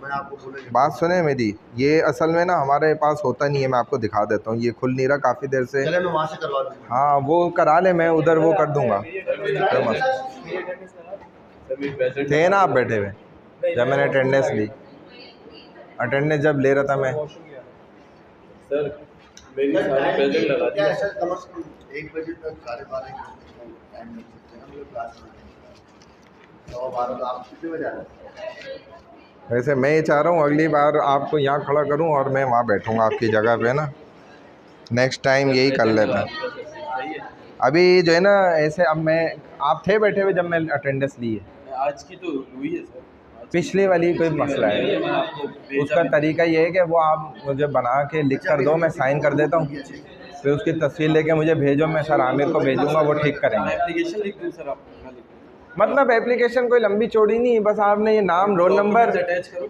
मैं आपको बोले बात सुने मेरी, ये असल में ना हमारे पास होता नहीं है, मैं आपको दिखा देता हूँ, ये खुल नहीं रहा काफ़ी देर से। चले मैं वहाँ से करवा दूँगा। हाँ वो करा ले, मैं उधर वो कर दूंगा। थे ना आप बैठे हुए जब मैंने अटेंडेंस ली, अटेंडेंस जब ले रहा था मैं। सर मेरी सारी प्रेजेंट लगा दी। क्या है सर, कम से कम 1 बजे तक 12:30 टाइम लग सकते हैं हम लोग क्लास में। तो 12 तो आप कितने बजे आ रहे हैं? वैसे मैं ये चाह रहा हूँ अगली बार आपको यहाँ खड़ा करूँ और मैं वहाँ बैठूँगा आपकी जगह पे ना, नेक्स्ट टाइम यही कर लेता है। अभी जो है ना ऐसे, अब मैं, आप थे बैठे हुए जब मैं अटेंडेंस ली है? आज की तो हुई है सर, पिछली वाली कोई मसला है, मैं आपको उसका तरीका ये है कि वो आप मुझे बना के लिख कर दो, मैं साइन कर देता हूँ, फिर उसकी तस्वीर लेके मुझे भेजो, मैं सर आमिर को भेजूँगा, वो ठीक करेंगे। एप्लीकेशन लिख दूँ सर आपको? मतलब एप्लीकेशन कोई लंबी चौड़ी नहीं, बस आपने ये नाम रोल नंबर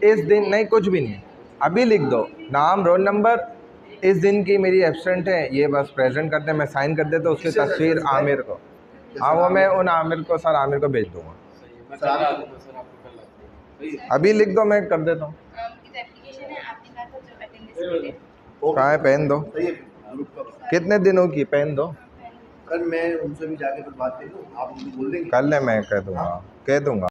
इस दिन, नहीं कुछ भी नहीं, अभी लिख दो नाम रोल नंबर, इस दिन की मेरी एब्सेंट है, ये बस प्रेजेंट करते हैं, मैं साइन कर देता हूँ, उसकी तस्वीर आमिर को, हाँ वो मैं उन आमिर को, सर आमिर को भेज दूँगा। अभी लिख दो, मैं कर देता हूँ। कहाँ है पेन दो, कितने दिनों की पेन दो। कल मैं उनसे भी जाके फिर बात कर लूँ, आप उनको बोल देंगे। कल मैं कह दूँगा